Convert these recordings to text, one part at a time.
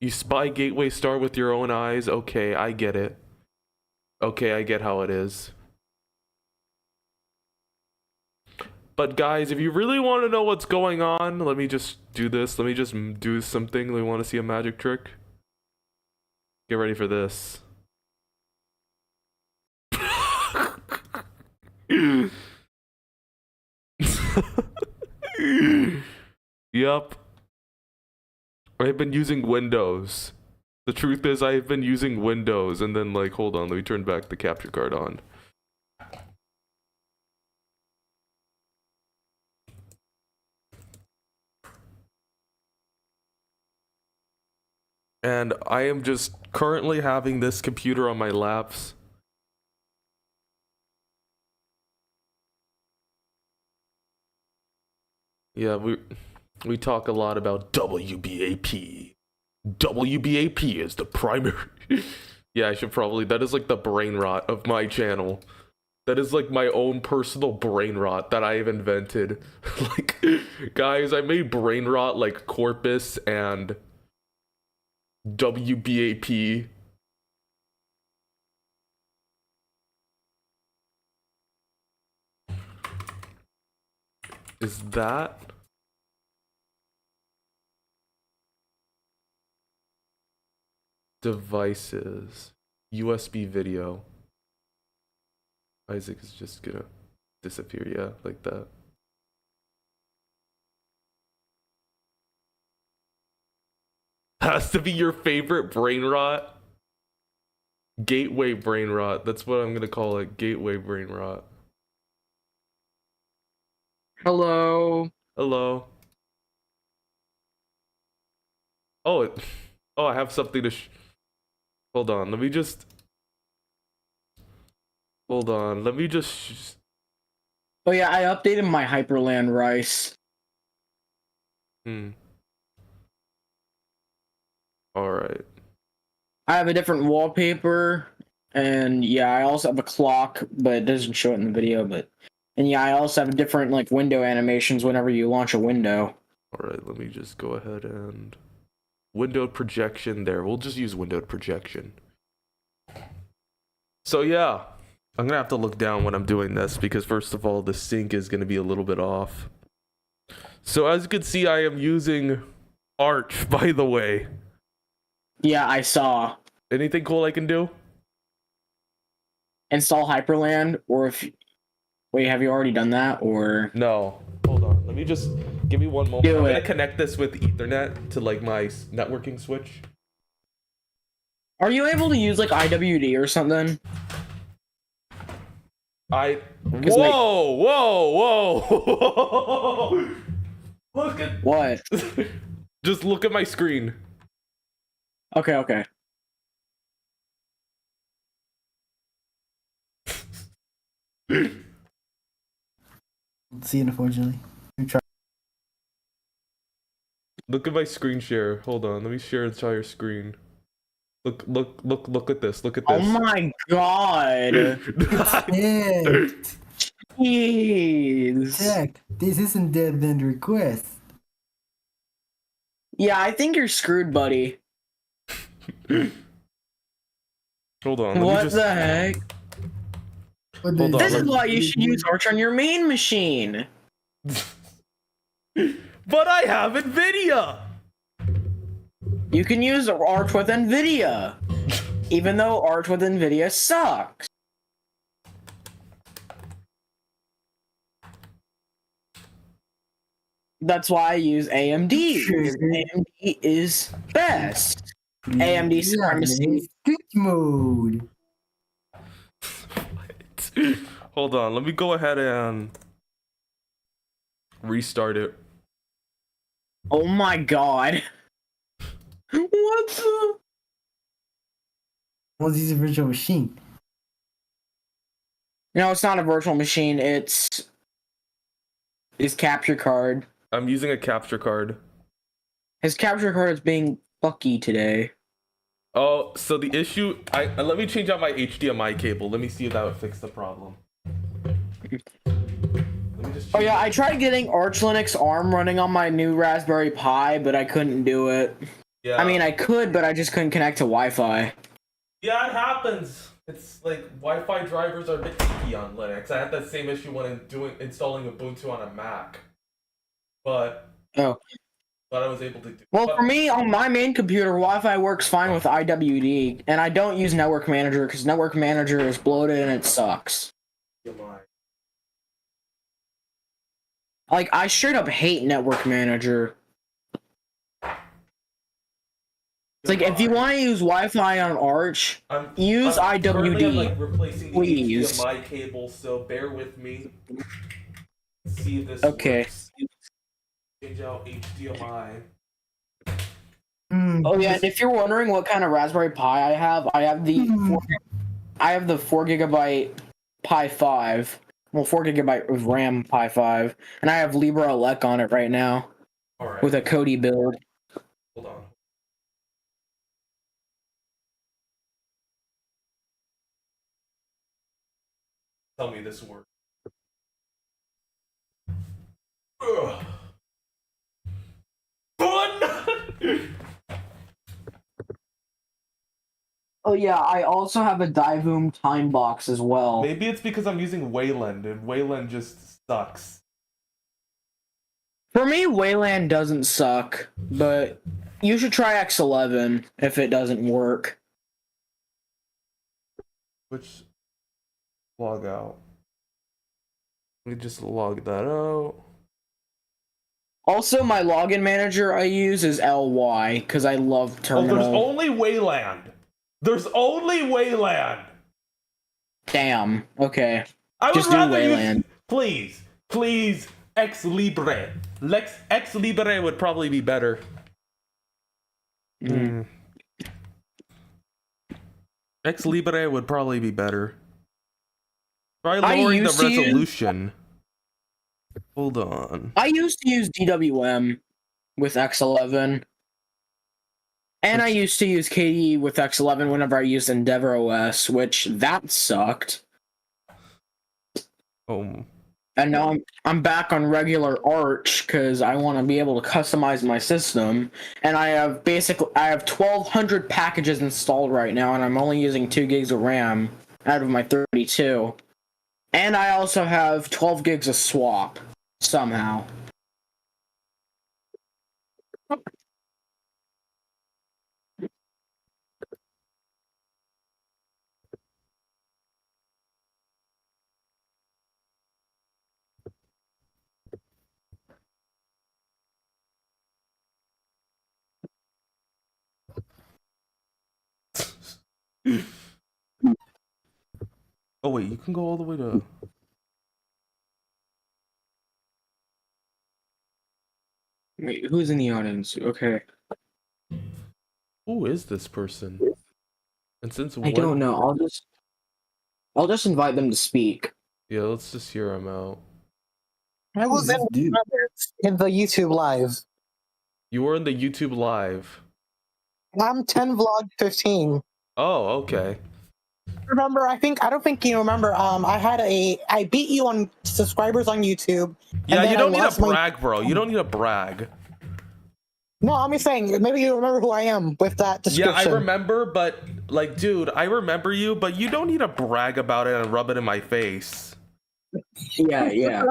You spy Gateway Star with your own eyes? Okay, I get it. Okay, I get how it is. But guys, if you really want to know what's going on, let me just do this. Let me just do something. We want to see a magic trick. Get ready for this. Yup. I've been using Windows. The truth is, I've been using Windows, and then, like, hold on, let me turn back the capture card on. And I am just currently having this computer on my laps. Yeah, we talk a lot about WBAP. WBAP is the primary. Yeah, I should probably. That is like the brain rot of my channel. That is like my own personal brain rot that I have invented. Like, guys, I made brain rot like Corpus and WBAP. Is that? Devices. USB video. Isaac is just gonna disappear, yeah, like that. Has to be your favorite brain rot? Gateway brain rot. That's what I'm gonna call it. Gateway brain rot. Hello. Hello. Oh, oh, I have something to hold on, let me just... Hold on, let me just... Oh yeah, I updated my Hyperland Rice. Alright. I have a different wallpaper, and yeah, I also have a clock, but it doesn't show it in the video, and yeah, I also have different, like, window animations whenever you launch a window. Alright, let me just go ahead and... Windowed projection there. We'll just use windowed projection. So yeah, I'm gonna have to look down when I'm doing this because first of all, the sync is gonna be a little bit off. So as you can see, I am using Arch, by the way. Yeah, I saw. Anything cool I can do? Install Hyperland, or if... Wait, have you already done that, or... No. Hold on. Let me just... Give me one moment. I'm gonna connect this with Ethernet to, like, my networking switch. Are you able to use, like, IWD or something? Whoa! Look at... What? Just look at my screen. Okay. See, unfortunately. Look at my screen share. Hold on, let me share entire screen. Look at this. Look at this. Oh my god. Jeez. Check. This isn't dead end request. Yeah, I think you're screwed, buddy. Hold on. What the heck? Hold on. This is why you should use Arch on your main machine. But I have NVIDIA! You can use Arch with NVIDIA. Even though Arch with NVIDIA sucks. That's why I use AMD. Because AMD is best. AMD supremacy. Switch mode. Hold on, let me go ahead and restart it. Oh my god. What the? What's this virtual machine? No, it's not a virtual machine. It's capture card. I'm using a capture card. His capture card is being fucky today. Oh, so the issue... let me change out my HDMI cable. Let me see if that would fix the problem. Oh yeah, I tried getting Arch Linux ARM running on my new Raspberry Pi, but I couldn't do it. Yeah. I mean, I could, but I just couldn't connect to Wi-Fi. Yeah, it happens. It's like Wi-Fi drivers are a bit icky on Linux. I had that same issue when installing Ubuntu on a Mac, but Oh. I was able to do. Well, But, for me, on my main computer, Wi-Fi works fine with IWD, and I don't use Network Manager because Network Manager is bloated and it sucks. Like, I straight up hate Network Manager. It's like, if you want to use Wi-Fi on Arch, use currently I'm IWD. like replacing the Please. HDMI cable, so bear with me. See if this Okay. works. Change out HDMI. Oh yeah, and if you're wondering what kind of Raspberry Pi I have the 4 gigabyte Pi 5. Well, 4 gigabyte of RAM Pi 5, and I have LibreElec on it right now. All right. With a Kodi build. Hold on. Tell me this works. Ugh. Fun. Oh yeah, I also have a Divoom time box as well. Maybe it's because I'm using Wayland, and Wayland just sucks. For me, Wayland doesn't suck, but you should try X11 if it doesn't work. Which log out. Let me just log that out. Also, my login manager I use is LY because I love Terminal. Oh, there's only Wayland. There's only Wayland. Damn. Okay. I Just would do rather Wayland. use, please, Ex Libre. Ex Libre would probably be better. Ex Libre would probably be better. Try lowering the resolution. Hold on. I used to use DWM with X11. And I used to use KDE with X11 whenever I used Endeavor OS, which that sucked. Oh. And now I'm back on regular Arch because I want to be able to customize my system. And I have 1,200 packages installed right now, and I'm only using 2 gigs of RAM out of my 32. And I also have 12 gigs of swap somehow. Oh wait, you can go all the way to... Wait, who's in the audience? Okay. Who is this person? And since I don't know. I'll just invite them to speak. Yeah, let's just hear him out. I was in the YouTube live. You were in the YouTube live. I'm 10 vlog 15. Oh, okay. Remember, I don't think you remember, I beat you on subscribers on YouTube. Yeah, you don't need to brag, bro. You don't need to brag. No, I'm just saying, maybe you remember who I am with that description. Yeah, I remember, but, like, dude, I remember you, but you don't need to brag about it and rub it in my face. Yeah.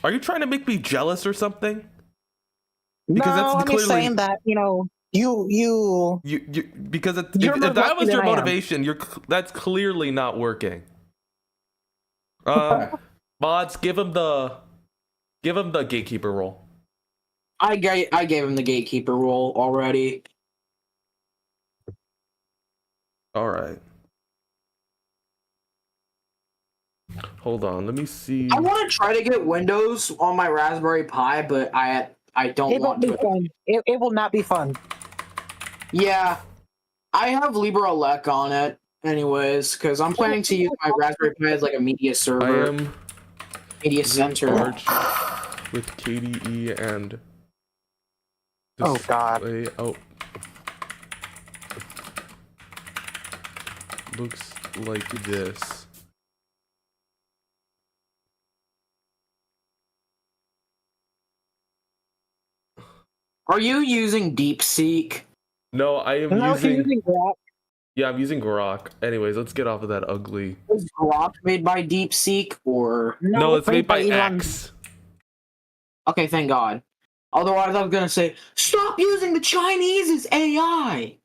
Are you trying to make me jealous or something? Because no, I'm just saying that, you because if that was your motivation, that's clearly not working. Mods, give him the gatekeeper role. I gave him the gatekeeper role already. All right. Hold on, let me see. I want to try to get Windows on my Raspberry Pi, but I don't want to. It will not be fun. Yeah, I have LibreElec on it, anyways, because I'm planning to use my Raspberry Pi as like a media server. I am media center with KDE and. Oh God. Oh. Looks like this. Are you using DeepSeek? No, I am No, using. he's using Grok. Yeah, I'm using Grok. Anyways, let's get off of that ugly. Is Grok made by DeepSeek or? No, it's made by Elon. X. Okay, thank God. Otherwise, I was gonna say, stop using the Chinese as AI.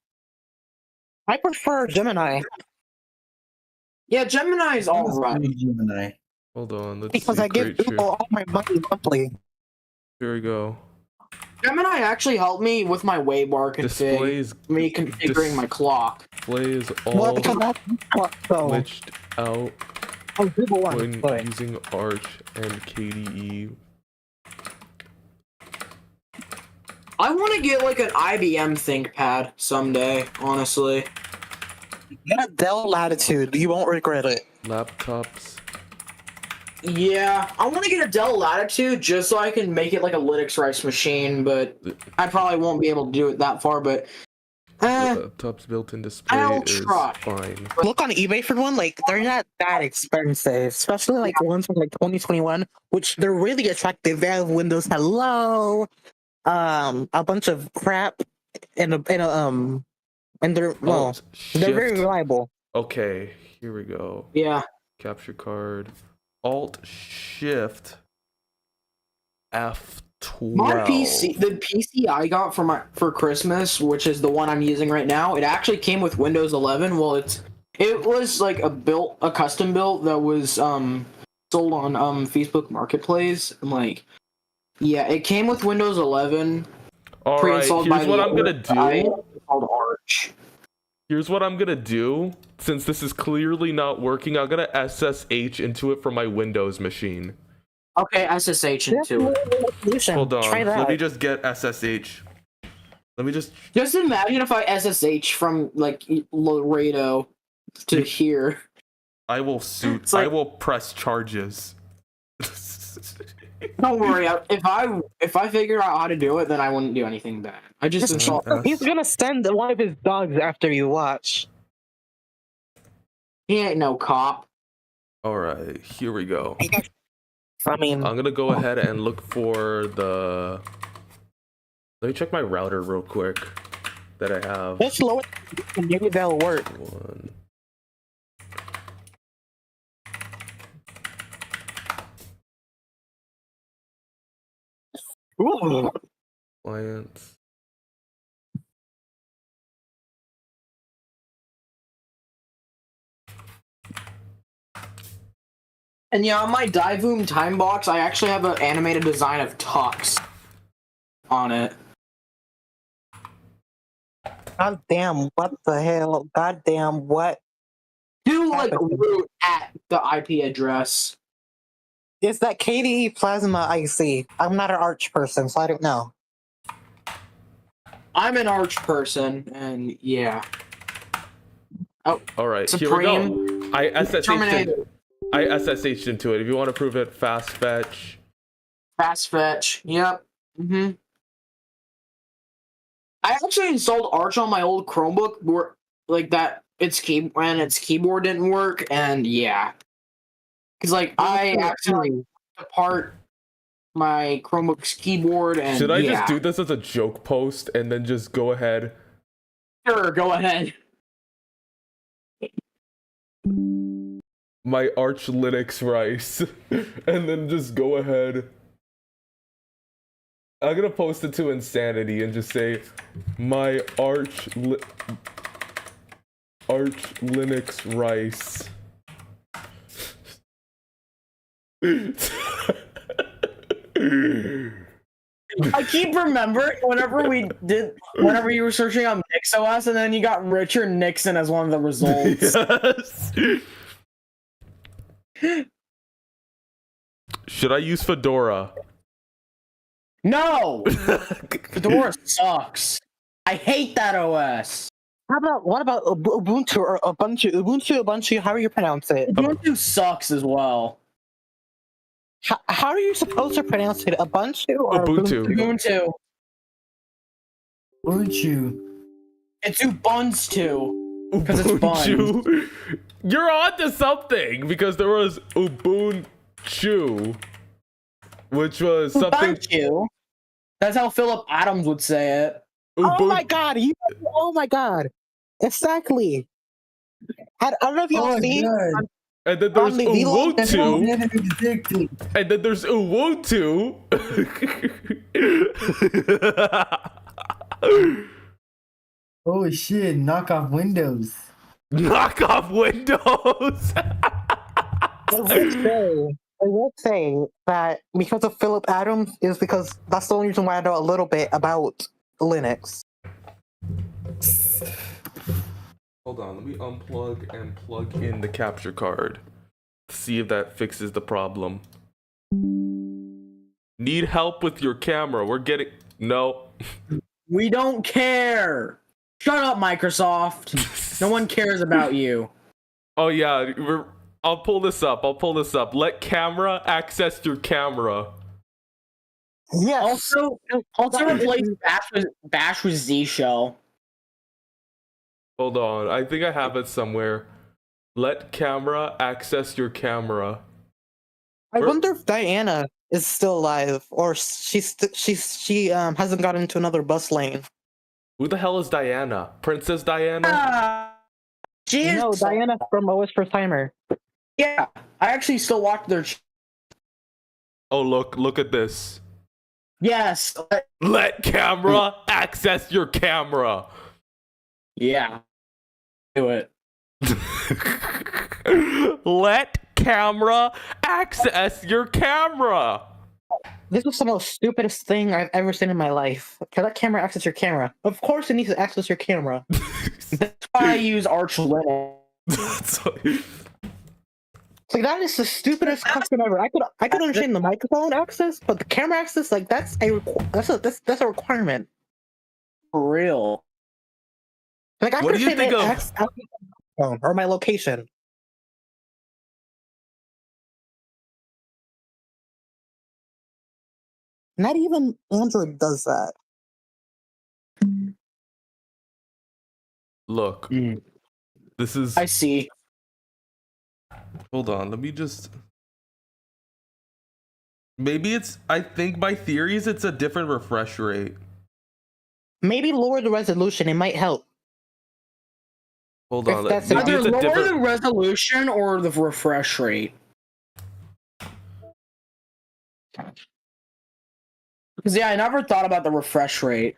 I prefer Gemini Yeah, Gemini is all right. Gemini. Hold on, let's because see. I give Great Google all my money monthly. Here we go. Gemini actually helped me with my waybar config, Displays. me configuring my clock. Display is Well, all because that's so. glitched out Oh, Google one. when But using Arch and KDE. I want to get like an IBM ThinkPad someday, honestly. get a Dell Latitude. You won't regret it. Laptops. Yeah, I want to get a Dell Latitude just so I can make it like a Linux rice machine, but I probably won't be able to do it that far, but Laptops built-in display I'll is try. fine. Look on eBay for one. Like they're not that expensive, especially like ones from like 2021, which they're really attractive. They have Windows Hello, a bunch of crap, and they're well, Alt, they're very Shift. reliable. Okay, here we go. yeah. Capture card. Alt Shift F12. My PC, the PC I got for Christmas, which is the one I'm using right now, it actually came with Windows 11. Well, it was like a custom built that was sold on Facebook Marketplace. And like, yeah, it came with Windows 11 All right, pre-installed by here's what the I'm gonna other guy do. called Arch. Here's what I'm gonna do. Since this is clearly not working, I'm gonna SSH into it from my Windows machine. Okay, SSH into it. Solution. Hold on. Try that. Let me just get SSH. Let me just. Just imagine if I SSH from like Laredo to here. I will suit. It's like- I will press charges. Don't worry. If I figure out how to do it, then I wouldn't do anything bad. I just install. He's gonna send one of his dogs after you watch. He ain't no cop. All right, here we go. I mean, I'm gonna go ahead and look for the. Let me check my router real quick that I have. just lower it, and maybe that'll work. One. Ooh. Clients. And yeah, on my Divoom time box, I actually have an animated design of Tux on it. God damn! What the hell? God damn! What Do like root at the IP address. is that? KDE Plasma IC. I'm not an Arch person, so I don't know. I'm an Arch person, and yeah. All right, here we go. I SSH'd into it. If you want to prove it, fast fetch. Fast fetch. Yep. I actually installed Arch on my old Chromebook, where like that its keyboard didn't work, and yeah, because like I accidentally took apart my Chromebook's keyboard, and Should I just do this as a joke post and then just go ahead? Sure, go ahead. My Arch Linux rice, and then just go ahead. I'm gonna post it to Insanity and just say, my Arch Linux rice. I keep remembering whenever you were searching on NixOS, and then you got Richard Nixon as one of the results. Yes. Should I use Fedora? No! Fedora sucks. I hate that OS. What about Ubuntu or Ubuntu? How do you pronounce it? Ubuntu sucks as well. How are you supposed to pronounce it? Ubuntu or Ubuntu. Ubuntu. Ubuntu. It's Ubuntu. Because it's Ubuntu. You're on to something because there was Ubuntu, which was something. Ubuntu. That's how Philip Adams would say it. Oh my Ubuntu. god! Oh my god! Exactly. I don't know if y'all Oh my see god. And then there's on the vlog. That's all Ubuntu. enemy detected. And then there's Ubuntu. Oh shit, knock off Windows. Knock off Windows. I will say that because of Philip Adams is because that's the only reason why I know a little bit about Linux. Hold on, let me unplug and plug in the capture card. See if that fixes the problem. Need help with your camera? We're getting no. We don't care. Shut up, Microsoft. No one cares about you. Oh yeah, I'll pull this up. Let camera access your camera. Yes. Also replace Bash with Z Shell. Hold on, I think I have it somewhere. Let camera access your camera. I wonder if Diana is still alive, or she hasn't gotten into another bus lane. Who the hell is Diana? Princess Diana? She is. No, Diana from OS First Timer. Yeah, I actually still watch their. Oh look at this. Yes. Let camera access your camera. Yeah. Do it. Let camera access your camera. This is the most stupidest thing I've ever seen in my life. Can that camera access your camera? Of course it needs to access your camera. That's why I use Arch Linux. Like, that is the stupidest custom ever. I could understand the microphone access, but the camera access, like, that's a requirement. For real. Like, I What could do you think of- access my phone or my location. Not even Android does that. Look, this is. I see. Hold on, let me just. Maybe it's. I think by theories, it's a different refresh rate. Maybe lower the resolution. It might help. Hold If on, that's maybe Either it's a lower different. the resolution or the refresh rate. Because yeah, I never thought about the refresh rate.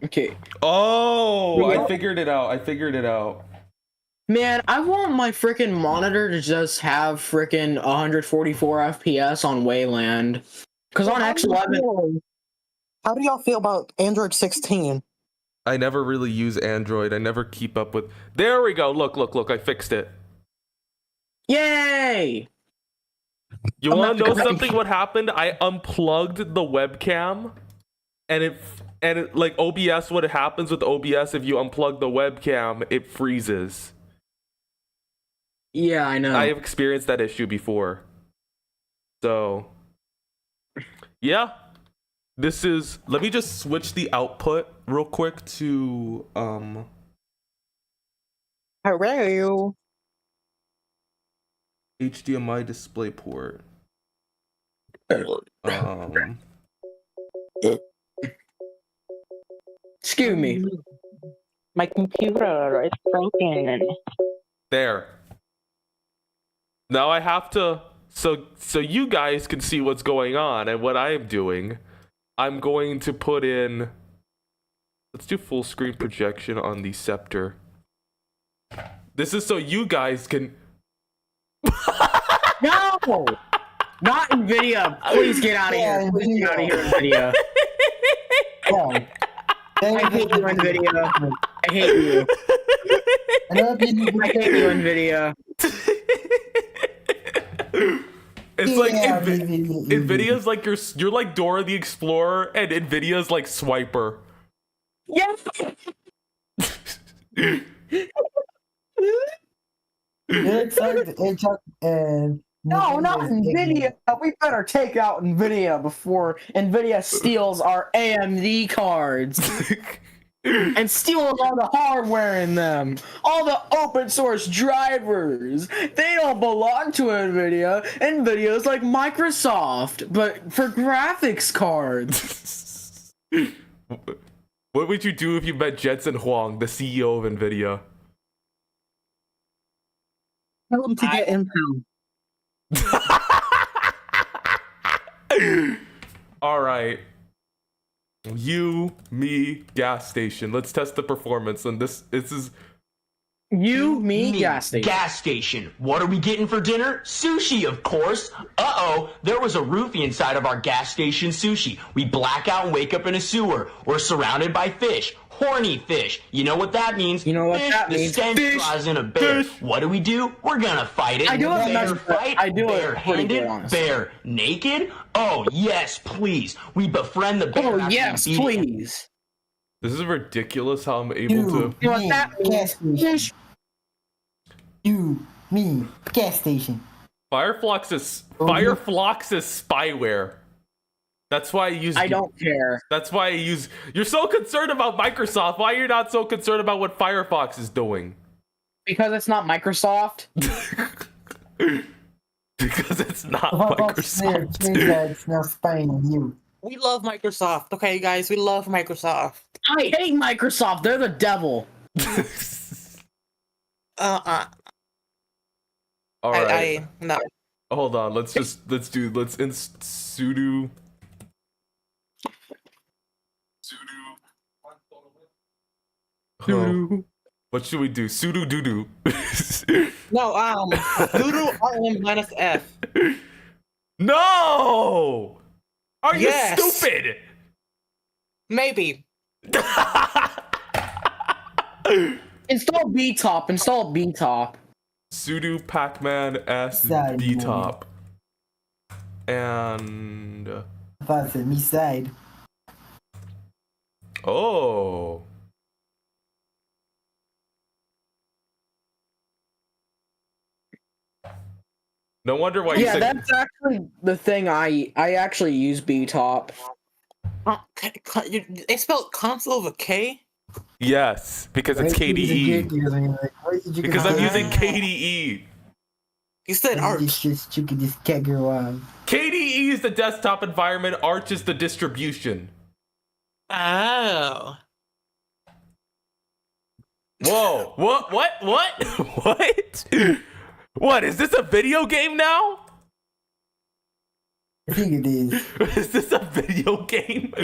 Okay. Oh, Yeah. I figured it out. Man, I want my freaking monitor to just have freaking 144 FPS on Wayland. Because on X11, How do y'all feel about Android 16? I never really use Android. I never keep up with. There we go. Look. I fixed it. yay! You I'm want to not know gonna- something? What happened? I unplugged the webcam, and it like OBS. What happens with OBS if you unplug the webcam? It freezes. Yeah, I know. I have experienced that issue before. So, yeah. This is. Let me just switch the output real quick to Hello. HDMI display port. Excuse me. My computer is broken. There. Now I have to so you guys can see what's going on and what I am doing. I'm going to put in. Let's do full screen projection on the Scepter. This is so you guys can. No! Not NVIDIA. Please get out of here. Please get out of here, NVIDIA. I hate you, NVIDIA. I hate you. I hate you, NVIDIA. It's like NVIDIA's like you're like Dora the Explorer, and NVIDIA's like Swiper. Yes! And No, not NVIDIA. We better take out NVIDIA before NVIDIA steals our AMD cards. And steals all the hardware in them. All the open source drivers. They don't belong to NVIDIA. NVIDIA's like Microsoft, but for graphics cards. What would you do if you met Jensen Huang, the CEO of NVIDIA? Tell him to get Intel. All right. You, me, gas station. Let's test the performance. And this is Me, gas station. Gas station. What are we getting for dinner? Sushi, of course. Uh-oh, there was a roofie inside of our gas station sushi. We black out and wake up in a sewer. We're surrounded by fish. Horny fish. You know what that means? You know what Fish, that the means. stench Fish. draws in a bear. Fish. What do? We're gonna fight it. I do it Bear nice- fight? I do it pretty Bare-handed? good, honestly. Bear naked? Oh, yes, please. We befriend the bear Oh, after we yes, beat it. please. this is ridiculous how I'm able You, to. You know what me, that gas means? station. You, me, gas station. Fireflux is spyware. That's why I use. I don't care. That's why I use. You're so concerned about Microsoft. Why are you not so concerned about what Firefox is doing? Because it's not Microsoft. Because it's not Firefox there, Microsoft. ThinkPad's now spying on you. We love Microsoft. Okay, guys, we love Microsoft. I hate Microsoft. They're the devil. All right. No. Hold on. Let's sudo. Oh, what should we do? Sudo doo doo. No, doodle RM minus F. No! Are you Yes. stupid? Maybe. Install BTOP. Install BTOP. Sudo pacman s Side btop. And I thought it said me side. oh. No wonder why you Yeah, said that's actually the thing. I actually use BTOP. They spelled console with a K? yes, because it's Right? KDE. Because I'm using Ah. KDE. You said Arch. You could just check your KDE is the desktop environment, Arch is the distribution. Oh. Whoa, what? What? What, is this a video game now? I think it is. Is this a video game?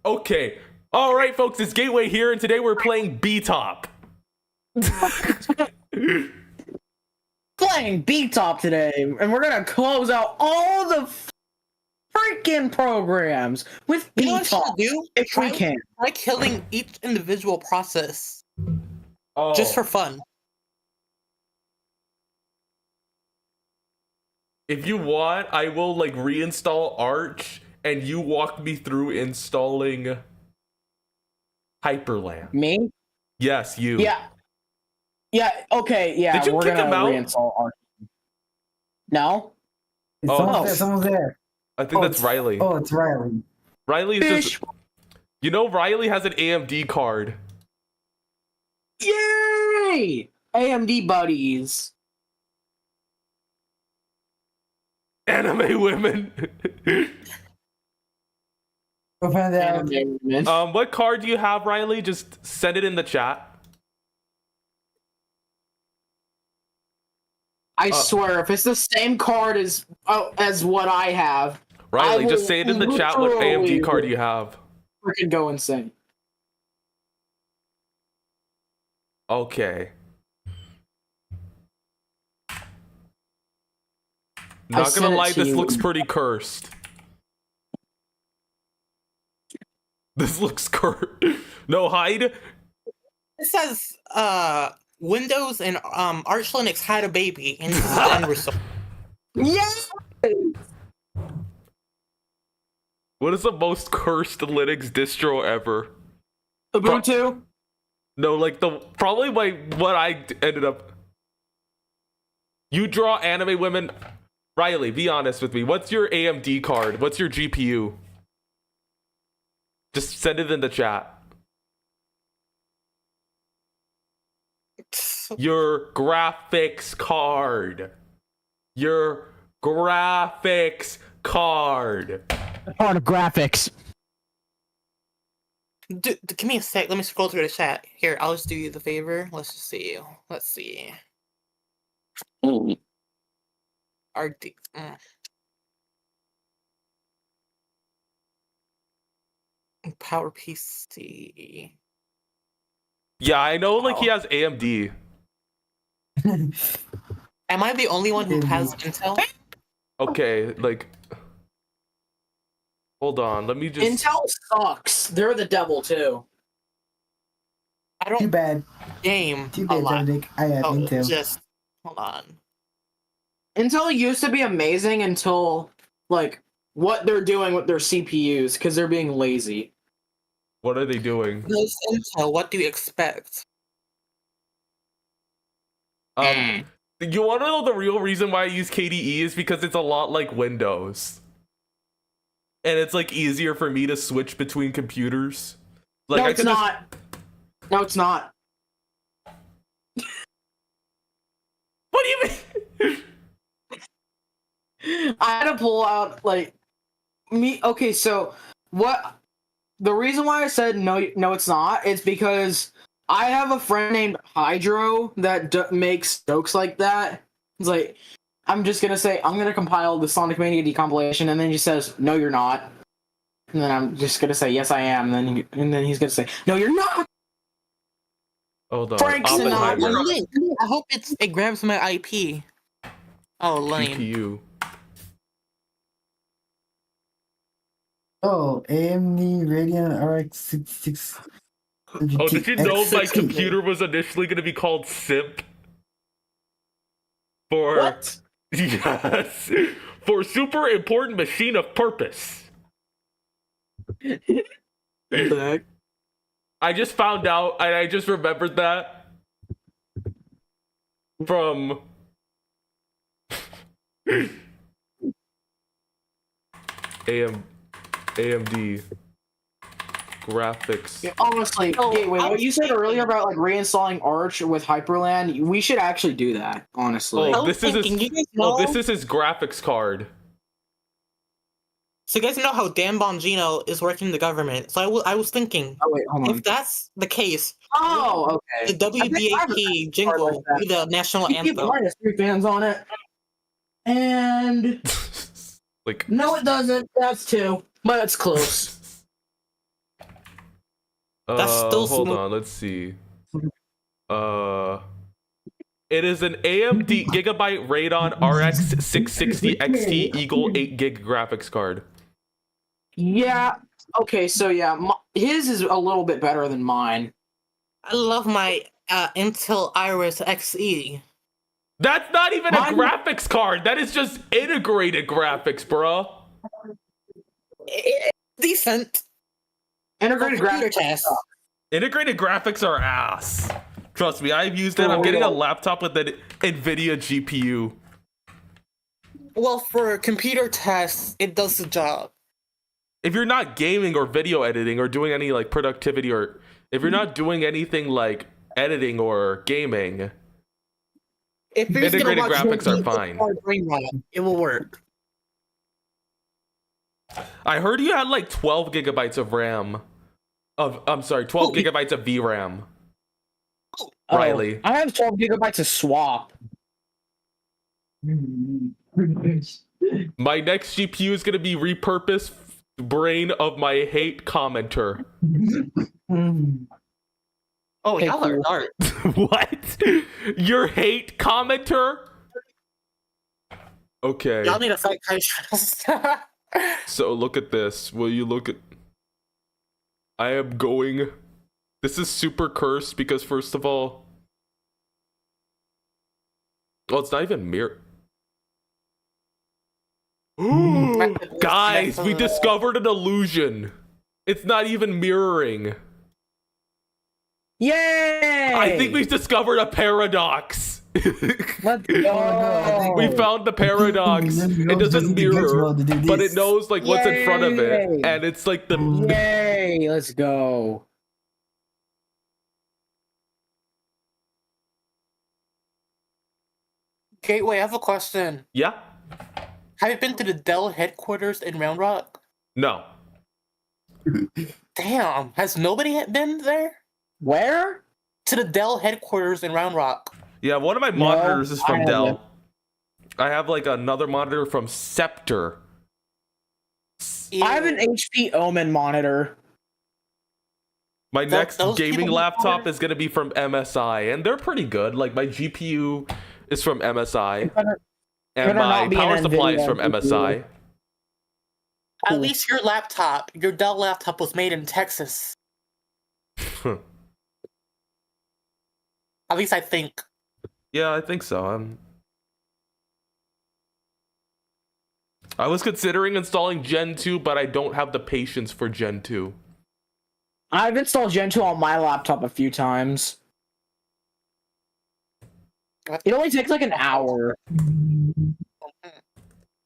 Okay. Alright, folks, it's Gateway here, and today we're playing B-Top. Playing BTOP today, and we're gonna close out all the freaking programs with You know what I should BTOP do? if we can. Try killing each individual process. Oh. Just for fun. If you want, I will, like, reinstall Arch, and you walk me through installing Hyperland. Me? Yes, you. Yeah. Yeah, okay, yeah, Did you we're kick gonna him out? reinstall our. No? Oh. Someone's there. I think that's Riley. Oh, it's Riley. Riley is Fish. just... You know, Riley has an AMD card. Yay! AMD buddies. Anime women. We'll find out. Anime women. What card do you have, Riley? Just send it in the chat. I swear, if it's the same card as what I have, Riley, I just will say it in the chat what literally- AMD card you have. freaking go insane. Okay. I Not sent gonna it lie, to this you. looks pretty cursed. This looks cursed. No hide. It says Windows and Arch Linux had a baby, and this is the end result. Yes! What is the most cursed Linux distro ever? Ubuntu? No, like probably what I ended up. You draw anime women. Riley, be honest with me. What's your AMD card? What's your GPU? Just send it in the chat. Your graphics card. Your graphics card. Part of graphics. Give me a sec. Let me scroll through the chat. Here, I'll just do you the favor. Let's just see. Let's see. RD. Power PC. Yeah, I know. Like he has AMD. Am I the only one who has Intel? Okay, like. Hold on. Let me just. Intel sucks. They're the devil too. I Too don't bad. game Too a bad, lot. Dominic. I have Oh, Intel. just hold on. Intel used to be amazing until like what they're doing with their CPUs because they're being lazy. What are they doing? This Intel, what do you expect? You want to know the real reason why I use KDE is because it's a lot like Windows, and it's like easier for me to switch between computers. Like No, I it's could just- not. No, it's not. What do you mean? I had to pull out like me. Okay, so what? The reason why I said no, no, it's not. It's because I have a friend named Hydro that makes jokes like that. It's like I'm just gonna say I'm gonna compile the Sonic Mania decompilation, and then he says no, you're not. And then I'm just gonna say yes, I am. And then he's gonna say no, you're not. Hold on. Frank Sinatra. Oppenheimer. I hope it grabs my IP. Oh, lame. GPU. Oh, AMD Radeon RX 66. Oh, did you know my X60. computer was initially going to be called Simp? For What? yes, for super important machine of purpose. What the heck? I just found out, and I just remembered that from AMD graphics. Yeah, honestly, Oh, Gateway, I what you said earlier about like reinstalling Arch with Hyperland, we should actually do that. Honestly. Oh, I was this is thinking, you guys oh, know- this is his graphics card. So you guys know how Dan Bongino is working in the government. So I was thinking, Oh wait, hold on. if that's the case, Oh, okay. the WBAP jingle that. be the national Keep anthem. minus 3 fans on it. And Like no, it doesn't. That's 2, but it's close. That's still hold smooth. on, let's see. It is an AMD Gigabyte Radeon RX 660 XT Eagle 8 gig graphics card. Yeah. Okay, so yeah, his is a little bit better than mine. I love my Intel Iris Xe. That's not even a Mine- graphics card. That is just integrated graphics, bro. It's decent. Integrated Computer graphics. test. Integrated graphics are ass. Trust me, I've used it. I'm getting a laptop with an NVIDIA GPU. Well, for computer tests, it does the job. If you're not gaming or video editing or doing any like productivity, or if you're not doing anything like editing or gaming, If you're just gonna integrated watch graphics are movies fine. or brain rot, it will work. I heard you had like 12 gigabytes of RAM. I'm sorry, 12 gigabytes of VRAM. Oh, Riley. I have 12 gigabytes of swap. My next GPU is gonna be repurposed brain of my hate commenter. Oh, Okay, y'all are cool. dark. What? Your hate commenter? Okay. Y'all need a psychiatrist. So look at this. Will you look at... I am going... This is super cursed because first of all... Oh, it's not even mirror... Guys, we discovered an illusion. It's not even mirroring. Yay! I think we've discovered a paradox. Let's go. We found the paradox. It doesn't mirror, but it knows like what's in front of it, Yay. and it's like the... Yay! Let's go. Gateway, I have a question. Yeah? Have you been to the Dell headquarters in Round Rock? No. Damn, has nobody been there? Where? To the Dell headquarters in Round Rock. Yeah, one of my No, monitors is I from haven't. Dell. I have like another monitor from Scepter. I have an Ew. HP Omen monitor. My next those gaming people- laptop is gonna be from MSI, and they're pretty good. Like my GPU is from MSI, better and my not be an power supply is NVIDIA from MSI. At least your Dell laptop was made in Texas. At least I think. Yeah, I think so. I was considering installing Gen 2, but I don't have the patience for Gen 2. I've installed Gen 2 on my laptop a few times. It only takes like an hour.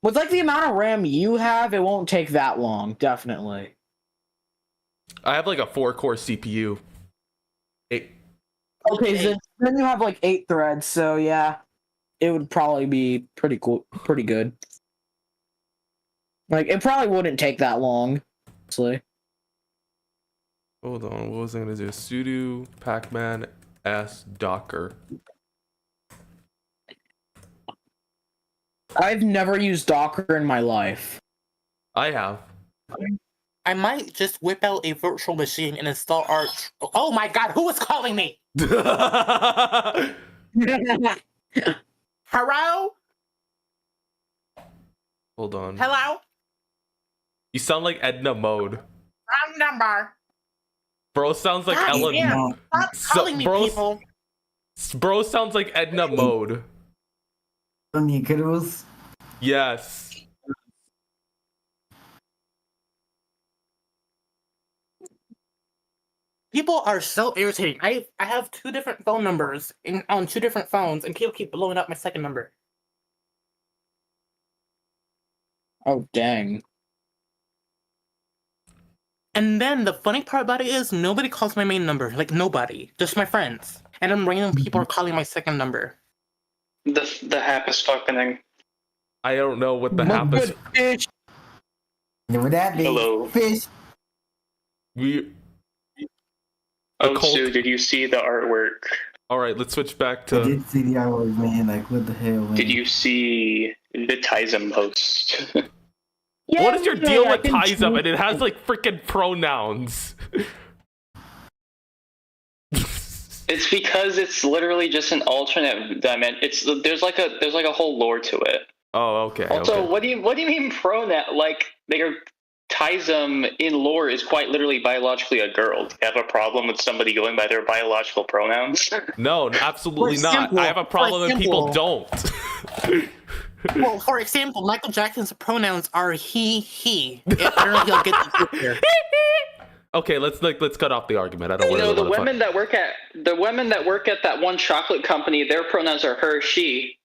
With like the amount of RAM you have, it won't take that long, definitely. I have like a 4-core CPU. Okay, so then you have like 8 threads, so yeah. It would probably be pretty cool, pretty good. Like, it probably wouldn't take that long, honestly. Hold on, what was I gonna do? Sudo pacman s docker. I've never used Docker in my life. I have. I might just whip out a virtual machine and install Arch. Oh my god, who is calling me? Hello? Hold on. Hello? You sound like Edna Mode. Wrong number. Bro sounds like God Ellen. damn, stop calling me, people. Bro sounds like Edna Mode. Only Keros. Yes. People are so irritating. I have 2 different phone numbers on 2 different phones, and people keep blowing up my second number. Oh, dang. And then the funny part about it is nobody calls my main number. Like, nobody. Just my friends. And then random people are calling my second number. The hap is fucking. I don't know what the hap is. Fish. Never that big. Hello. Fish. We. Oh, cult- Sue, did you see the artwork? Alright, let's switch back I to. did see the artwork, man. Like, what the hell, man? Did you see the Tizen post? What is your deal I with can ties up? choose- And it has like freaking pronouns. It's because it's literally just an alternate dimension. There's like a whole lore to it. Oh, okay. Also, okay. what do you mean pronoun? Like Tizem in lore is quite literally biologically a girl. Do you have a problem with somebody going by their biological pronouns? No, absolutely For not. example- I have a problem for if people example- don't. Well, for example, Michael Jackson's pronouns are he. I don't know if you'll get the picture. Okay, let's cut off the argument. I don't You want know, to. the women that work at that one chocolate company, their pronouns are her, she.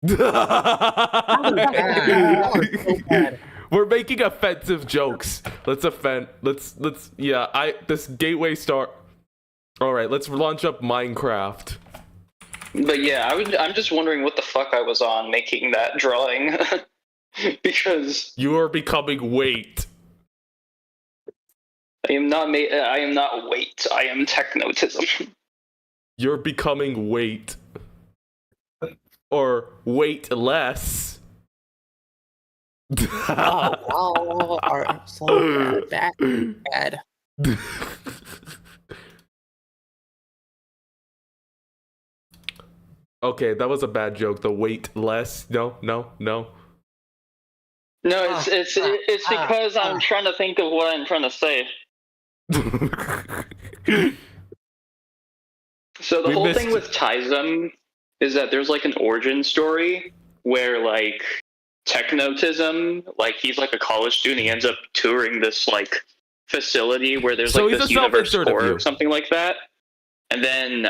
We're making offensive jokes. Let's this gateway start. All right, let's launch up Minecraft. But yeah, I'm just wondering what the fuck I was on making that drawing. Because You are becoming weight. I am not weight, I am technotism. You're becoming weight. Or weight less. Oh, are so bad. Okay, that was a bad joke. The weight less. No. No, it's because I'm trying to think of what I'm trying to say. So the We whole missed thing with Tizem is that there's like an origin story where like technotism, like he's like a college student, he ends up touring this like facility where there's So like he's this a universe self-insert of core you. or something like that. And then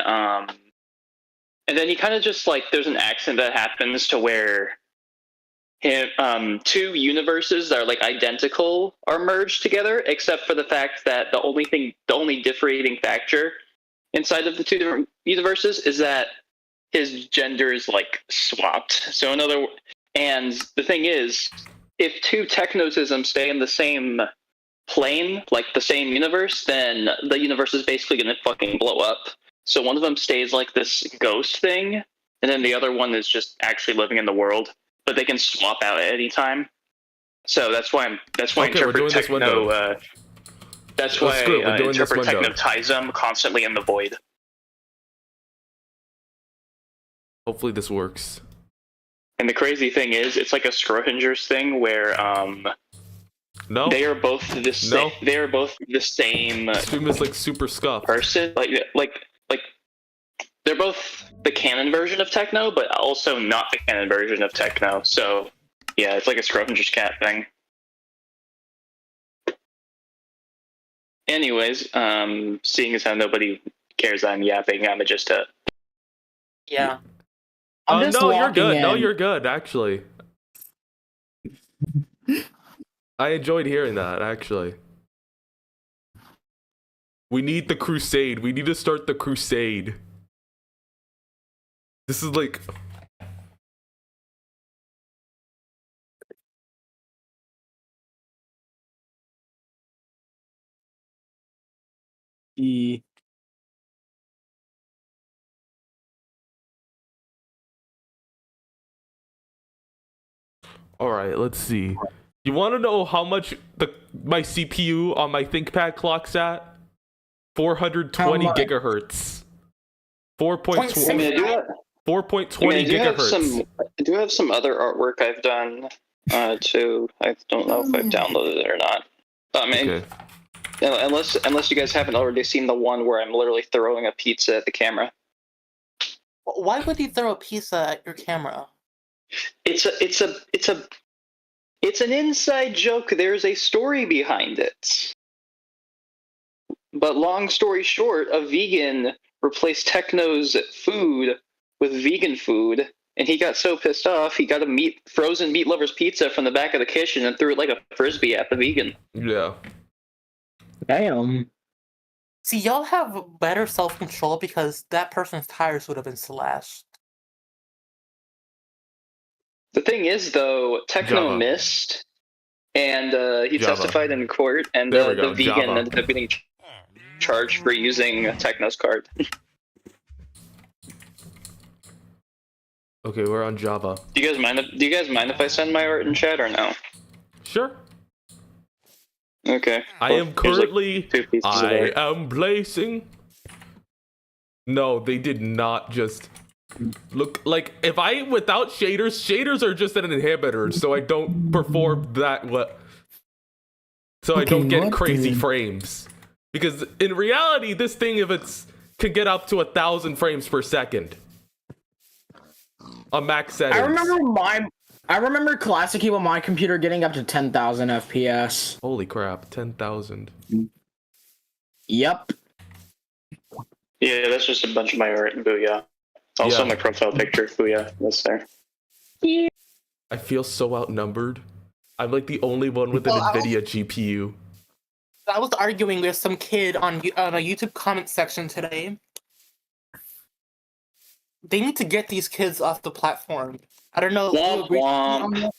he kind of just like there's an accident that happens to where two universes that are like identical are merged together, except for the fact that the only differentiating factor inside of the two different universes is that his gender is like swapped. So and the thing is, if two technotisms stay in the same plane, like the same universe, then the universe is basically going to fucking blow up. So one of them stays like this ghost thing, and then the other one is just actually living in the world. But they can swap out at any time. So that's why I Okay, we're doing interpret this window. Techno. That's Oh, why screw it, we're I doing this interpret window. Technotism constantly in the void. Hopefully this works. And the crazy thing is, it's like a Schrodinger's thing where No? they are both the same. No. They are both the same Stream is like super scuffed. person. Like they're both the canon version of Techno, but also not the canon version of Techno. So yeah, it's like a Schrodinger's cat thing. Anyways, seeing as how nobody cares I'm yapping, I'm just Yeah. I'm just No, you're walking good. No, in. you're good, actually. I enjoyed hearing that, actually. We need the crusade. We need to start the crusade. This is like... Alright, let's see. You want to know how much my CPU on my ThinkPad clock's at? 420 How much? gigahertz. I 4.20 mean, I do have, 4.20 gigahertz. I do have some other artwork I've done too. I don't know if I've downloaded it or not. I mean, Okay. unless you guys haven't already seen the one where I'm literally throwing a pizza at the camera. Why would you throw a pizza at your camera? It's an inside joke. There's a story behind it. But long story short, a vegan replaced Techno's food with vegan food, and he got so pissed off, he got a frozen meat lover's pizza from the back of the kitchen and threw it like a frisbee at the vegan. Yeah. Damn. See, y'all have better self-control because that person's tires would have been slashed. The thing is, though, Techno Java. missed, and he Java. testified in court, and There we the go, vegan Java. ended up getting charged for using Techno's card. Okay, we're on Java. Do you guys mind if I send my art in chat or no? Sure. Okay. I Well, am here's, like, currently... 2 pieces of I art. am placing... No, they did not just... Look, like, if I... Without shaders are just an inhibitor, so I don't perform that... So I don't Okay, get what crazy the- frames. Because in reality, this thing, if it's... can get up to 1,000 frames per second. On max settings. I remember classically with my computer getting up to 10,000 FPS. Holy crap, 10,000. Yep. Yeah, that's just a bunch of my art in Booyah. Also Yeah. my profile picture, Booyah. That's there. I feel so outnumbered. I'm like the only one with an Well, NVIDIA GPU. I was arguing with some kid on a YouTube comment section today. They need to get these kids off the platform. I don't know. Womp womp.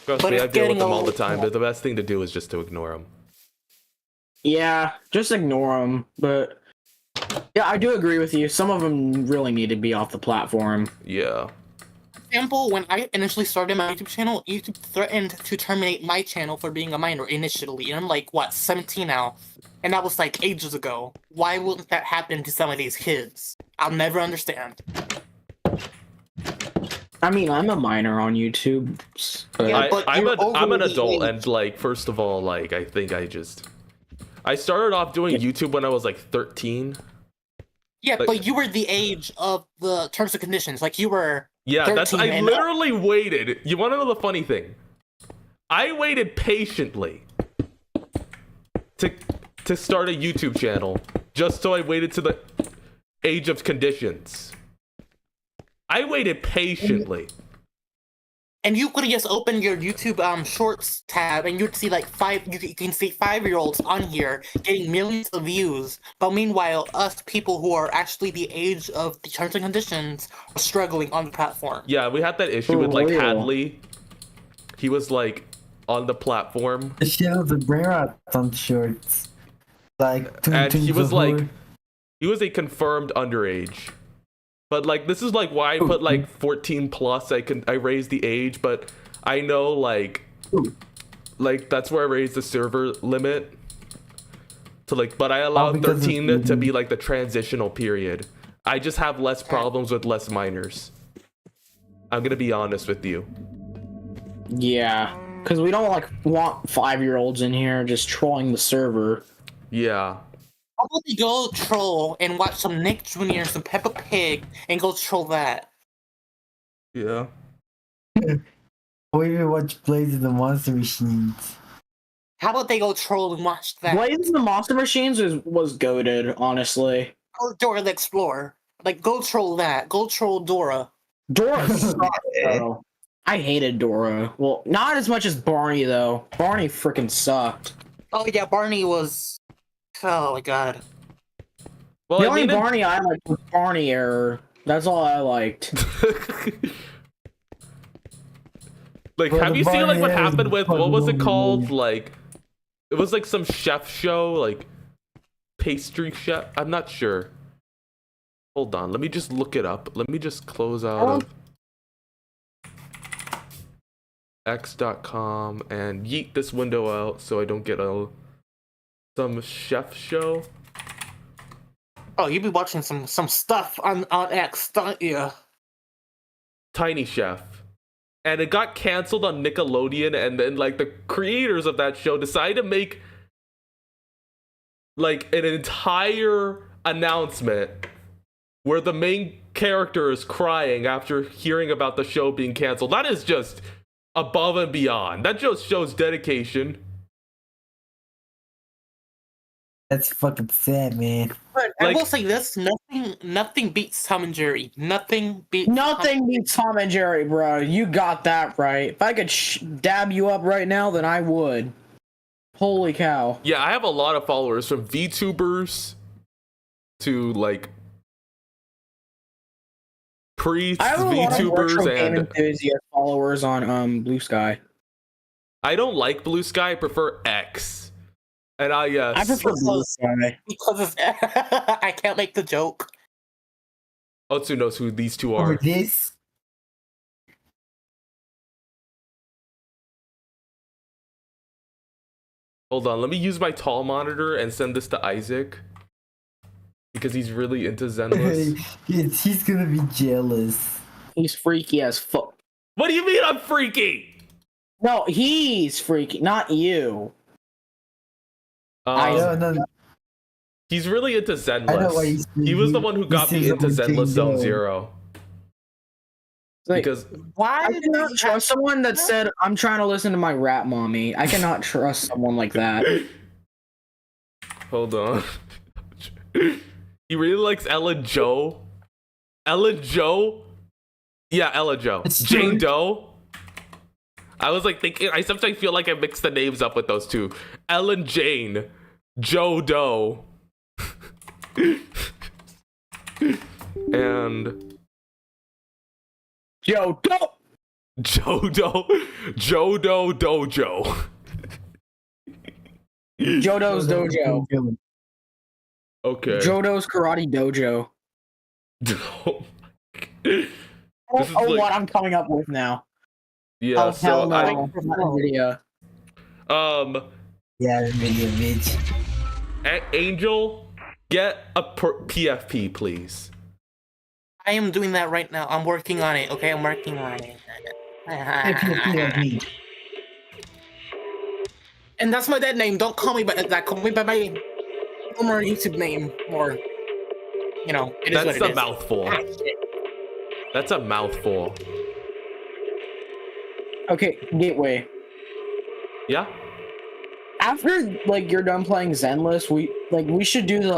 Trust But me, it's I deal with getting them a all the little- time, but the best thing to do is just to ignore them. Yeah, just ignore them. But yeah, I do agree with you. Some of them really need to be off the platform. Yeah. Example, when I initially started my YouTube channel, YouTube threatened to terminate my channel for being a minor initially. And I'm like, what, 17 now? And that was like ages ago. Why wouldn't that happen to some of these kids? I'll never understand. I mean, I'm a minor on YouTube. But Yeah, but I'm you're an overly adult, aged. and like, first of all, like, I think I started off doing YouTube when I was like 13. Yeah, Like- but you were the age of the terms and conditions. Like, you were... Yeah, 13 I and literally waited. You want to know the funny thing? I waited patiently to start a YouTube channel, just so I waited to the age of conditions. I waited patiently. And you could just open your YouTube Shorts tab, and you'd see like you can see 5-year-olds on here getting millions of views. But meanwhile, us people who are actually the age of the terms and conditions are struggling on the platform. Yeah, we had that issue with For like real. Hadley. He was like on the platform. The shit was a brain rot on shorts. Like, And he was like, whore. he was a confirmed underage. But like, this is like why I put like 14 plus. I raised the age, but I know like that's where I raised the server limit to like, but I allowed because 13 to be like the transitional period. I just have less problems with less minors. I'm gonna be honest with you. Yeah, because we don't like want 5-year-olds in here just trolling the server. Yeah. How about we go troll and watch some Nick Jr., some Peppa Pig, and go troll that? Yeah. Or even watch Blaze of the Monster Machines. How about they go troll and watch that? Blades the Monster Machines was goated, honestly. Or Dora the Explorer. Like, go troll that. Go troll Dora. Dora sucked, though. I hated Dora. Well, not as much as Barney, though. Barney freaking sucked. Oh yeah, Barney was. Oh my god. Well, The I only mean, Barney I liked was Barney Error. That's all I liked. like, Well, have the you seen like what Barney happened is with what was it fucking called? movie. Like, it was like some chef show, like pastry chef. I'm not sure. Hold on, let me just look it up. Let me just close out of x.com and yeet this window out so I don't get some chef show. Oh, you be watching some stuff on X, don't you? Tiny Chef. And it got canceled on Nickelodeon, and then like the creators of that show decided to make like an entire announcement where the main character is crying after hearing about the show being canceled. That is just above and beyond. That just shows dedication. That's fucking sad, man. But I Like- will say this: nothing beats Tom and Jerry. Nothing beats. Nothing beats Tom and Jerry, bro. You got that right. If I could dab you up right now, then I would. Holy cow. Yeah, I have a lot of followers from VTubers to like priests, I have a lot of VTubers, retro game and enthusiast followers on Blue Sky. I don't like Blue Sky. I prefer X. And I prefer Blue Sky. because of, I can't make the joke. Otsu knows who these two Over are. this, Hold on, let me use my tall monitor and send this to Isaac. Because he's really into Zenless. he's gonna be jealous. He's freaky as fuck. What do you mean I'm freaky? No, he's freaky, not you. I Um, don't know. he's really into I know why Zenless. He was the one who got me into Zenless Zone Zero. Zero. Like, Because Why I did cannot you trust someone that said, I'm trying to listen to my rap mommy. I cannot trust someone like that. hold on. He really likes Ella Joe. Ella Joe? Yeah, Ella Joe. It's Jane true. Doe. I was like thinking, I sometimes feel like I mixed the names up with those two. Ellen Jane. Joe Doe. And Yo, don't! Joe Doe. Joe Doe Dojo. Jodo's Dojo. Okay. Jodo's Karate Dojo. Oh, this is Oh, like- what I'm coming up with now. yeah, Oh, so hell no. Not video. Yeah, the video, bitch. Angel, get a PFP, please. I am doing that right now. I'm working on it. Okay, I'm working on it. PFP. And that's my dead name. Don't call me by that. Call me by my former YouTube name. Or, you know, it is what That's it a is. mouthful. Ah, shit. That's a mouthful. Okay, Gateway. Yeah? After like you're done playing Zenless, we should do the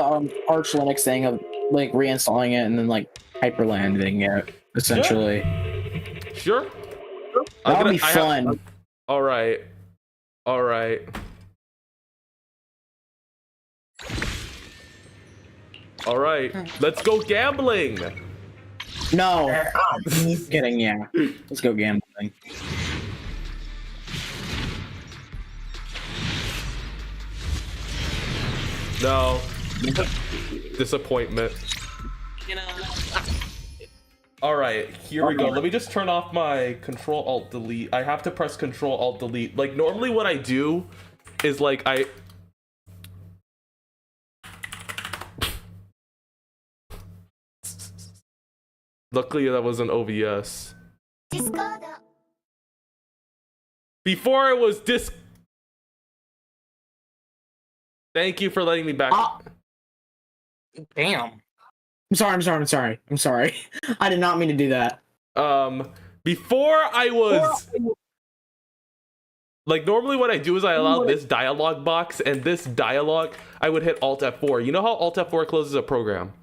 Arch Linux thing of like reinstalling it and then like hyperlanding it essentially. Sure? That would be fun. Alright. Alright. Alright. Let's go gambling! No, kidding. Yeah, let's go gambling. No. Disappointment. You know. All right, here we go. Let me just turn off my Control Alt Delete. I have to press Control Alt Delete. Like normally, what I do is like I. Luckily, that was an OBS. Before it was disc. Thank you for letting me back. Damn. I'm sorry. I did not mean to do that. Before I was. Like, normally what I do is I allow this dialog box, and this dialog, I would hit Alt F4. You know how Alt F4 closes a program?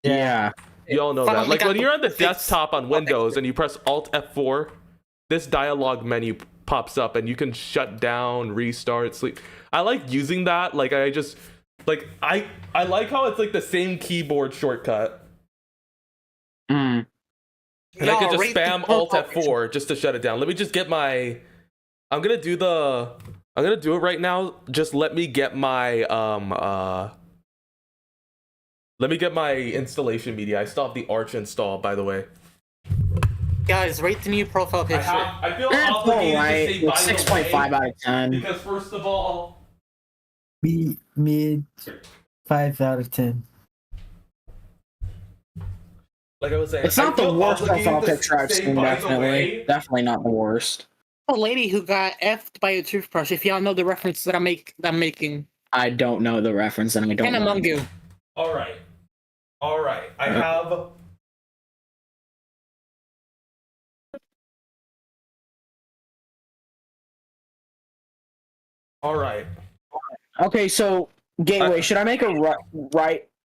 Yeah. You all know that. Finally Like, got when the you're on the fix. desktop on Windows and you press Alt F4, this dialog menu pops up, and you can shut down, restart, sleep. I like using that. Like, I just... Like, I like how it's, like, the same keyboard shortcut. Mm. And I could just rate the spam Alt profile F4 just to shut it down. Let me just get my... I'm gonna do it right now. Just let me get my let me get my installation media. I still have the Arch installed, by the way. Guys, rate the new profile picture. I feel That's obligated alright. to say by It's the way, 6.5 out of 10. because first of all, We made 5 out of 10. like I was saying, It's not I the feel worst obligated profile to picture I've say seen, by the definitely. way. Definitely not the worst. A lady who got effed by a toothbrush. If y'all know the reference that I'm making. I don't know the reference, and I don't And know. among you. All right. I have. All right. Okay, so Gateway, should I make a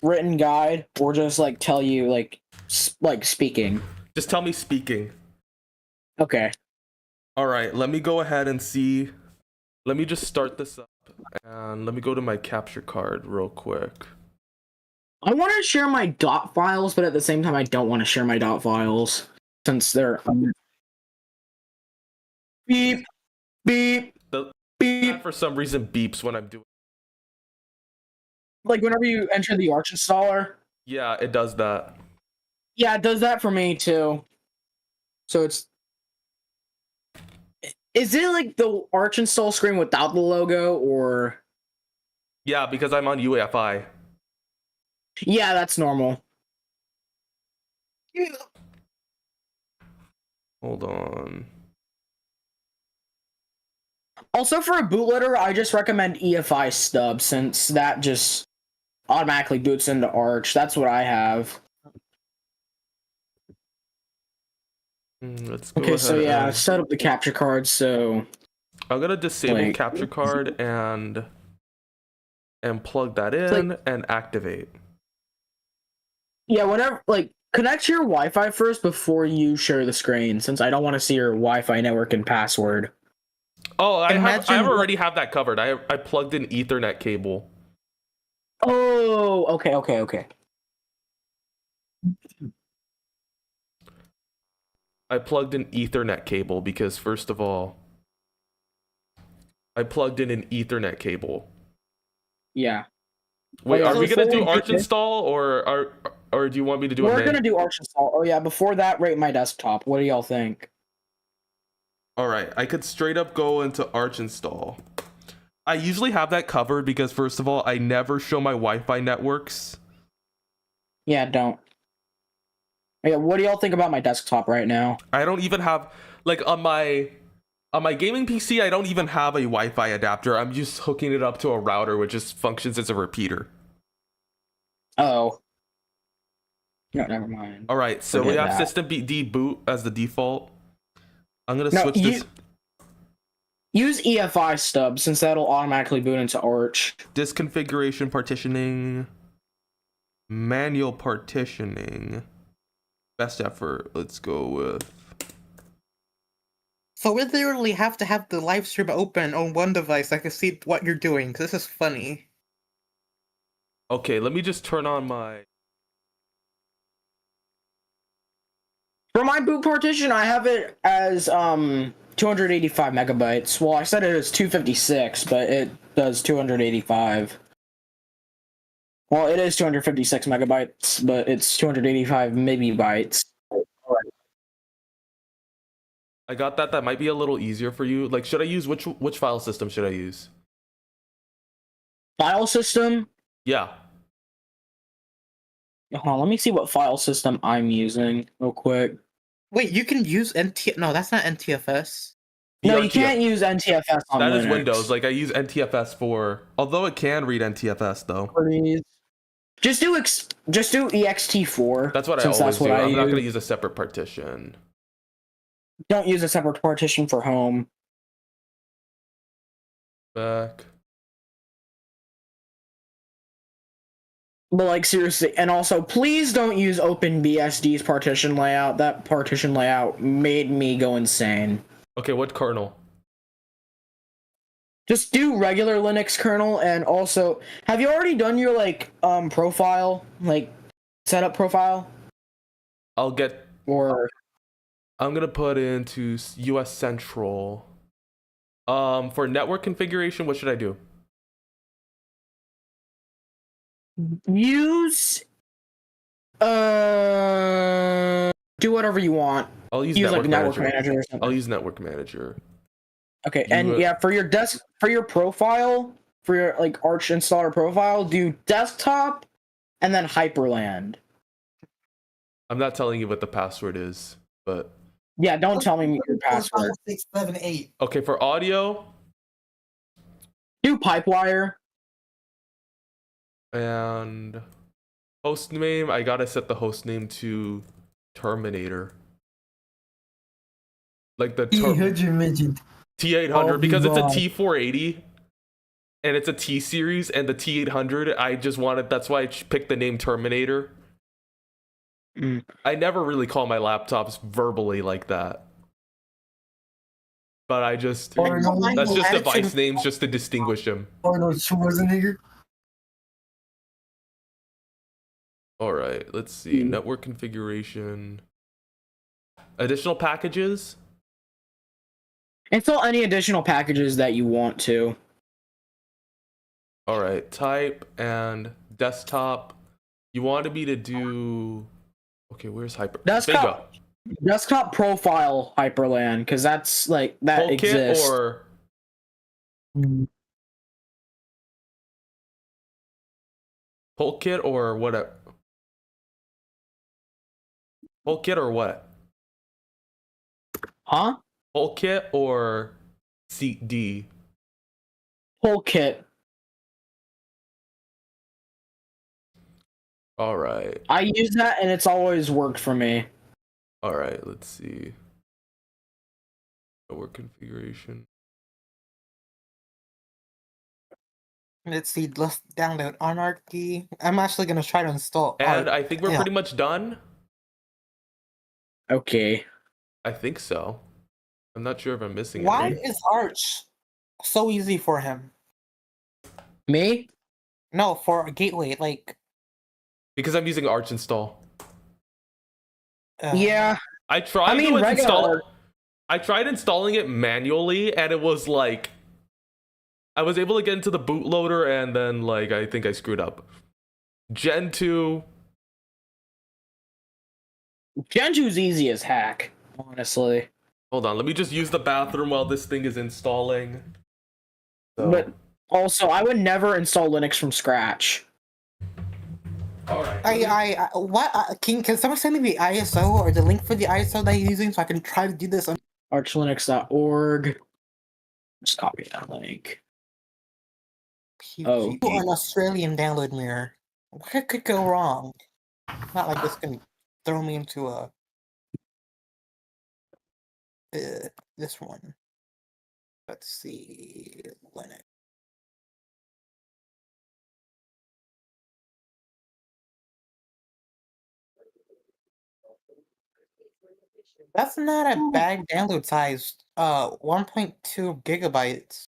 written guide or just like tell you like speaking? Just tell me speaking. Okay. All right, let me go ahead and see. Let me just start this up, and let me go to my capture card real quick. I want to share my dot files, but at the same time, I don't want to share my dot files since they're beep beep The beep. for some reason beeps when I'm doing. Like whenever you enter the Arch installer. Yeah, it does that. Yeah, it does that for me too. So it's. Is it like the Arch install screen without the logo, or? Yeah, because I'm on UEFI. Yeah, that's normal. Hold on. Also, for a bootloader, I just recommend EFI stub since that just automatically boots into Arch. That's what I have. Let's go Okay, so ahead yeah, and- set up the capture card. So I'm gonna disable Wait. capture card and plug that in and activate. yeah, whenever connect to your Wi-Fi first before you share the screen, since I don't want to see your Wi-Fi network and password. Oh, I Imagine- already have that covered. I plugged in Ethernet cable. Oh, okay. I plugged in Ethernet cable because first of all, I plugged in an Ethernet cable. Yeah. Wait, Oh, yeah, are we so gonna do before we Arch do- install or do you want me to do We're it? gonna do Arch install. Oh yeah, before that, rate my desktop. What do y'all think? All right, I could straight up go into Arch install. I usually have that covered because first of all, I never show my Wi-Fi networks. Yeah, don't. Yeah, what do y'all think about my desktop right now? I don't even have like on my gaming PC, I don't even have a Wi-Fi adapter. I'm just hooking it up to a router which just functions as a repeater. Oh. No, never mind. All right, so we Forget have that. system D boot as the default. I'm going to No, switch this Use EFI stub since that'll automatically boot into Arch. disk configuration partitioning, manual partitioning. Best effort. Let's go with So we literally have to have the live stream open on one device. I can see what you're doing. 'Cause this is funny. Okay, let me just turn on my For my boot partition, I have it as 285 megabytes. Well, I said it as 256, but it does 285. Well, it is 256 megabytes, but it's 285 megabytes. I got that. That might be a little easier for you. Like, should I use which file system should I use? File system? Yeah. Hold on, let me see what file system I'm using real quick. Wait, you can use NT? No, that's not NTFS. No, you BRTF. can't use NTFS on That Linux. is Windows. Like I use NTFS for, although it can read NTFS though. Just do ext4. That's what I since always that's what do. I I'm not use. gonna use a separate partition. Don't use a separate partition for home. Back. But like seriously, and also please don't use OpenBSD's partition layout. That partition layout made me go insane. Okay, what kernel? Just do regular Linux kernel, and also have you already done your profile, like setup profile? I'll get. Or I'm gonna put into US Central. For network configuration, what should I do? use do whatever you want. I'll use Use network network manager. manager or something. I'll use network manager. Okay, and yeah, for your profile, for your Arch installer profile, do desktop and then Hyperland. I'm not telling you what the password is, but Yeah, don't tell me your password. 6, 7, 8. okay, for audio Do Pipewire. and host name, I gotta set the host name to Terminator. Like the T800 mentioned. T800 because it's a God. T480 and it's a T series, and the T800 I just wanted, that's why I picked the name Terminator. I never really call my laptops verbally like that, but I just that's just device names just to distinguish them. Arnold Schwarzenegger. All right, let's see. Network configuration, additional packages. Install any additional packages that you want to. All right, type and desktop. You wanted me to do. Okay, where's hyper? Desktop. Desktop profile Hyperland, because that's that Toolkit exists. or Toolkit or what? Toolkit or what? Huh? Toolkit or CD? Toolkit. All right. I use that and it's always worked for me. All right, let's see. Network configuration. Let's see. Let's download Anarchy. I'm actually gonna try to install. And I think we're pretty much done. Okay. I think so. I'm not sure if I'm missing Why anything. is Arch so easy for him? Me? No, for a gateway. Because I'm using Arch install. Yeah. I tried mean, to install regular- I tried installing it manually, and it was like I was able to get into the bootloader, and then I think I screwed up. Gen 2. Gen 2's easy as hack, honestly. Hold on, let me just use the bathroom while this thing is installing. So, But also, I would never install Linux from scratch. all right. Can someone send me the ISO or the link for the ISO that you're using so I can try to do this on archlinux.org. Just copy that link. Oh, an Australian download mirror? What could go wrong? Not like this can throw me into this one. Let's see, Linux. That's not a bad download size. 1.2 gigabytes.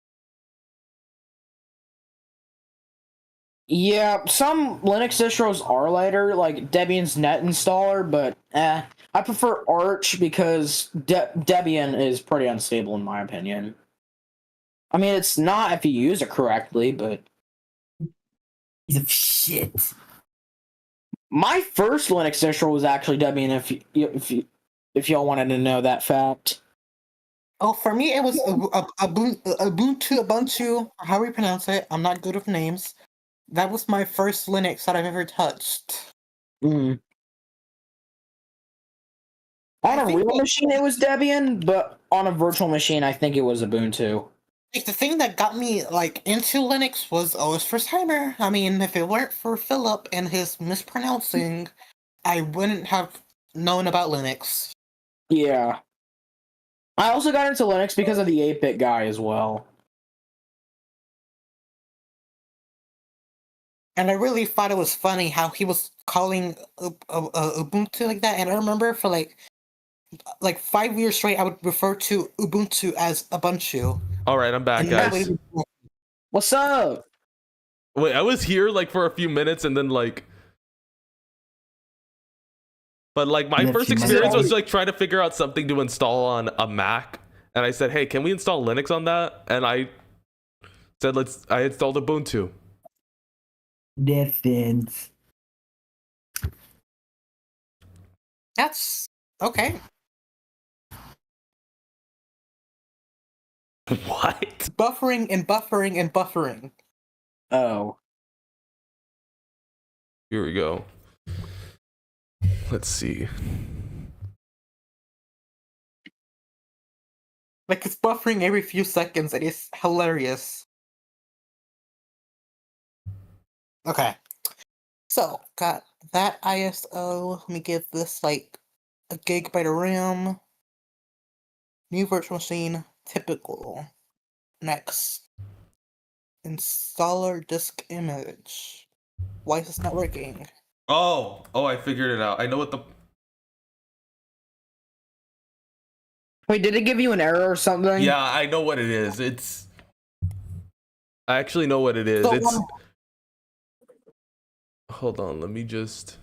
yeah, some Linux distros are lighter, like Debian's Net installer, but I prefer Arch because Debian is pretty unstable in my opinion. I mean, it's not if you use it correctly, but Piece of shit. My first Linux distro was actually Debian. If y'all wanted to know that fact. Oh, for me, it was Ubuntu, how we pronounce it. I'm not good with names. That was my first Linux that I've ever touched. Mm. On I a think real that- machine, it was Debian, but on a virtual machine, I think it was Ubuntu. Like, the thing that got me like into Linux was OS First Timer. I mean, if it weren't for Philip and his mispronouncing, I wouldn't have known about Linux. Yeah. I also got into Linux because of the 8-bit guy as well. And I really thought it was funny how he was calling Ubuntu like that. And I remember for like 5 years straight, I would refer to Ubuntu as Ubuntu. All right, I'm back, And that guys. would- What's up? Wait, I was here like for a few minutes, and then like, but like my Yeah, first few experience minutes. was like trying to figure out something to install on a Mac, and I said, "Hey, can we install Linux on that?" And I said, I installed Ubuntu. Defense. That's okay. What? Buffering and buffering and buffering. Oh. Here we go. Let's see. Like, it's buffering every few seconds. It is hilarious. Okay. So, got that ISO. Let me give this like a gigabyte of RAM. New virtual machine. Typical. Next. Installer disk image. Why is this not working? Oh, I figured it out. I know what the. Wait, did it give you an error or something? Yeah, I know what it is. I actually know what it is. So Hold on, let me just.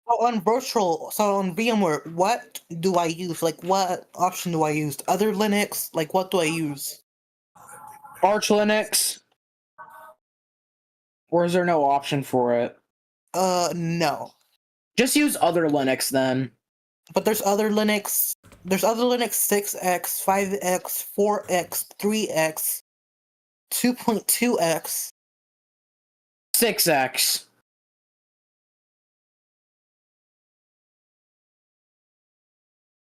on VMware, what do I use? Like, what option do I use? Other Linux? Like, what do I use? Arch Linux? Or is there no option for it? No. Just use other Linux then. But there's other Linux. There's other Linux 6x, 5x, 4x, 3x, 2.2x. 6x.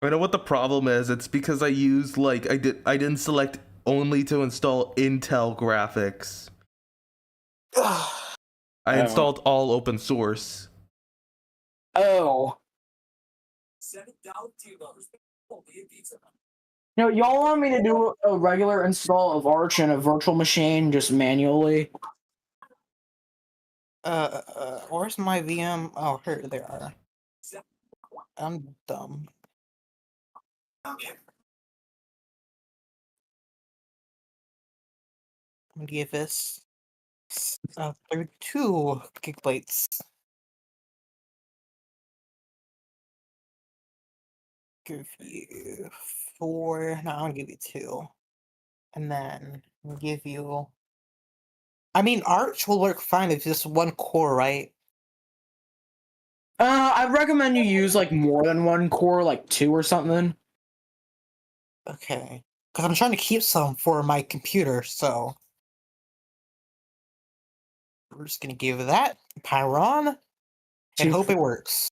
I know what the problem is. It's because I used like I didn't select only to install Intel graphics. I installed all open source. Oh. No, y'all want me to do a regular install of Arch in a virtual machine just manually? Where's my VM? Oh, here they are. I'm dumb. I'm gonna give this 32 gigabytes. Give you 4. No, I'm gonna give you 2. And then I'll give you. I mean, Arch will work fine if it's just one core, right? I'd recommend you use like more than one core, like 2 or something. Okay. Because I'm trying to keep some for my computer, so. We're just gonna give that Pyron and Two. hope it works.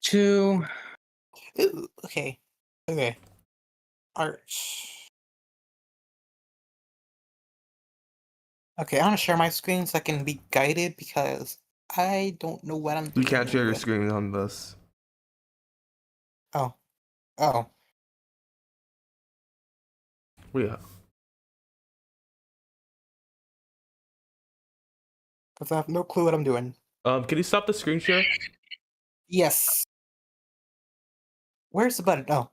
2. Ooh, okay. Okay. Arch. Okay, I'm gonna share my screen so I can be guided because I don't know what I'm doing. You can't share your with- screen on this. Oh. Yeah. Because I have no clue what I'm doing. Can you stop the screen share? Yes. Where's the button? Oh.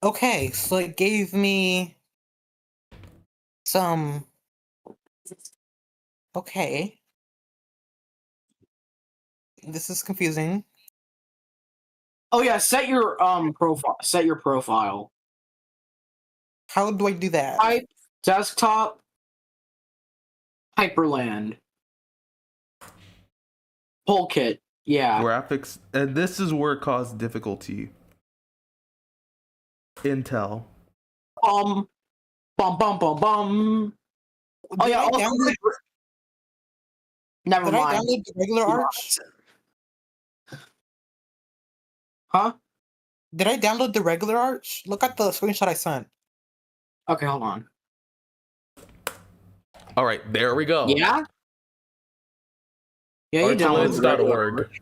Okay, so it gave me some. Okay. This is confusing. Oh yeah, set your profile. Set your profile. How do I do that? Type desktop Hyperland. Polkit. Yeah. Graphics, and this is where it caused difficulty. Intel. Bum bum bum bum. Oh Did yeah. I Also, download, never did I mind. download the regular Arch? Huh? Did I download the regular Arch? Look at the screenshot I sent. Okay, hold on. All right, there we go. Yeah. Yeah, you download the regular Archlands.org. Arch.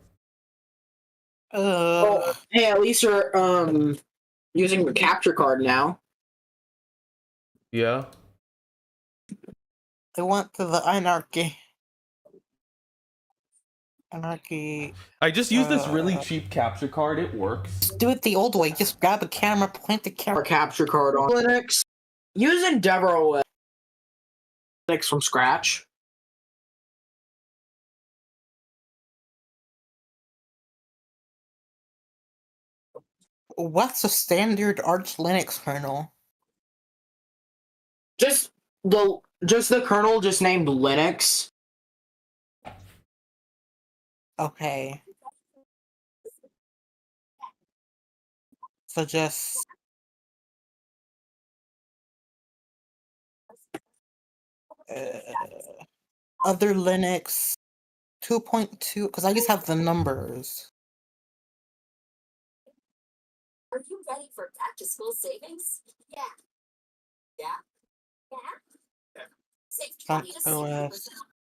Well, hey, at least you're using the capture card now. Yeah. I went to the Anarchy. Anarchy. I just used this really cheap capture card. It works. Do it the old way. Just grab a camera, point the Or camera. capture card on Linux. Use Endeavor Linux from scratch. What's a standard Arch Linux kernel? Just the kernel just named Linux. Okay. So just other Linux 2.2, because I just have the numbers. Are you ready for back to school savings? Yeah. Yeah. Yeah. Save 20 to 60%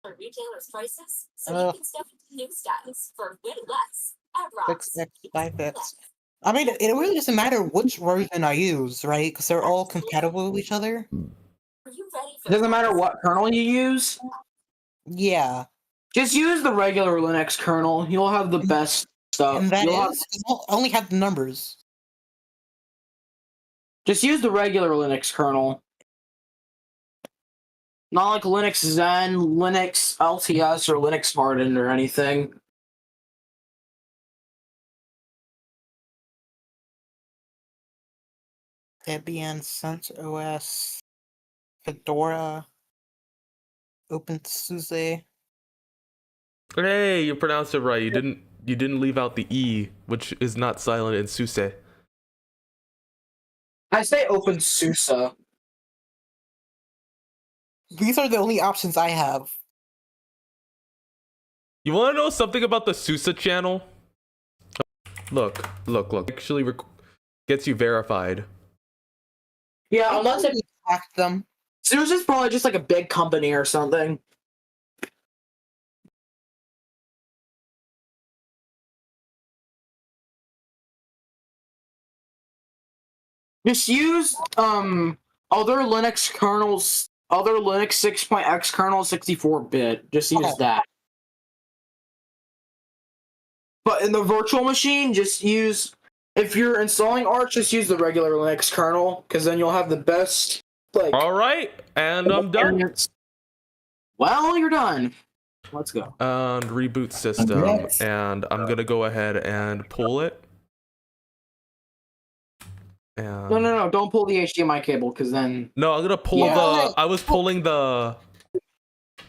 on retailers' prices so you can stuff new styles for way less at Ross. 6x, 5x. I mean, it really doesn't matter which version I use, right? Because they're all compatible with each other. Are you ready for It doesn't matter what kernel you use. Yeah. Just use the regular Linux kernel. You'll have the best stuff. And that You'll have- is, I only have the numbers. just use the regular Linux kernel. Not like Linux Zen, Linux LTS, or Linux Hardened or anything. Debian, CentOS, Fedora, OpenSUSE. Hey, you pronounced it right. You didn't leave out the E, which is not silent in SUSE. I say OpenSUSE. These are the only options I have. You want to know something about the SUSE channel? Look. Actually gets you verified. Yeah, unless it Hacked them. SUSE is probably just like a big company or something. Just use other Linux kernels, other Linux 6.x kernel 64-bit. Just use that. But in the virtual machine, just use, if you're installing Arch, just use the regular Linux kernel, because then you'll have the best, like... All right, and I'm done. Well, you're done. Let's go. And reboot system, Congrats. and I'm gonna go ahead and pull it. And No, don't pull the HDMI cable, because then... No, I'm gonna pull Yeah. I was pulling the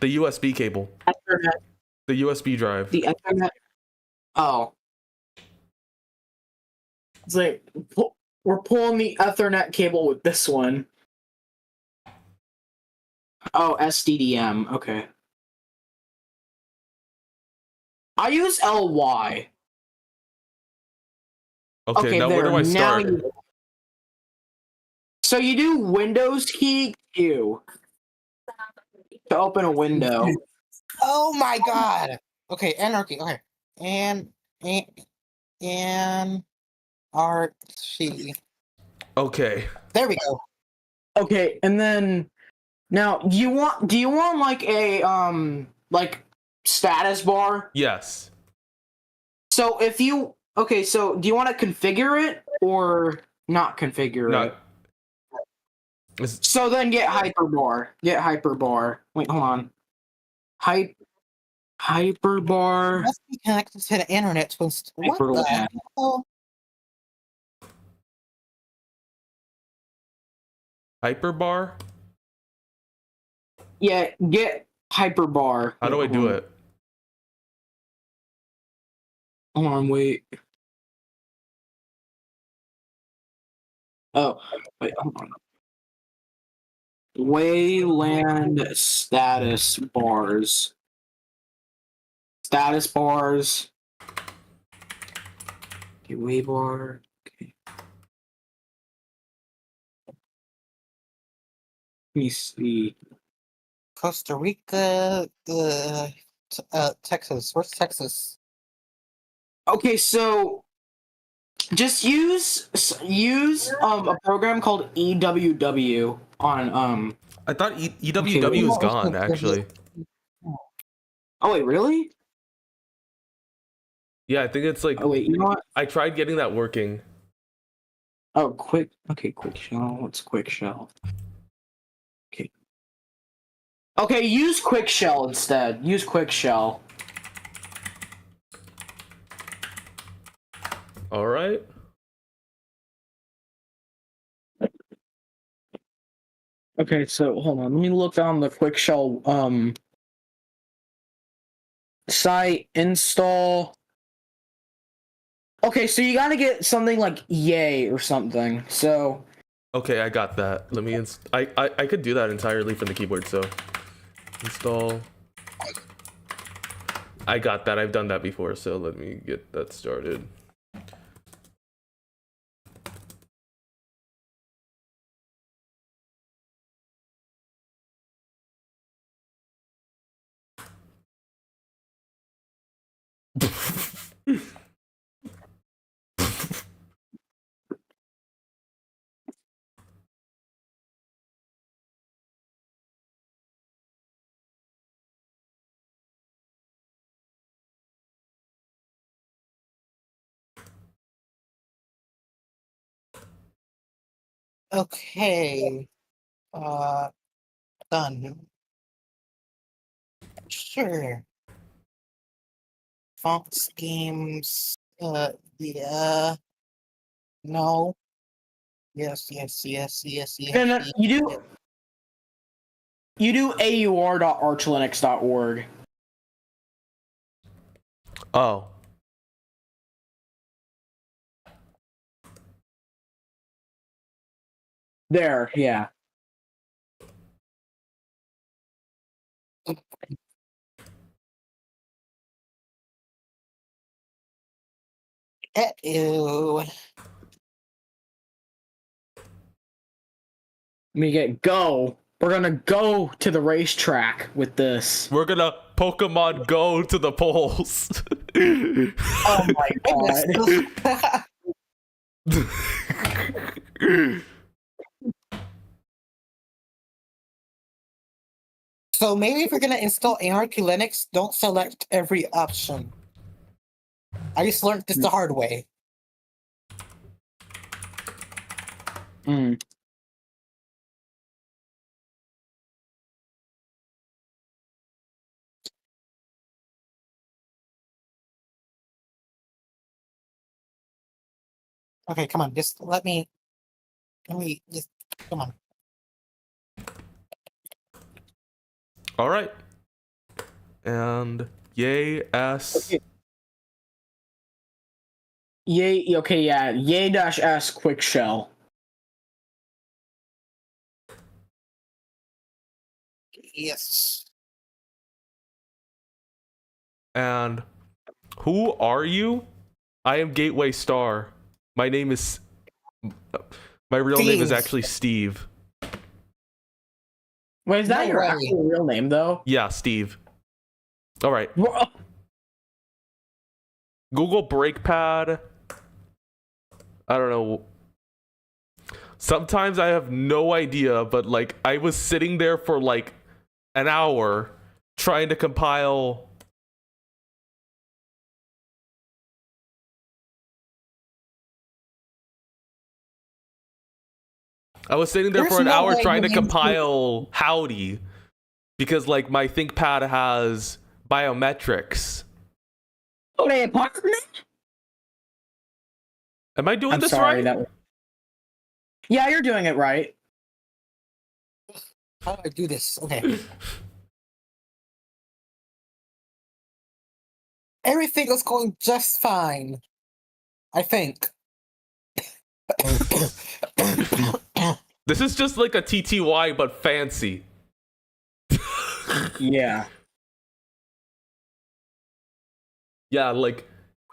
USB cable, Ethernet, the USB drive. the Ethernet... Oh. It's like, we're pulling the Ethernet cable with this one. Oh, SDDM, okay. I use LY. Okay, now where do I start? So you do Windows key Q to open a window. Oh my god! Okay, Anarchy, okay. Anarchy. Okay. There we go. Okay, and then now do you want like a like status bar? Yes. So if you so do you want to configure it or not configure it? So then get hyperbar. Get hyperbar. Wait, hold on. Hyperbar. Must be connected to the internet. What the hell? Hyperbar? Yeah, get Hyperbar. How do I do it? Hold on, wait. Oh, wait, hold on. Wayland status bars. Status bars. Okay, waybar. Okay. Let me see. Costa Rica, Texas. Where's Texas? Okay, so just use a program called EWW on I thought EWW is gone, actually. Oh wait, really? Yeah, I think it's like... Oh wait, you know what? I tried getting that working. Oh, quick shell. What's quick shell? Okay. Okay, use quick shell instead. Use quick shell. All right. Okay, so hold on. Let me look on the quick shell site install. Okay, so you gotta get something like yay or something. So Okay, I got that. Let me I could do that entirely from the keyboard, so install. I got that. I've done that before, so let me get that started. Okay. Done. Sure. Font schemes. Yeah. No. Yes. and you do aur.archlinux.org. Oh. There, yeah. Ew. Let me get go. We're gonna go to the racetrack with this. We're gonna Pokemon Go to the polls. Oh my god. So maybe if you're gonna install ARQ Linux, don't select every option. I just learned this the hard way. Mm. Okay, come on, just let me just come on. All right. And yay s. Okay. Yay, okay, yeah. Yay-s quick shell. Yes. And who are you? I am Gateway Star. My name is... My real name is Steve. actually Steve. Wait, is that No your way. actual real name though? Yeah, Steve. All right. Wha- Google BreakPad. I don't know. Sometimes I have no idea, but like I was sitting there for like an hour trying to compile. I was sitting there There's for an no hour way trying your to name's compile Howdy because like my ThinkPad has biometrics. Okay, partner? Am I doing I'm this sorry, right? that was... Yeah, you're doing it right. How do I do this? Okay. everything is going just fine. I think. This is just like a TTY but fancy. Yeah. Yeah, like,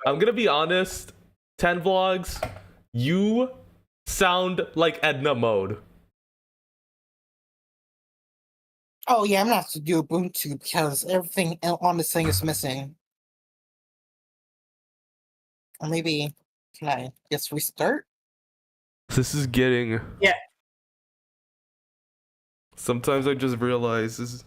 I'm gonna be honest, 10 vlogs, you sound like Edna mode. Oh yeah, I'm gonna have to do Ubuntu because everything on this thing is missing. Or maybe can I just restart? This is getting... Yeah. Sometimes I just realize this is...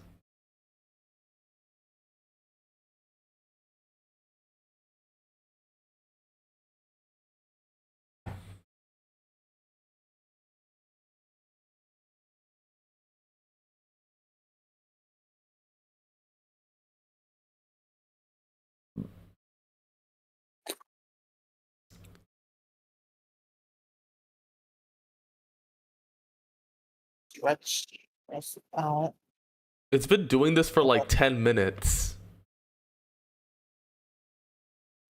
Stretch out. It's been doing this for like 10 minutes.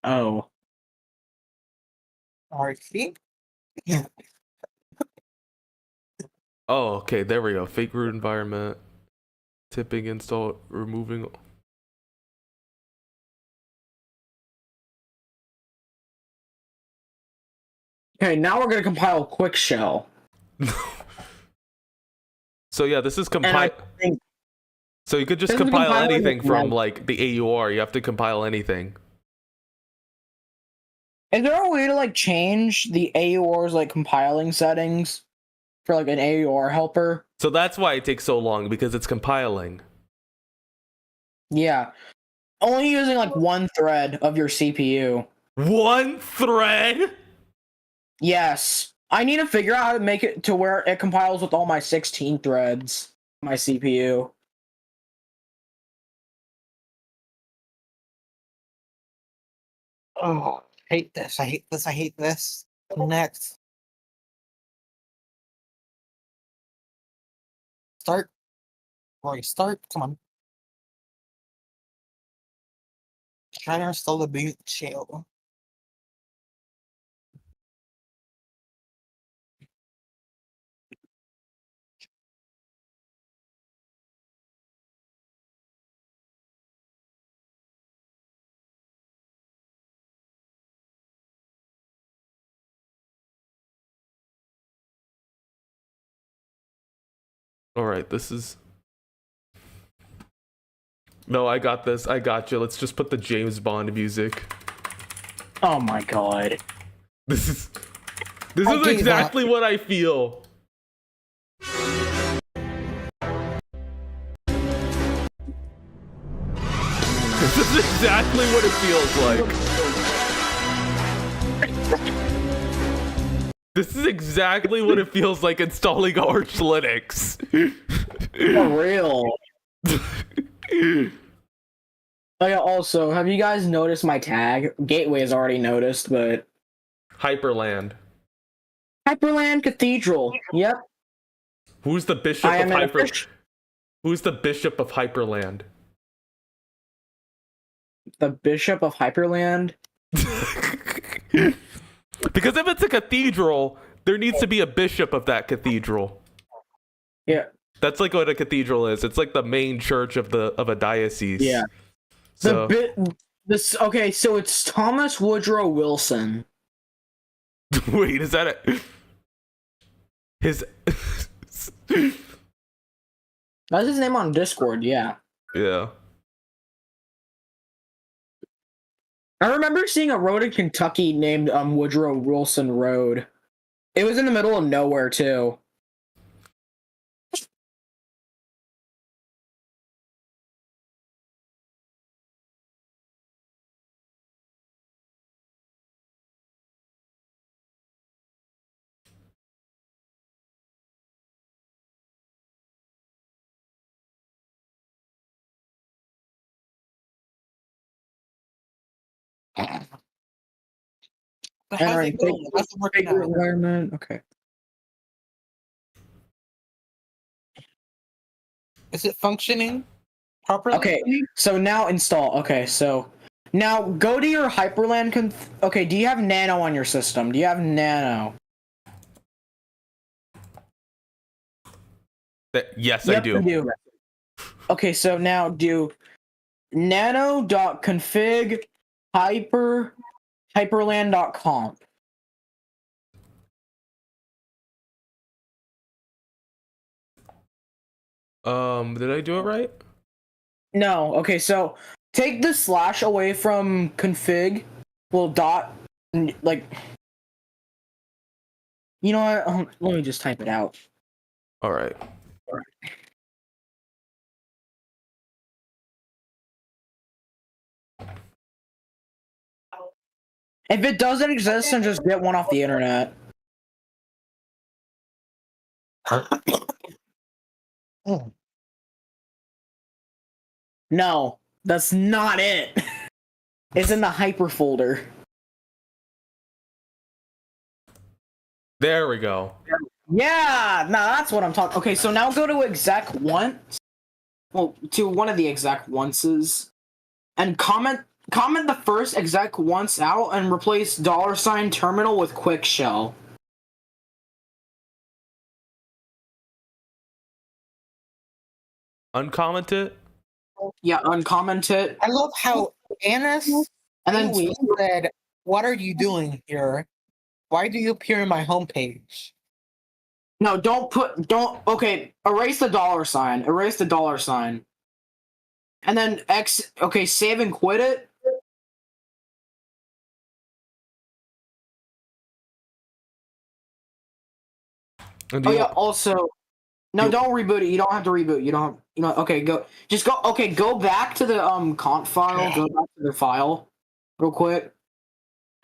Oh. RC. Oh, okay, there we go. Fake root environment. Tipping install, removing... Okay, now we're gonna compile quick shell. So yeah, this is And I compile... think So you could just this is compile compiling anything with from Reg. like the AUR. You have to compile anything. Is there a way to like change the AUR's like compiling settings for like an AUR helper? So that's why it takes so long, because it's compiling. Yeah. Only using like one thread of your CPU. One thread? Yes. I need to figure out how to make it to where it compiles with all my 16 threads. My CPU. Oh, hate this. I hate this. I hate this. Next. Start. Rory, start. Come on. Try to install the boot shell. Alright, this is... No, I got this. I got you. Let's just put the James Bond music. Oh my god. This is I gave exactly what I feel. This is exactly what it feels like. This is exactly what it feels like installing Arch Linux. For real. Oh yeah, also, have you guys noticed my tag? Gateway is already noticed, but... Hyperland. Hyperland Cathedral. Yep. Who's the bishop I of am Hyper? an official... Who's the bishop of Hyperland? The Bishop of Hyperland? Because if it's a cathedral, there needs to be a bishop of that cathedral. Yeah. That's like what a cathedral is. It's like the main church of a diocese. Yeah. So Okay, so it's Thomas Woodrow Wilson. wait, is that his? That's his name on Discord, yeah. Yeah. I remember seeing a road in Kentucky named Woodrow Wilson Road. It was in the middle of nowhere, too. But how's it going? How's it working out? Environment. Okay. Is it functioning properly? Okay, so now install. Okay, so Now go to your Hyperland okay, do you have Nano on your system? Do you have Nano? Yes, Yep, I do. you do. Okay, so now do nano.config hyperland.conf. Did I do it right? No, okay, so take the slash away from config. Well, dot, like, you know what? Let me just type it out. All right. If it doesn't exist, then just get one off the internet. No, that's not it. It's in the hyper folder. There we go. Yeah, nah, that's what I'm talking. Okay, so now go to exec once. Well, to one of the exec onces, and comment the first exec once out and replace $terminal with quick shell. Uncomment it. Yeah, uncomment it. I love how Annis And then said, "What are you doing here? Why do you appear in my homepage?" no, okay, erase the $. Erase the $. And then okay, save and quit it. Oh yeah, also no, don't reboot it. You don't have to reboot. Okay, go back to the conf file, go back to the file real quick.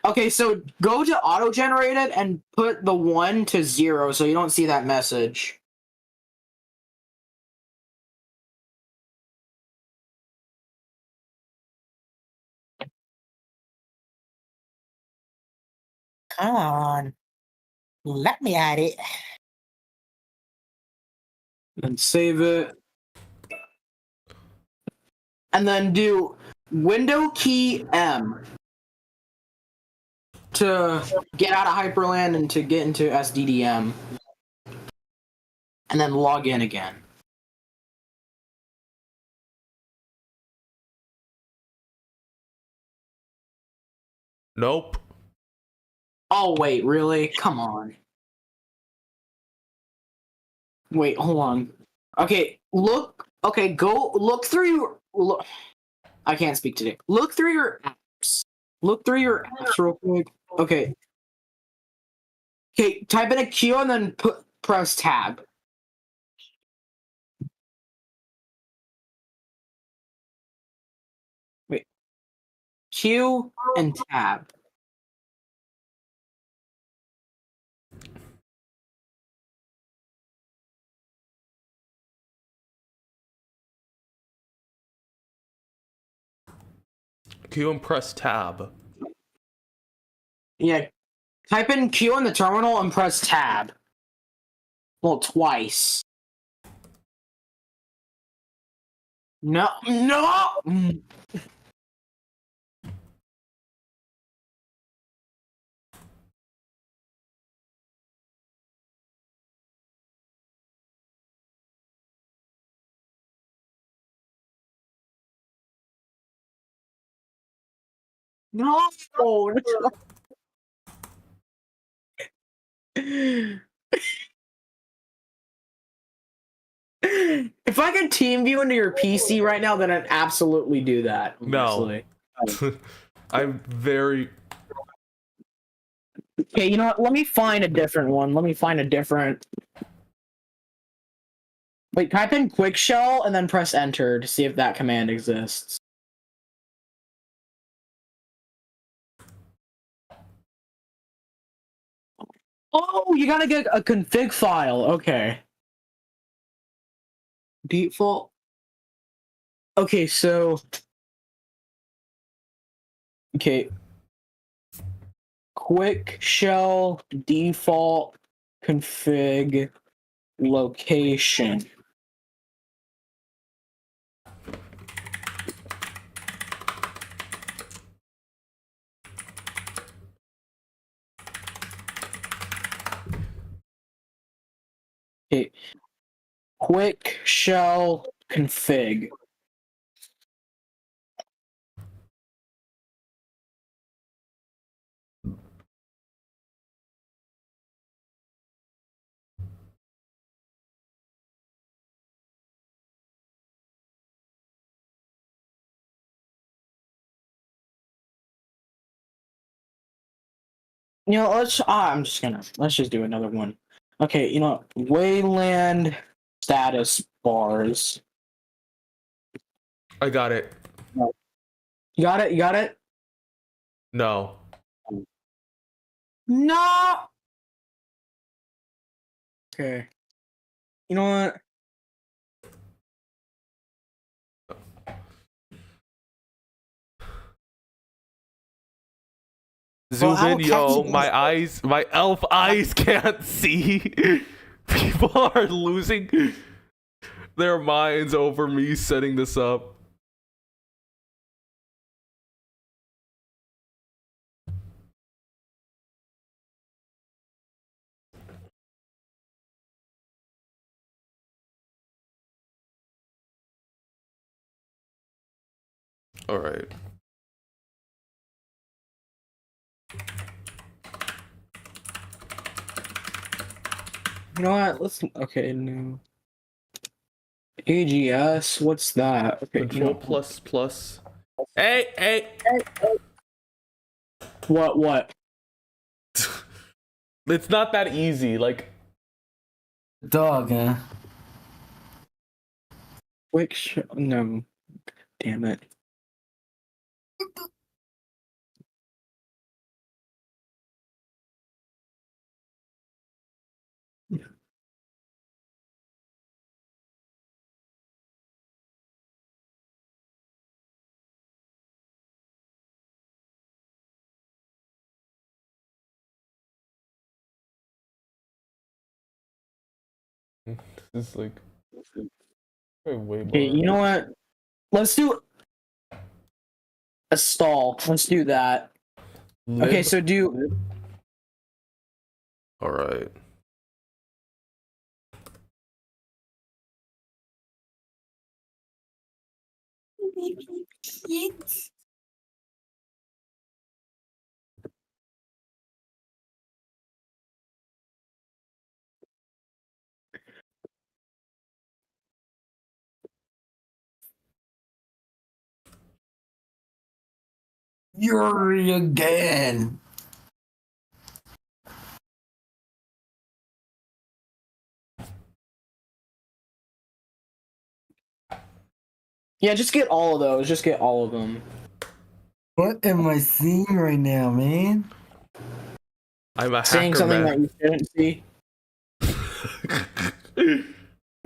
Okay, so go to auto generated and put the 1 to 0 so you don't see that message. Come on, let me at it. And save it. And then do window key M to get out of Hyperland and to get into SDDM. And then log in again. Nope. Oh, wait, really? Come on. Wait, hold on. Okay, go look through your. I can't speak today. Look through your apps. Look through your apps real quick. Okay. Okay, type in a Q and then press tab. Wait. Q and tab. Q and press tab. Yeah. Type in Q in the terminal and press tab. Well, twice. No. No. If I could team view into your PC right now, then I'd absolutely do that. Honestly. No. I'm very. Okay, you know what? Let me find a different one. Wait, type in quick shell and then press enter to see if that command exists. Oh, you gotta get a config file. Okay. Default. Okay, so. Okay. Quick shell default config location. Okay. Quick shell config. You know, let's just do another one. Okay, you know, Wayland status bars. I got it. You got it? You got it? No. No. Okay. You know what? Zoom how in, yo. catchy My eyes, my elf eyes can't see. People are losing their minds over me setting this up. All right. You know what? Let's. Okay, no. AGS. What's that? Okay. You Control know. plus plus. Hey. What? It's not that easy. Like, Dog, huh? Quick shell. No. Damn it. this is like way Okay. more. You know what? Let's do a stall. Let's do that. Okay. Lib. So do. All right. Yuri again. Yeah. Just get all of those. Just get all of them. What am I seeing right now, man? I'm a Saying hacker, something man. that you shouldn't see.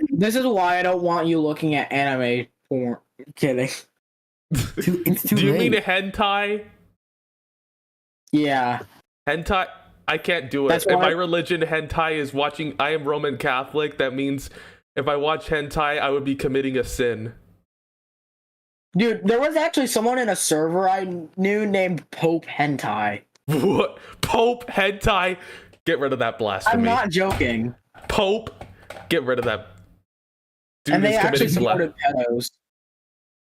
This is why I don't want you looking at anime porn. Kidding. It's too Do you late. mean hentai? Yeah. Hentai? I can't do it. That's In why- my religion, hentai is watching. I am Roman Catholic. That means if I watch hentai, I would be committing a sin. Dude, there was actually someone in a server I knew named Pope Hentai. What? Pope hentai? Get rid of that blasphemy. I'm not joking. Pope? Get rid of that. Dude And they is actually committing supported pedos.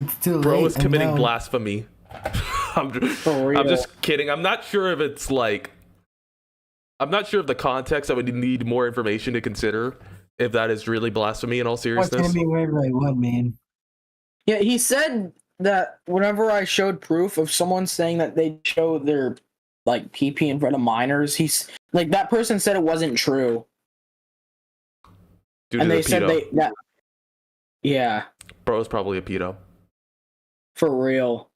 It's too Bro late. is committing I know. blasphemy. For real. I'm just kidding. I'm not sure if it's like. I'm not sure of the context. I would need more information to consider if that is really blasphemy in all What's seriousness. me wherever I want, man? Yeah, he said that whenever I showed proof of someone saying that they show their like PP in front of minors, he's like that person said it wasn't true. Due And to they the said pedo. that yeah, Bro is probably a pedo. for real.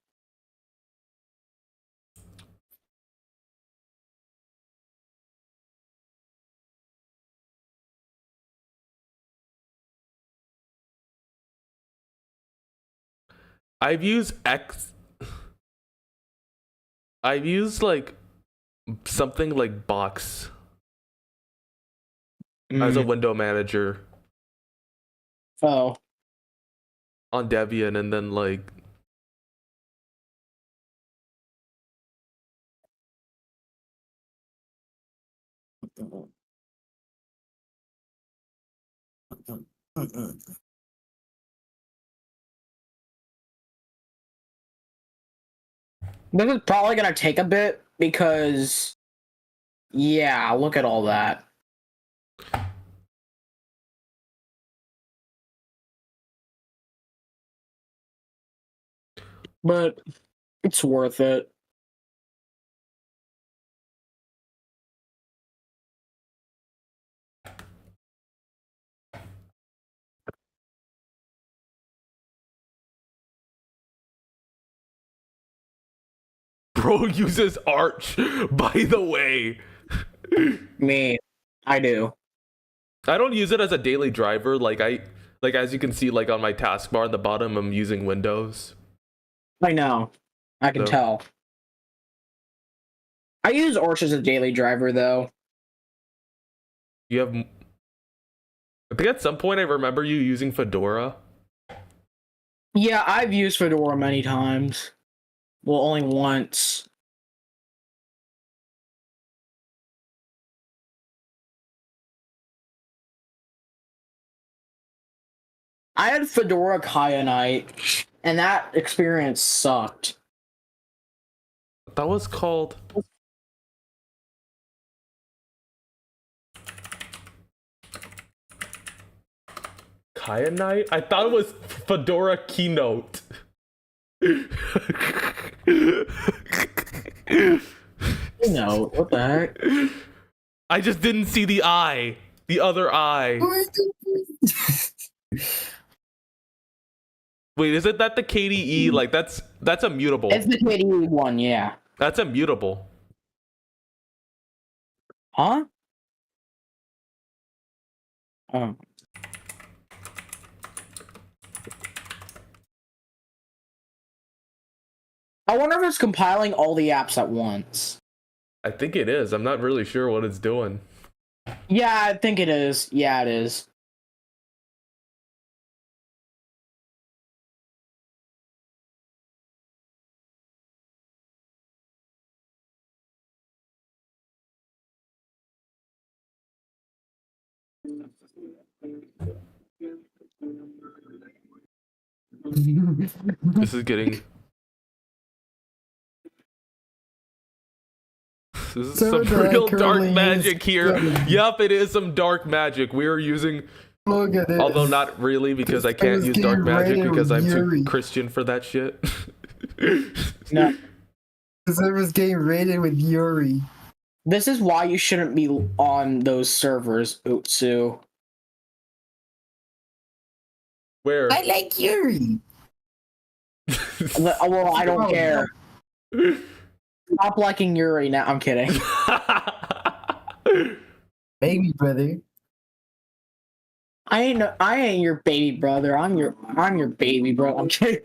I've used I've used like something like Box as a window manager Oh. on Debian, and then like This is probably gonna take a bit because, yeah, look at all that. But it's worth it. Bro uses Arch, by the way. Me, I do. I don't use it as a daily driver. Like as you can see, like on my taskbar at the bottom, I'm using Windows. I know. I can So- tell. I use Arch as a daily driver, though. You have. I think at some point I remember you using Fedora. Yeah, I've used Fedora many times. Well, only once. I had Fedora Kyanite, and that experience sucked. That was called. Kyanite? I thought it was Fedora Keynote. No, what the heck? I just didn't see the eye. The other eye. Wait, isn't that the KDE? Like that's immutable. It's the KDE one, yeah. That's immutable. Huh? Oh. I wonder if it's compiling all the apps at once. I think it is. I'm not really sure what it's doing. Yeah, I think it is. Yeah, it is. This is getting. This is So some the real dark currently magic is- here. yeah. Yup, it is some dark magic. We are using, Look at this. although not really because I This can't is use dark getting magic rated because with I'm too Yuri. Christian for that shit. No. The server's getting raided with Yuri. This is why you shouldn't be on those servers, Utsu. Where? I like Yuri. Well, I don't Oh, care. Stop liking Yuri now. I'm kidding. Baby brother. I ain't your baby brother. I'm your baby bro. I'm kidding.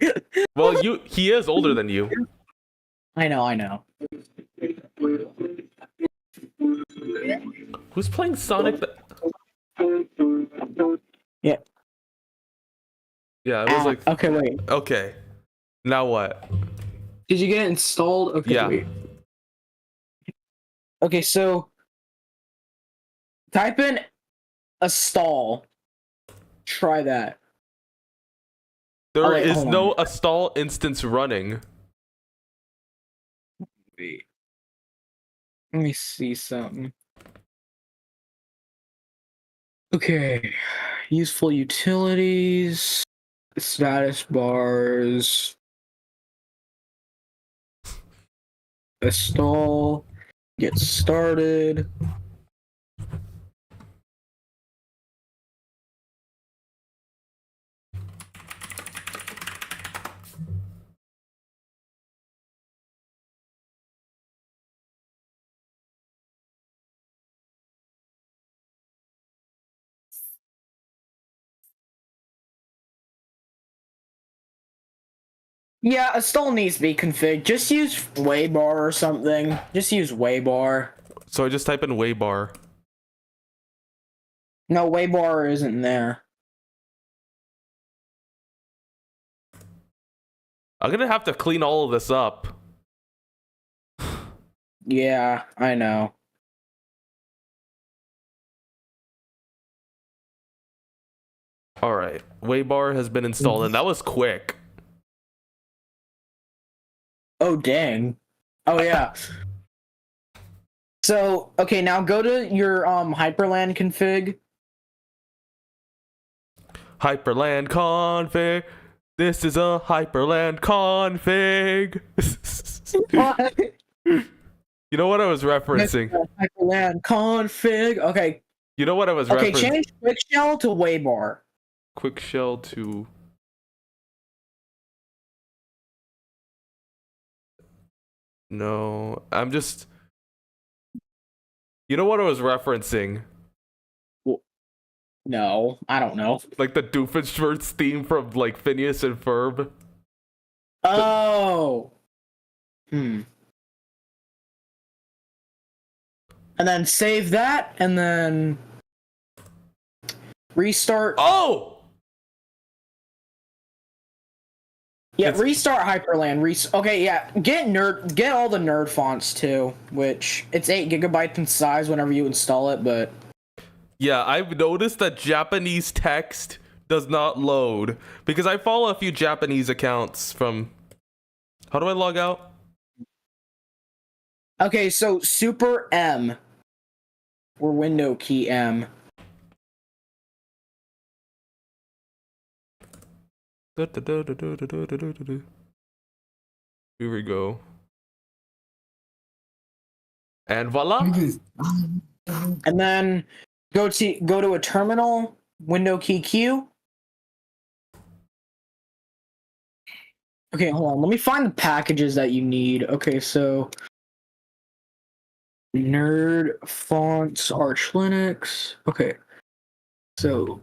Well, he is older than you. I know. Who's playing Sonic? Yeah. Yeah, it was like Okay, wait. okay. Now what? Did you get it installed? Okay, Yeah. wait. Okay, so type in a stall. Try that. There wait, is hold no on. install instance running. Wait. Let me see something. Okay. Useful utilities, status bars, install, get started. Yeah, a stall needs to be configured. Just use Waybar or something. Just use Waybar. So I just type in Waybar. No, Waybar isn't there. I'm gonna have to clean all of this up. Yeah, I know. All right, Waybar has been installed, and that was quick. Oh dang. Oh yeah. So okay, now go to your Hyperland config. Hyperland config. This is a Hyperland config. You know what I was referencing? Hyperland config. Okay. You know what I was Okay, referencing? change quick shell to Waybar. Quick shell to. No, I'm just. You know what I was referencing? No, I don't know. Like the Doofenshmirtz theme from like Phineas and Ferb. Oh. And then save that, and then restart. Oh! Yeah, restart Hyperland. Okay, yeah, get all the nerd fonts too, which it's 8 gigabytes in size whenever you install it, but Yeah, I've noticed that Japanese text does not load because I follow a few Japanese accounts from. How do I log out? okay, so Super M or window key M. Here we go. And voila. And then go to a terminal, window key Q. Okay, hold on. Let me find the packages that you need. Okay, so nerd fonts Arch Linux. Okay. So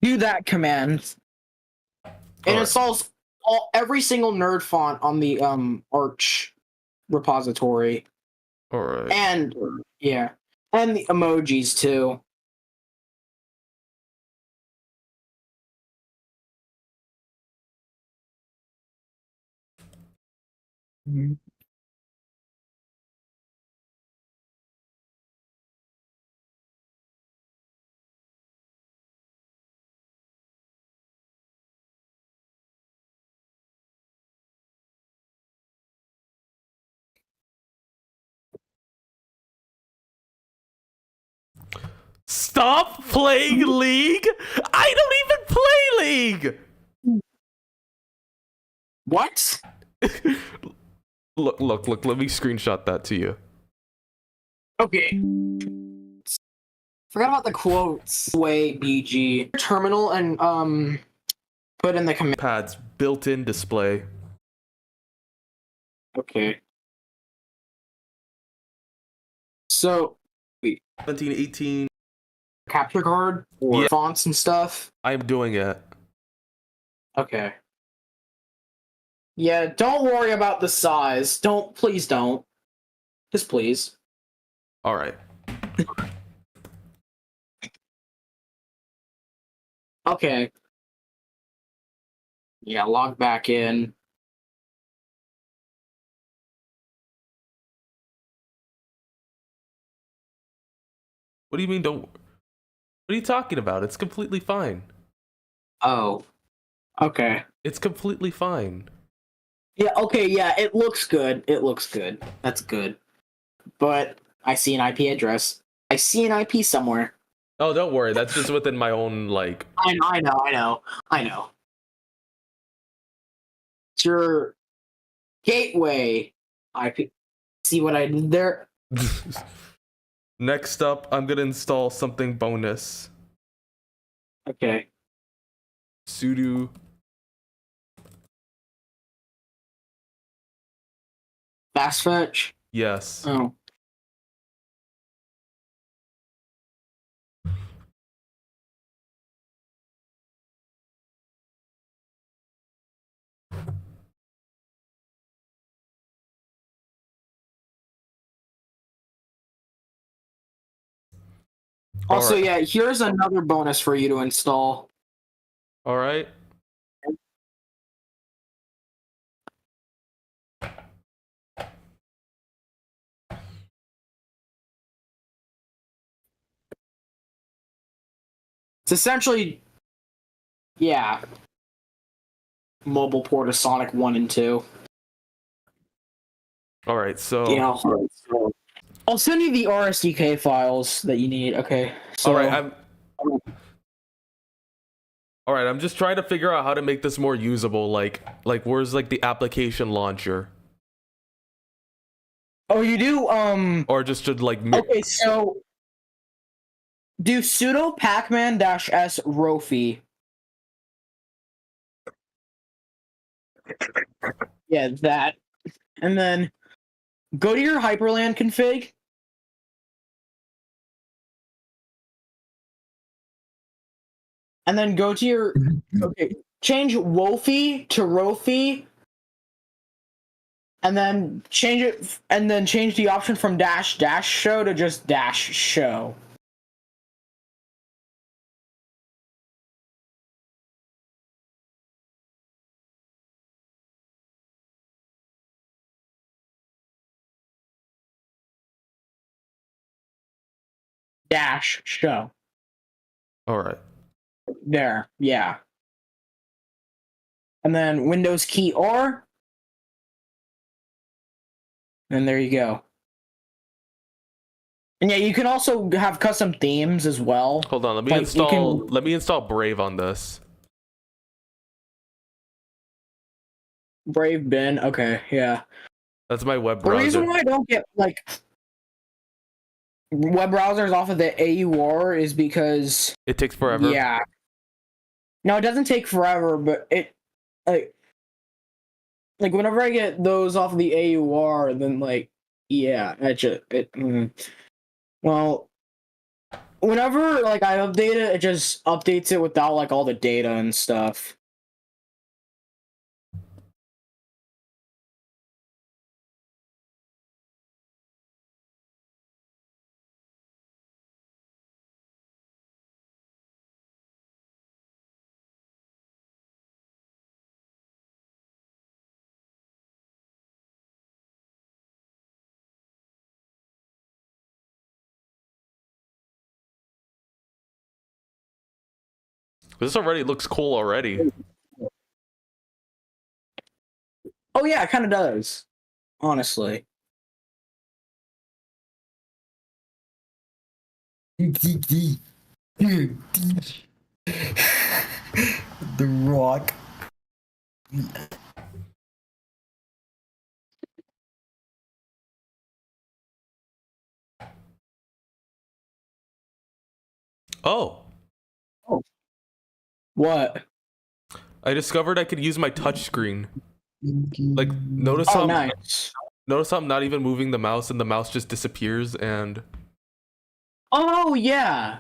do that command. It installs every single nerd font on the Arch repository. Alright. And yeah. And the emojis too. Stop playing League? I don't even play League! What? Look, let me screenshot that to you. Okay. Forgot about the quotes. Way BG. Terminal and put in the command. Pad's built-in display. Okay. So 17, 18. capture card or fonts and stuff. I'm doing it. Okay. Yeah, don't worry about the size. Please don't. Just please. Alright. Okay. Yeah, log back in. What do you mean don't... What are you talking about? It's completely fine. Oh. Okay. It's completely fine. Yeah, okay, yeah, it looks good. It looks good. That's good. But I see an IP address. I see an IP somewhere. Oh, don't worry. That's just within my own, like... I know. It's your gateway IP. See what I did there? Next up, I'm gonna install something bonus. Okay. Sudo... Fast fetch? Yes. Oh. Also, Alright. yeah, here's another bonus for you to install. All right. It's essentially, yeah, mobile port of Sonic 1 and 2. All right. So. You know, I'll send you the RSDK files that you need. Okay. So, All right. All right. I'm just trying to figure out how to make this more usable. Like where's like the application launcher? oh, you do, Or just should like. okay, so do sudo pacman-s rofi. Yeah, that. And then go to your Hyperland config. And then go to your, okay, change Wofi to Rofi. And then change it, and then change the option from dash show to just dash show. Dash show. All right. There, yeah. And then Windows key R. And there you go. And yeah, you can also have custom themes as well. Hold on. Let me Like, you install. can- Let me install Brave on this. Brave bin. Okay, yeah. That's my web The reason browser. why I don't get like web browsers off of the AUR is because It takes forever. yeah. No, it doesn't take forever, but it like whenever I get those off of the AUR, then like yeah, well, whenever like I update it, it just updates it without like all the data and stuff. This already looks cool already. Oh yeah, it kind of does, honestly. The Rock. Oh, What? I discovered I could use my touchscreen. Like, notice Oh, how nice. I'm not even moving the mouse, and the mouse just disappears. And Oh yeah.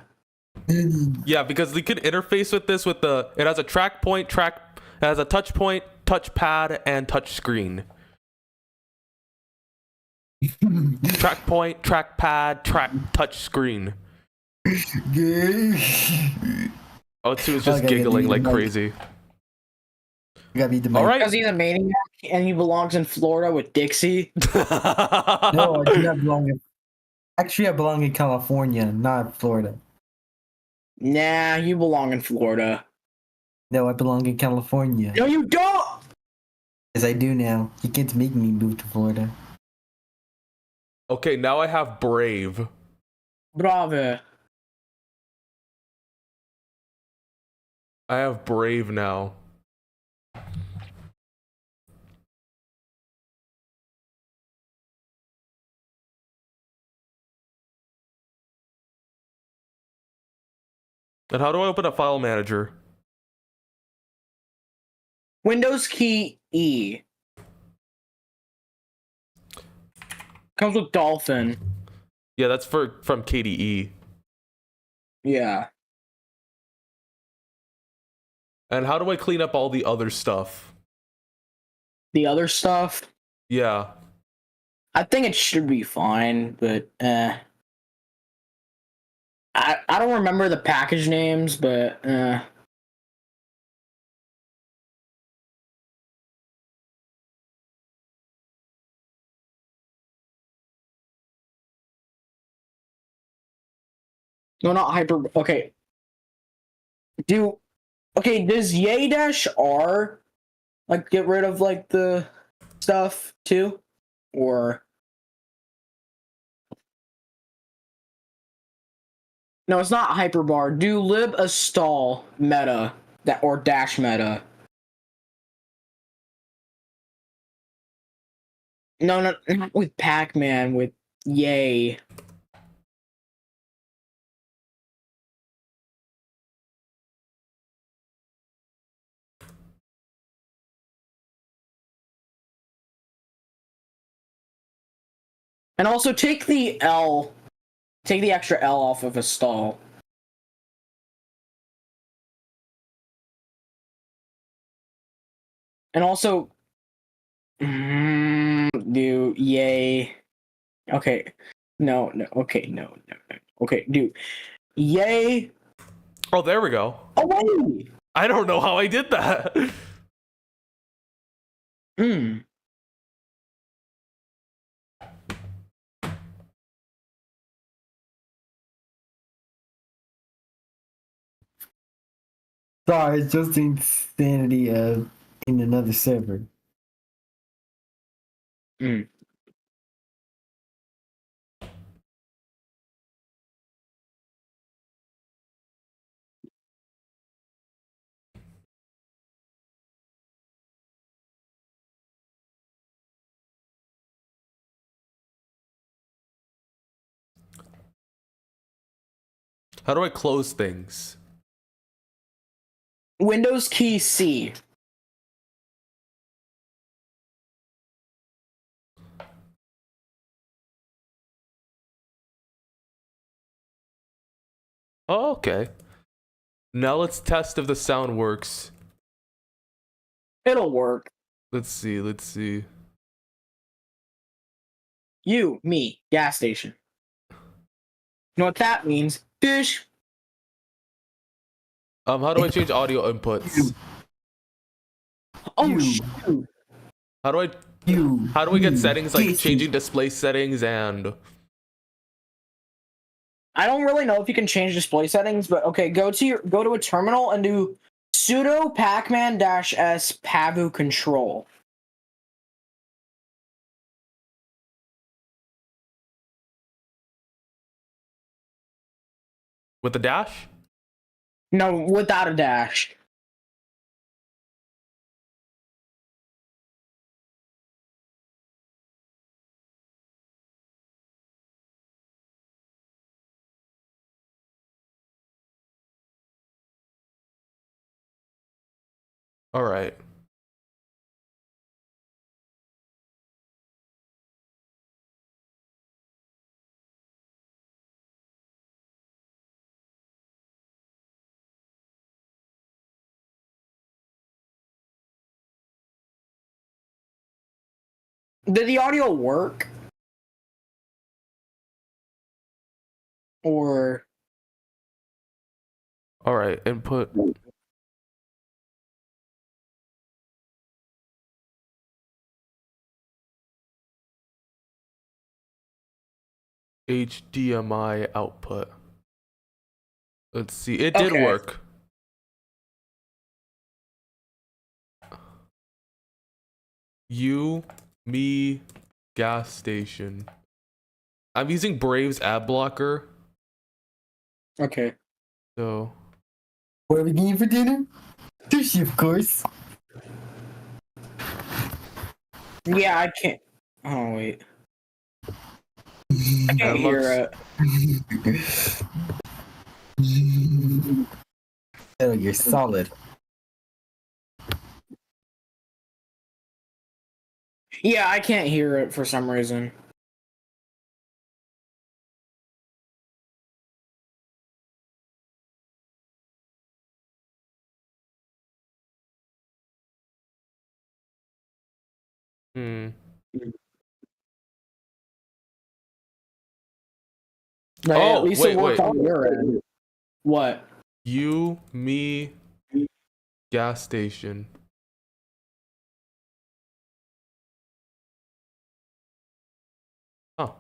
yeah, because we could interface with this with the. It has a it has a touch point, touchpad, and touch screen. Track point, trackpad, touch screen. Oh, two is just Okay, giggling dude, like like- crazy. You gotta be the All right. Because he's a maniac and he belongs in Florida with Dixie. No, I do not belong in. Actually, I belong in California, not Florida. Nah, you belong in Florida. No, I belong in California. No, you don't. Yes, I do now. You can't make me move to Florida. Okay, now I have Brave. Bravo. I have Brave now. And how do I open a file manager? Windows key E. Comes with Dolphin. Yeah, that's from KDE. Yeah. And how do I clean up all the other stuff? The other stuff, Yeah. I think it should be fine, but I don't remember the package names, but no, not hyper. Okay, does yay dash r like get rid of like the stuff too, or no? It's not hyperbar. Do lib a stall meta that or dash meta? No, not with Pac-Man. With yay. And also take the extra L off of a stall. And also, do yay. Okay, no, okay, no. Okay, do yay Oh, there we go. away. I don't know how I did that. Hmm. Sorry, it's just the insanity of in another server. Hmm. How do I close things? Windows key C. Oh, okay. Now let's test if the sound works. It'll work. Let's see. You, me, gas station. You know what that means? Fish. How do I change audio inputs? Oh, You. shoot. How do we get settings like changing display settings and I don't really know if you can change display settings, but okay, go to a terminal and do sudo pacman-s pavu control. with the dash? No, without a dash. All right. Did the audio work? Or All right, input HDMI output. Let's see. It did Okay. work. You, me, gas station. I'm using Brave's ad blocker. okay. So What are we eating for dinner? Sushi, of course. Yeah, I can't. Oh wait. I can't it hear looks it. Oh, you're solid. Yeah, I can't hear it for some reason. hmm. At Oh, least wait, it worked wait. on your end. What? You, me, gas station. Oh.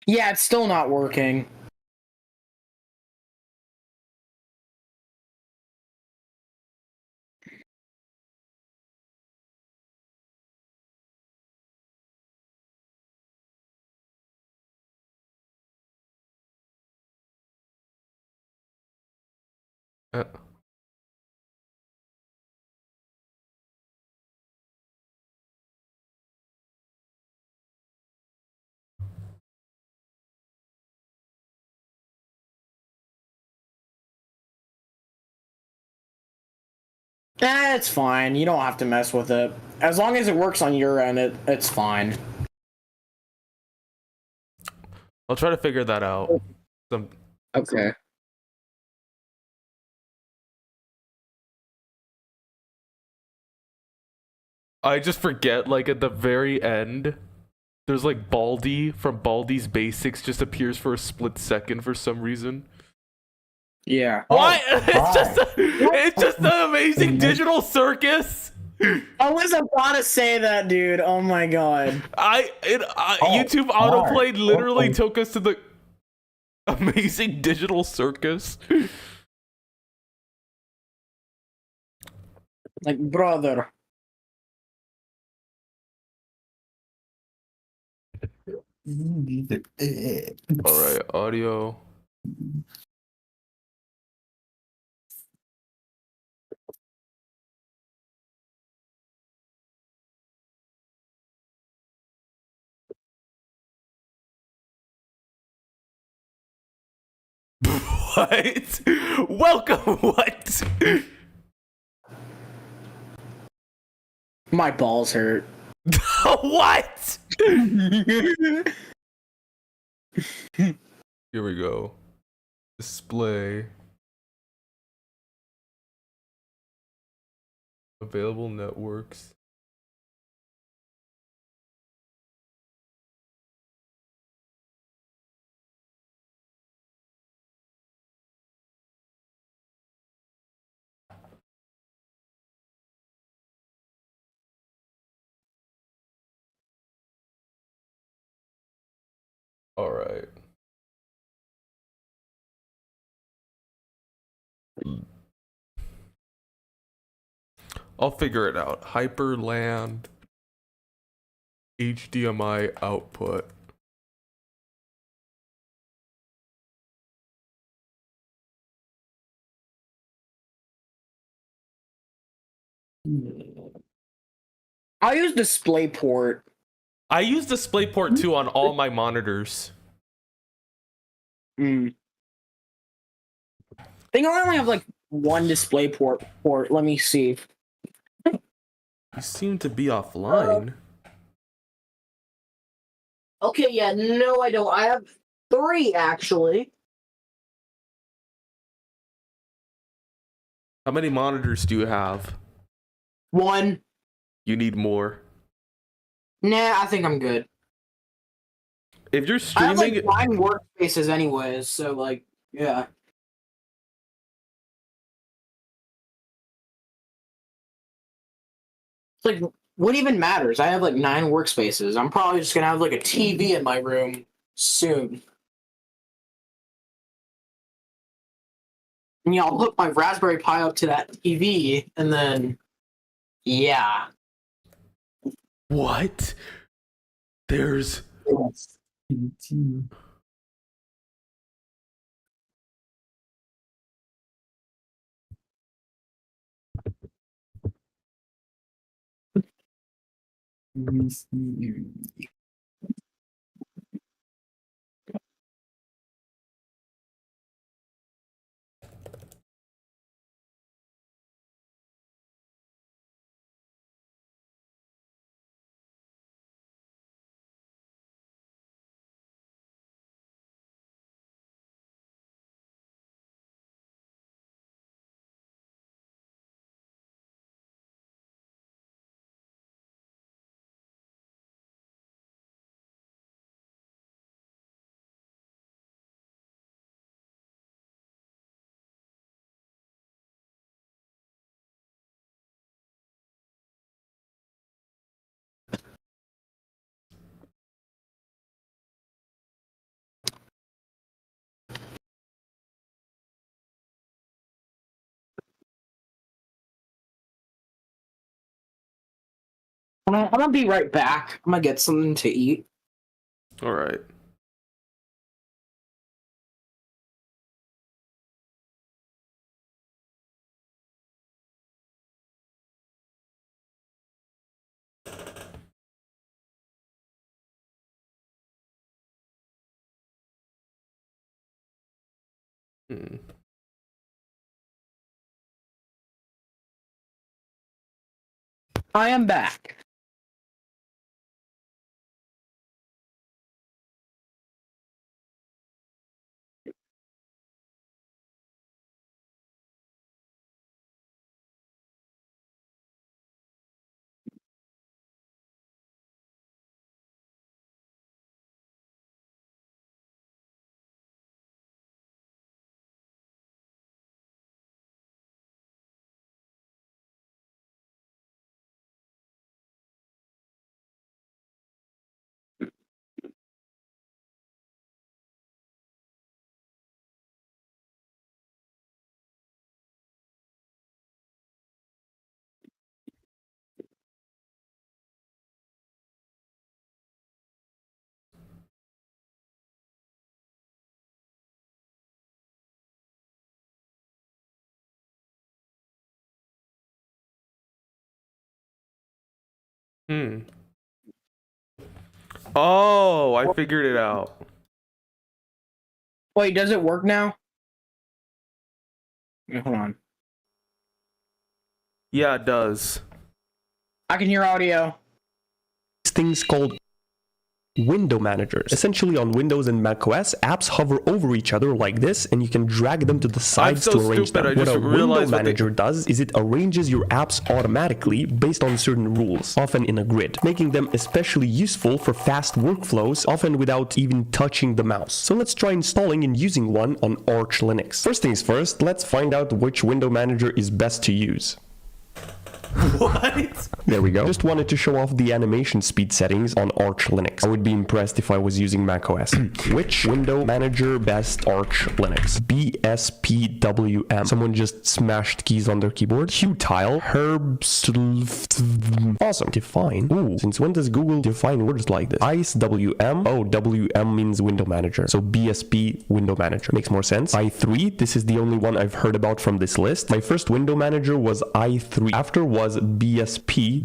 Yeah, it's still not working. Uh, It's fine. You don't have to mess with it. As long as it works on your end, it's fine. I'll try to figure that out. Some Okay. I just forget, like, at the very end, there's like Baldy from Baldi's Basics just appears for a split second for some reason. Yeah. What? Oh, It's just an amazing digital circus. I was about to say that, dude. Oh my god. YouTube autoplay literally took us to the amazing digital circus. Like, brother. All right, audio. What? Welcome. What? My balls hurt. What? Here we go. Display. Available networks. All right. I'll figure it out. Hyperland HDMI output. I'll use DisplayPort. I use DisplayPort 2 on all my monitors. I think I only have like one DisplayPort port. Let me see. You seem to be offline. Okay, yeah, no, I don't. I have 3 actually. How many monitors do you have? 1. You need more. Nah, I think I'm good. If you're I have streaming, like 9 workspaces anyways, so like, yeah. It's like, what even matters? I have like 9 workspaces. I'm probably just gonna have like a TV in my room soon. And yeah, I'll hook my Raspberry Pi up to that TV, and then, yeah. what? There's I'm gonna be right back. I'm gonna get something to eat. All right. Hmm. I am back. Hmm. Oh, I figured it out. Wait, does it work now? Wait, hold on. Yeah, it does. I can hear audio. Things called window managers. Essentially, on Windows and macOS, apps hover over each other like this, and you can drag them to the sides so to arrange stupid, them. I What just a window realized what they- manager does is it arranges your apps automatically based on certain rules, often in a grid, making them especially useful for fast workflows, often without even touching the mouse. So let's try installing and using one on Arch Linux. First things first, let's find out which window manager is best to use. What? There we go. Just wanted to show off the animation speed settings on Arch Linux. I would be impressed if I was using macOS. Which window manager best Arch Linux? BSPWM. Someone just smashed keys on their keyboard. Qtile. Herbs. Awesome. Define. Ooh, since when does Google define words like this? IceWM. Oh, WM means window manager. So BSP window manager. Makes more sense. i3. This is the only one I've heard about from this list. My first window manager was i3. After was BSP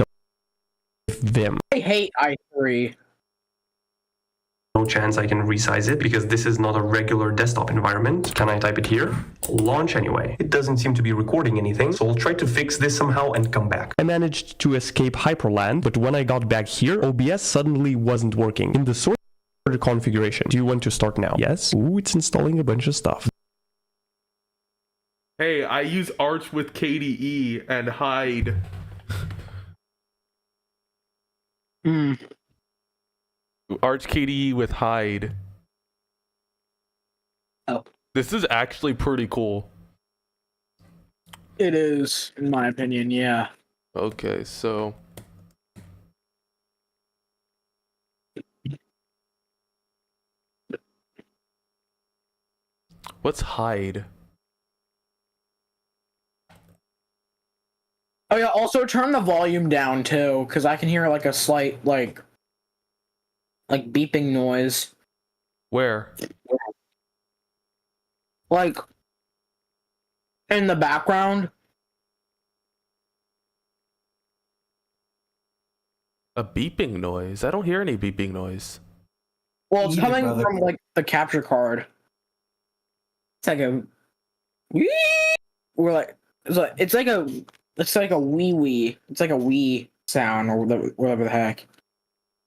Vim. I hate i3. No chance I can resize it because this is not a regular desktop environment. Can I type it here? Launch anyway. It doesn't seem to be recording anything, so I'll try to fix this somehow and come back. I managed to escape Hyperland, but when I got back here, OBS suddenly wasn't working. In the source configuration, do you want to start now? Yes. Ooh, it's installing a bunch of stuff. Hey, I use Arch with KDE and hide. Arch KDE with hide. Oh. This is actually pretty cool. It is, in my opinion, yeah. Okay, so what's hide? Oh yeah, also turn the volume down too, because I can hear like a slight like beeping noise. Where? Like in the background. A beeping noise? I don't hear any beeping noise. Well, it's Eat it, coming brother. from like the capture card. It's like a or like it's like a wee. It's like a wee sound or whatever the heck.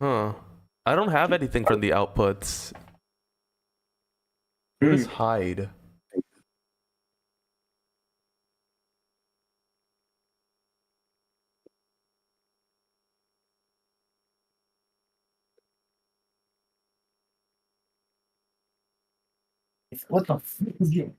Huh. I don't have anything from the outputs. What is hide? What the f is it?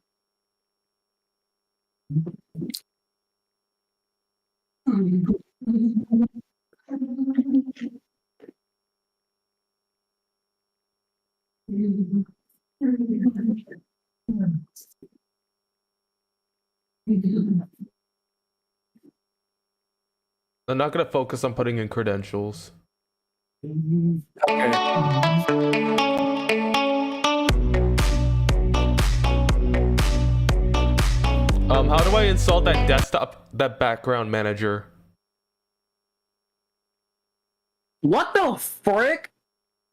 I'm not gonna focus on putting in credentials. How do I install that desktop, that background manager? What the frick?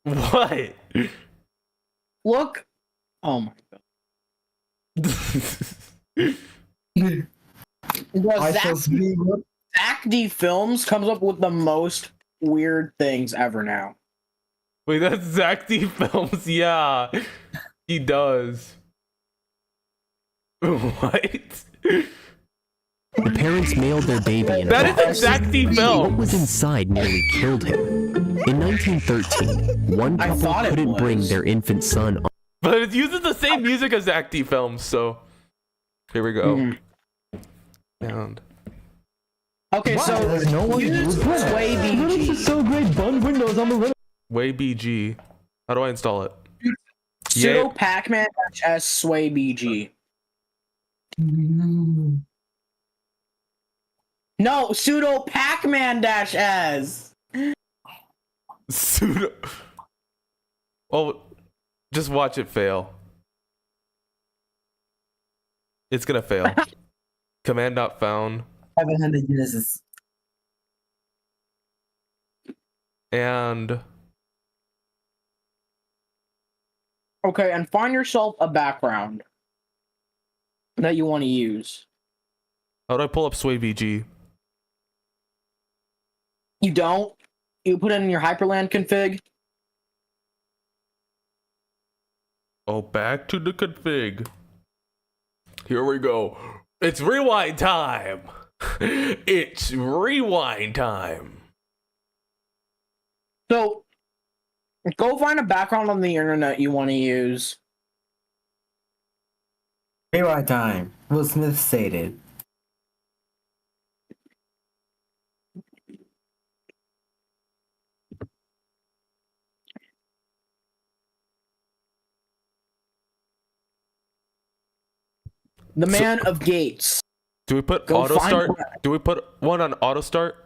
What? Look. Oh my god. I shall see what Zach D Films comes up with the most weird things ever now. Wait, that's Zach D Films. Yeah, he does. What? The parents mailed their baby in a That is box. Zach D What Films. was inside nearly killed him. In 1913, one I couple thought it couldn't bring was. their infant son on. But it uses the same music as Zach D Films, so here we go. Mhm. And Okay, so There's no one use who's good. Sway Linux BG. is so great. Bun Windows on the Linux. Way BG. How do I install it? Sudo Yeah. pacman-s sway BG. No, sudo pacman-s. Sudo. Oh, just watch it fail. It's gonna fail. Command not found. 700 users. And Okay, and find yourself a background that you want to use. how do I pull up Sway BG? You don't? You put it in your Hyperland config? Oh, back to the config. Here we go. It's rewind time. It's rewind time. So, go find a background on the internet you want to use. Rewind time. Will Smith stated. The man of Gates. Do we put Go auto find start? one. Do we put one on auto start?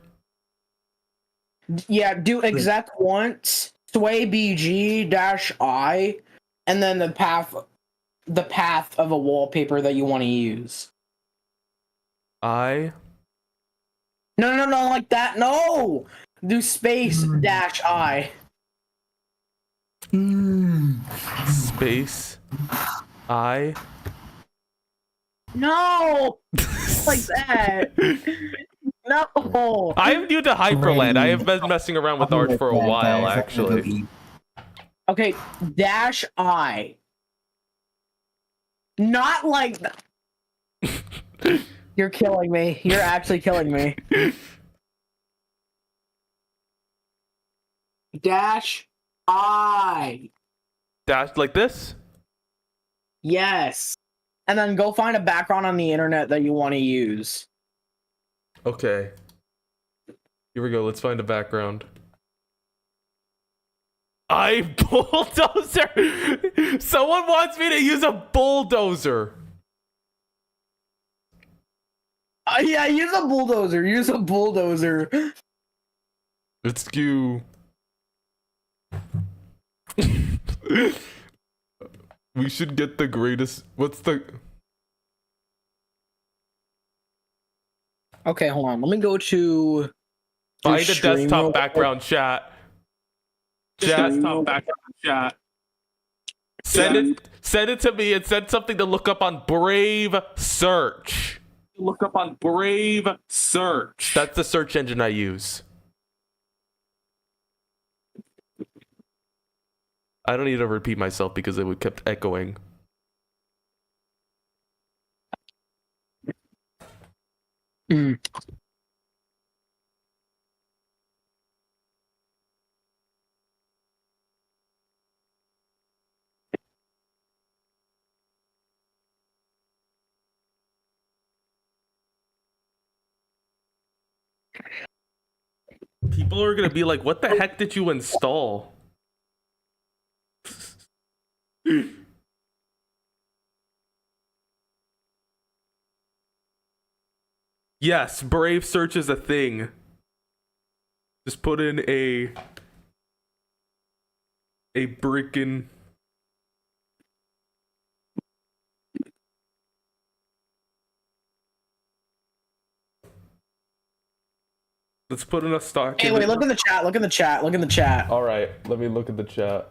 Yeah, do exec once, sway BG -I, and then the path of a wallpaper that you want to use. I No, like that. No! Do space -I. space I No! Like that. No! I am new to Hyperland. I have been messing around with Arch for a while, actually. Okay, -I. Not like that. You're killing me. You're actually killing me. -I. Dash like this? Yes. And then go find a background on the internet that you want to use. Okay. Here we go. Let's find a background. I bulldozer. Someone wants me to use a bulldozer. Yeah, use a bulldozer. Use a bulldozer. Let's go. We should get the greatest. What's the? Okay, hold on. Let me go to Find a stream real desktop quick. background chat. Desktop background chat. Send it to me and send something to look up on Brave Search. Look up on Brave Search. That's the search engine I use. I don't need to repeat myself because it would kept echoing. People are gonna be like, what the heck did you install? Yes, Brave Search is a thing. Just put in a brickin'. Let's put in a stock. Hey, wait, look in the chat. Look in the chat. Look in the chat. All right, let me look at the chat.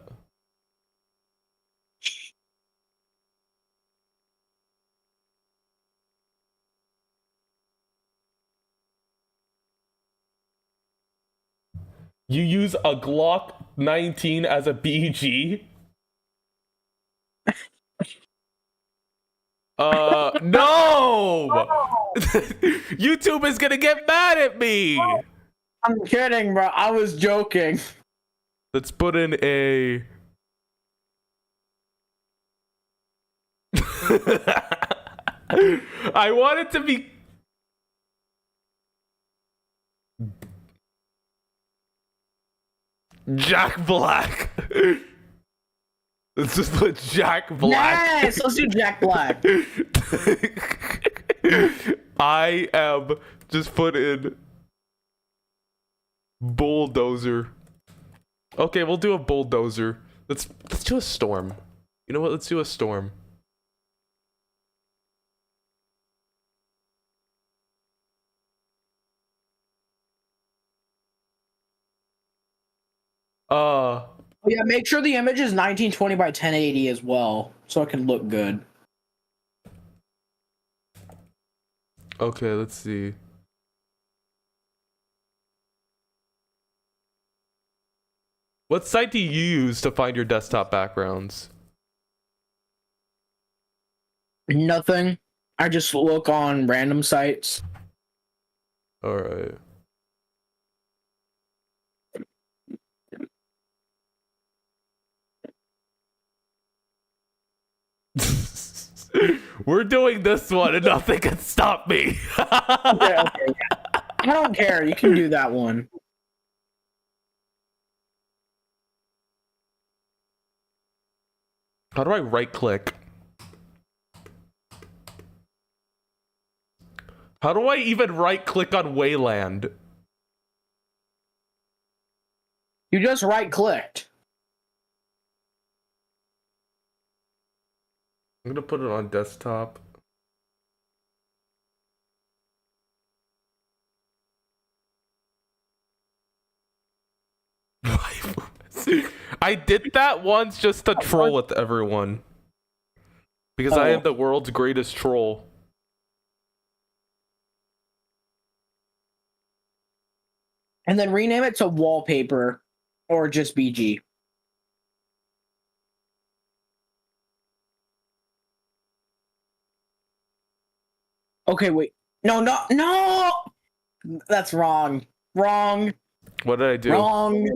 You use a Glock 19 as a BG? No! YouTube is gonna get mad at me! I'm kidding, bro. I was joking. Let's put in a... I want it to be... Jack Black. Let's just put Jack Black. Yes, let's do Jack Black. I am just put in bulldozer. Okay, we'll do a bulldozer. Let's do a storm. You know what? Let's do a storm. Yeah, make sure the image is 1920 by 1080 as well, so it can look good. Okay, let's see. What site do you use to find your desktop backgrounds? Nothing. I just look on random sites. All right. We're doing this one and nothing can stop me. Okay. I don't care. You can do that one. How do I right click? How do I even right click on Wayland? You just right clicked. I'm gonna put it on desktop. I did that once just to troll with everyone. Because I am the world's greatest troll. And then rename it to wallpaper or just BG. Okay, wait. No. That's wrong. Wrong. What did I do? Wrong.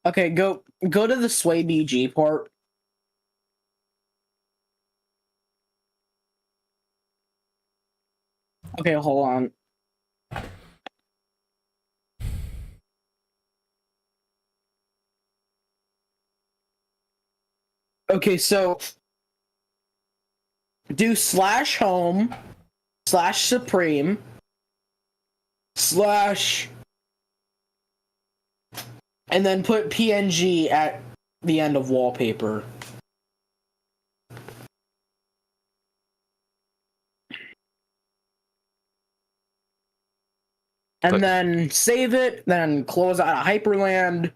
Okay, go to the Sway BG part. Okay, hold on. Okay, so do /home /supreme / and then put PNG at the end of wallpaper. And then save it, then close out of Hyperland,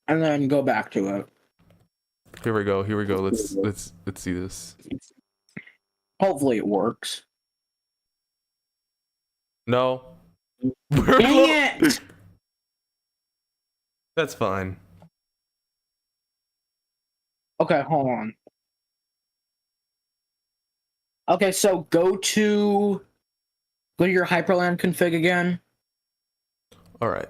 and then go back to it. Here we go. Let's see this. Hopefully it works. No. Dang it! That's fine. Okay, hold on. Okay, so go to your Hyperland config again. All right.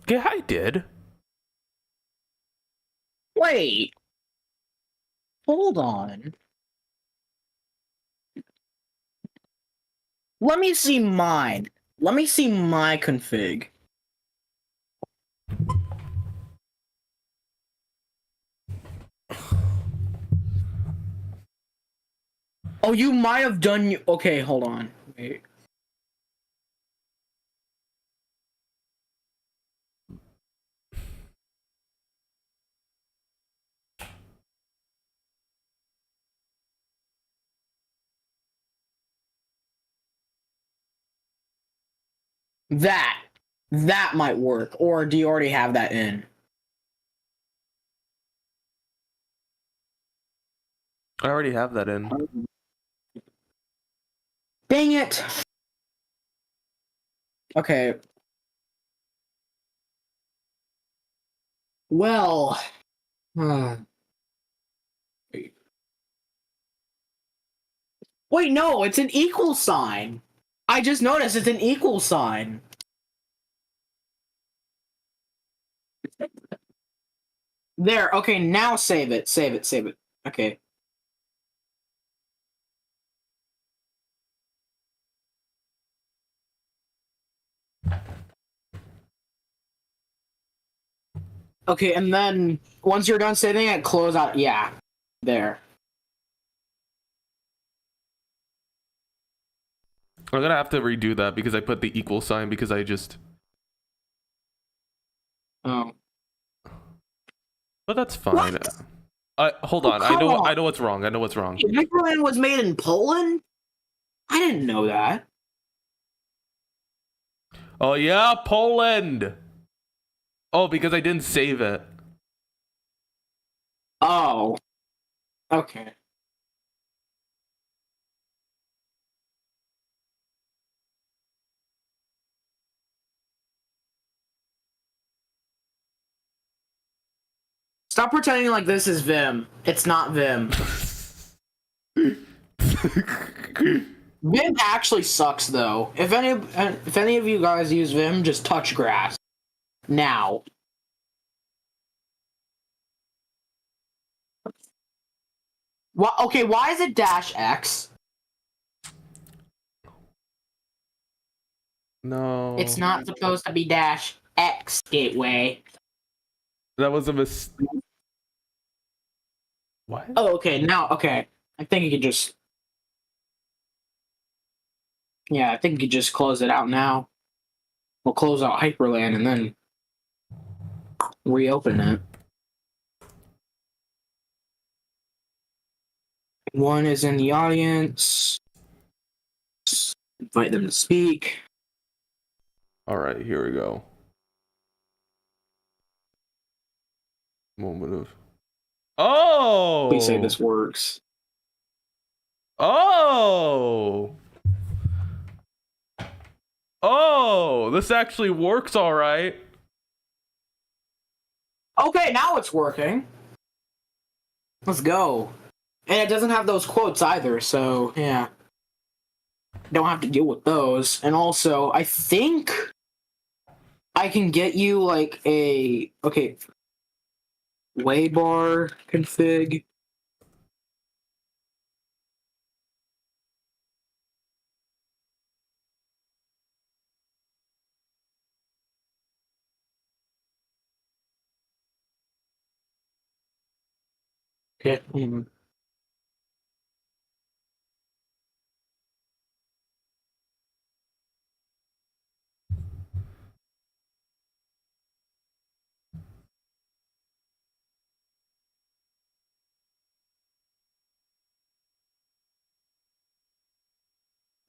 Yeah, I did. Wait. Hold on. Let me see mine. Let me see my config. Oh, you might have done. Okay, hold on. Wait. That might work. Or do you already have that in? I already have that in. Dang it. Okay. Well. Wait, no, it's an equal sign. I just noticed it's an equal sign. There, okay, now save it. Save it, save it. Okay. Okay, and then once you're done saving it, close out. Yeah. There. I'm gonna have to redo that because I put the equal sign because I just. Oh. But that's fine. Hold on. I know what's wrong. I know what's wrong. Hyperland was made in Poland? I didn't know that. Oh yeah, Poland. Oh, because I didn't save it. Oh. Okay. Stop pretending like this is Vim. It's not Vim. Vim actually sucks though. If any of you guys use Vim, just touch grass. Now. Okay, why is it -X? No. It's not supposed to be -X, Gateway. That was a mistake. What? Oh, okay, now, okay. I think you could just... Yeah, I think you could just close it out now. We'll close out Hyperland and then reopen it. One is in the audience. Invite them to speak. All right, here we go. Moment of. Oh. Please say this works. Oh. Oh, this actually works all right. Okay, now it's working. Let's go. And it doesn't have those quotes either, so yeah. Don't have to deal with those. And also, I think I can get you like a Waybar config. Okay.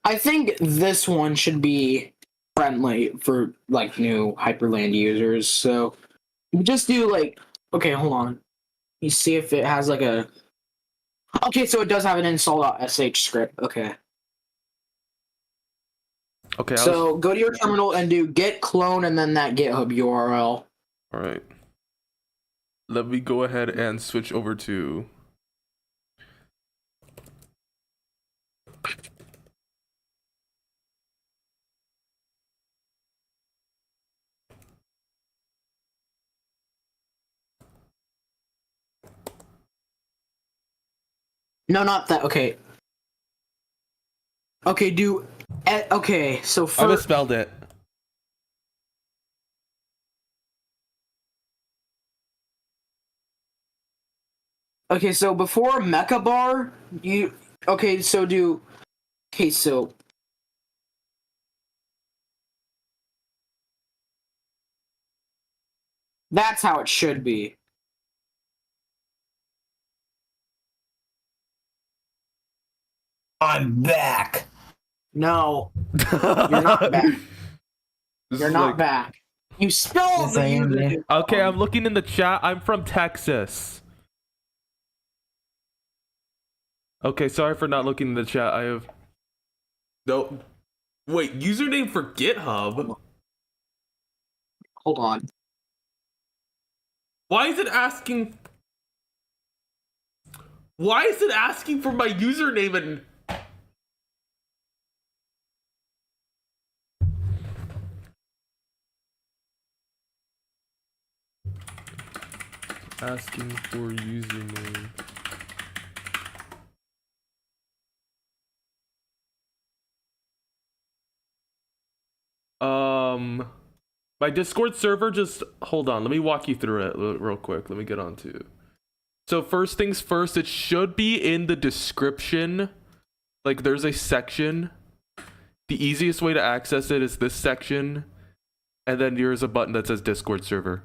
I think this one should be friendly for like new Hyperland users. So just do like, okay, hold on. You see if it has like a. Okay, so it does have an install.sh script. Okay. Okay. So go to your terminal and do git clone and then that GitHub URL. All right. Let me go ahead and switch over to. No, not that. Okay. Okay, do. Okay, so I first. misspelled it. Okay, so before Mecha Bar, Okay, so do. Okay, so. That's how it should be. I'm back. No, you're not back. This You're is not like- back. You spelled Yes, the I am, username. yeah. Okay, wrong. I'm looking in the chat. I'm from Texas. Okay, sorry for not looking in the chat. I have. No. Wait, username for GitHub? Hold on. Why is it asking? Why is it asking for my username and? Asking for username. My Discord server just hold on. Let me walk you through it real quick. Let me get on to. So first things first, it should be in the description. Like there's a section. The easiest way to access it is this section, and then there's a button that says Discord server.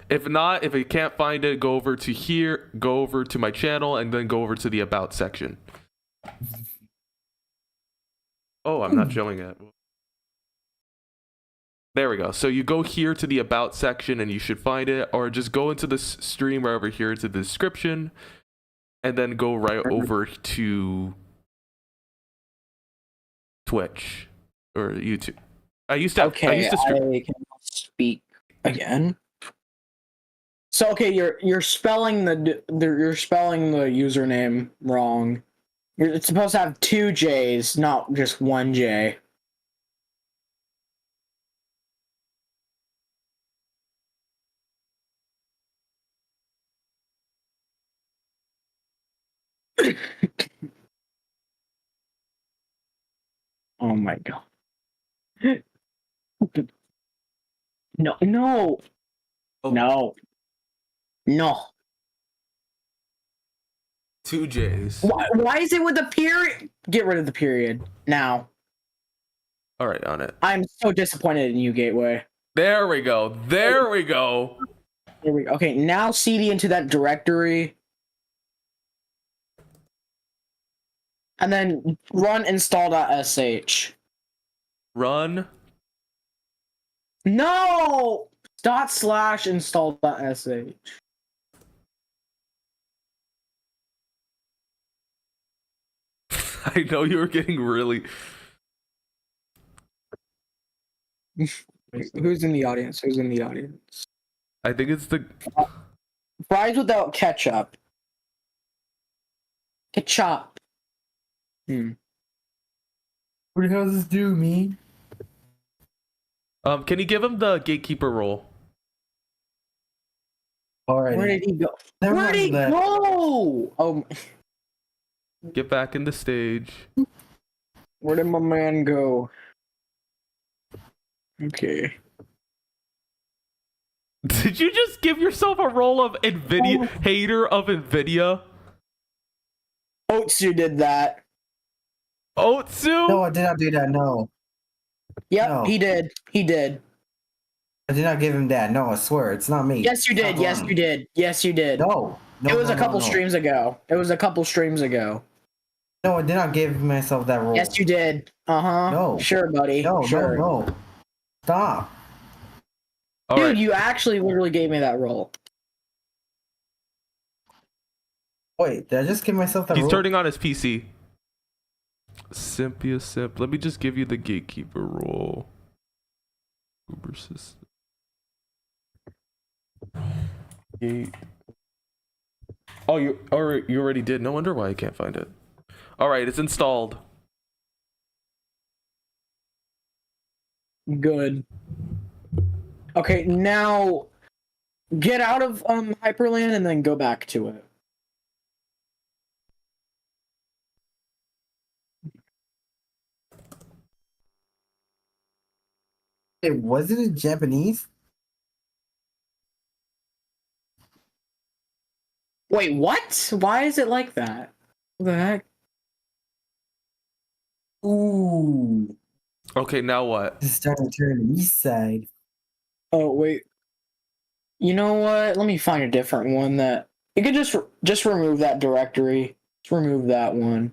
If not, if you can't find it, go over to here, go over to my channel, and then go over to the About section. Oh, I'm not showing it. There we go. So you go here to the About section, and you should find it, or just go into the stream right over here to the description, and then go right over to Twitch or YouTube. I used to stream. I can speak again. So okay, you're spelling the username wrong. It's supposed to have 2 J's, not just 1 J. Oh my god. No, no. Oh. No. No. 2 J's. Why is it with the period? Get rid of the period now. All right, on it. I'm so disappointed in you, Gateway. There we go. There we go. There we go. Okay, now cd into that directory. And then run install.sh. Run. No! /install.sh. I know you were getting really. Who's in the audience? Who's in the audience? I think it's the. Fries without ketchup. Ketchup. What the hell does this do, me? Can you give him the gatekeeper role? Alright. Where did he go? Never Where did he mind that. go? Oh, Get back in the stage. where did my man go? Okay. Did you just give yourself a role of Nvidia hater of Nvidia? Otsu did that. Otsu? No, I did not do that. No. Yep, No. he did. He did. I did not give him that. No, I swear. It's not me. Yes, you did. Stop Yes, lying. you did. Yes, you did. No. No, It was no, a couple no, no. streams ago. It was a couple streams ago. No, I did not give myself that role. Yes, you did. Uh-huh. No. Sure, buddy. No, sure. no. Stop. All Dude, right. you actually literally gave me that role. Wait, did I just give myself that He's role? turning on his PC. Simpia Simp. Let me just give you the gatekeeper role. Uber system. Gate. Oh, you already did. No wonder why I can't find it. All right, it's installed. Good. Okay, now get out of Hyperland and then go back to it. Hey, was it in Japanese? Wait, what? Why is it like that? What the heck? Ooh. Okay, now what? This is starting to turn to the east side. Oh wait. You know what? Let me find a different one that you could just remove that directory. Just remove that one.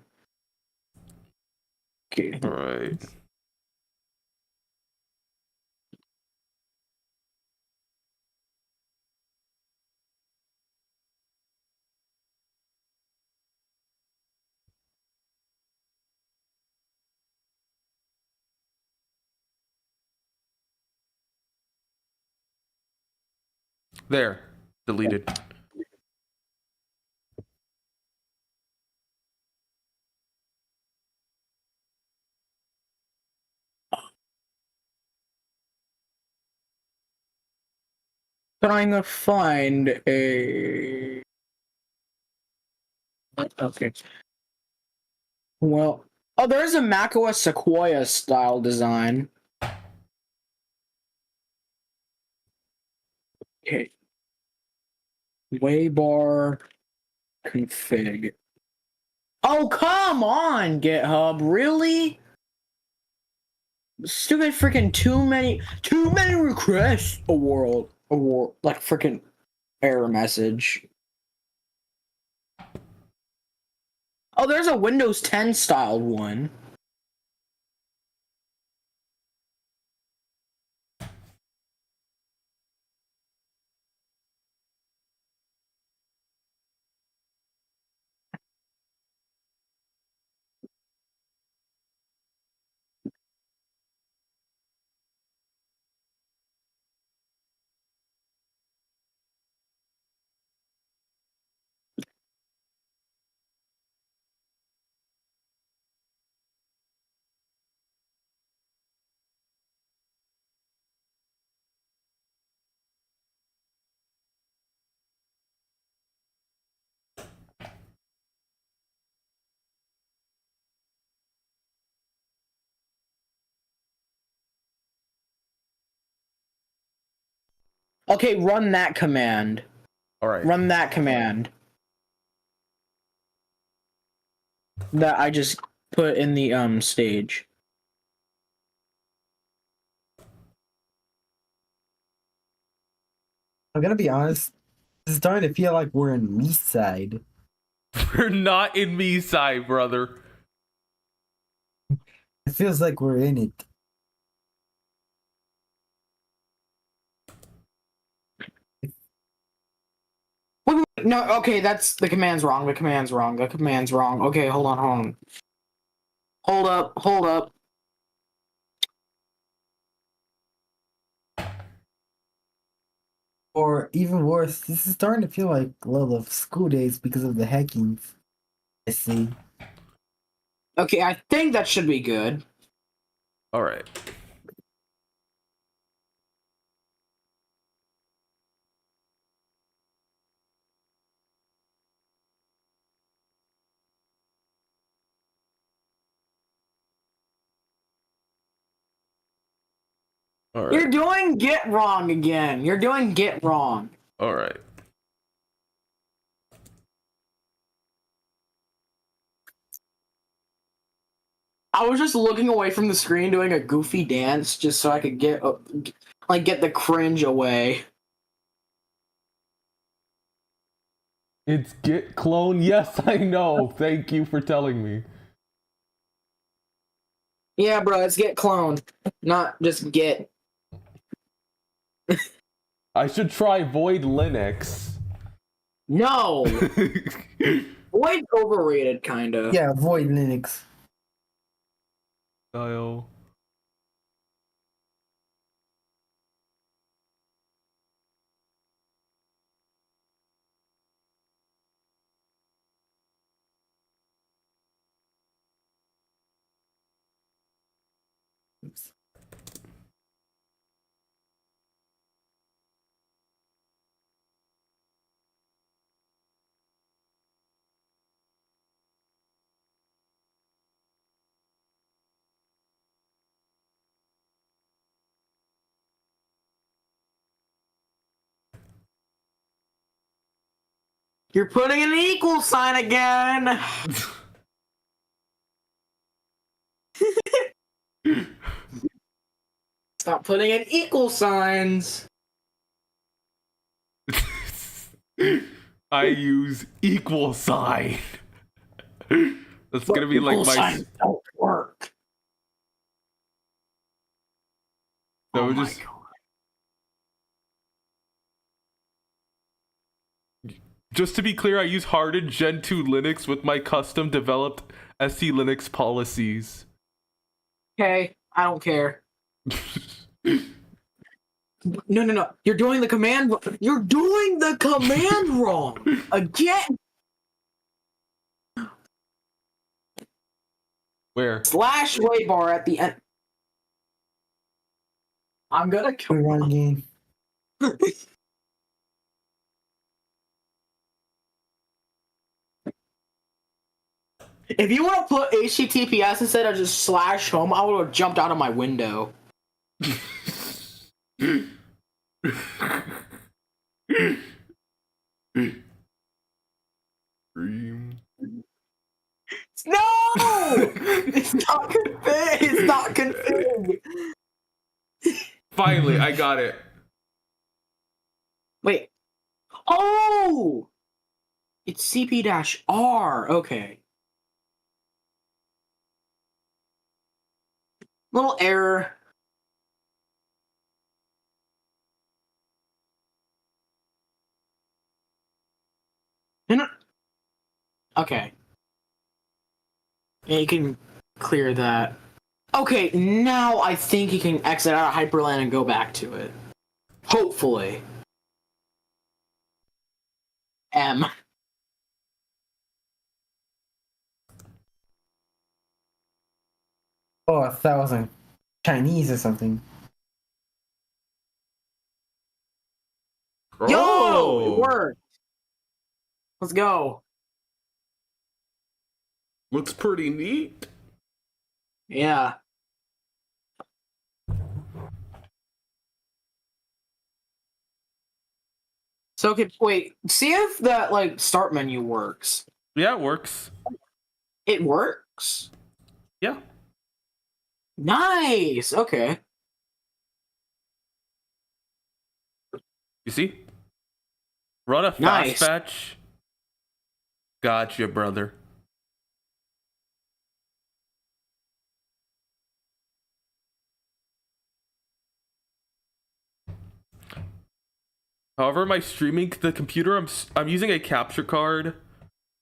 Okay. All right. There. Deleted. Trying to find a. Okay. Well, oh, there is a macOS Sequoia style design. Okay. Waybar config. Oh, come on, GitHub. Really? Stupid freaking too many requests a world like freaking error message. Oh, there's a Windows 10 styled one. Okay, run that command. All right. Run that command. That I just put in the stage. I'm gonna be honest. This is starting to feel like we're in east side. We're not in me side, brother. It feels like we're in it. Wait, no, okay, that's the command's wrong. The command's wrong. The command's wrong. Okay, hold on. Hold up. Or even worse, this is starting to feel like a lot of school days because of the hackings. I see. Okay, I think that should be good. All right. All right. You're doing get wrong again. You're doing get wrong. All right. I was just looking away from the screen doing a goofy dance just so I could get the cringe away. It's git clone. Yes, I know. Thank you for telling me. Yeah, bro, it's get cloned, not just get. I should try void Linux. No! Void's overrated, kinda. Yeah, avoid Linux. Style. Oops. You're putting an equal sign again! Stop putting in equal signs. I use equal sign. That's gonna be like Equal my. signs don't work. That Oh would my just. god. Just to be clear, I use hardened Gen 2 Linux with my custom developed SC Linux policies. Okay, I don't care. No. You're doing the command. You're doing the command wrong again. Where? Slash way bar at the end. I'm gonna We run a game. If you want to put HTTPS instead of just slash home, I would have jumped out of my window. No! It's not config. It's not config. Finally, I got it. Wait. Oh! It's CP-R. Okay. Little error. Okay. Yeah, you can clear that. Okay, now I think you can exit out of Hyperland and go back to it. Hopefully. M. Oh, I thought it was in Chinese or something. Yo! It worked! Let's go. Looks pretty neat. Yeah. So, okay, wait. See if that, like, start menu works. Yeah, it works. It works? Yeah. Nice! Okay. You see? Run a fast Nice. fetch. Gotcha, brother. However, my streaming, the computer, I'm using a capture card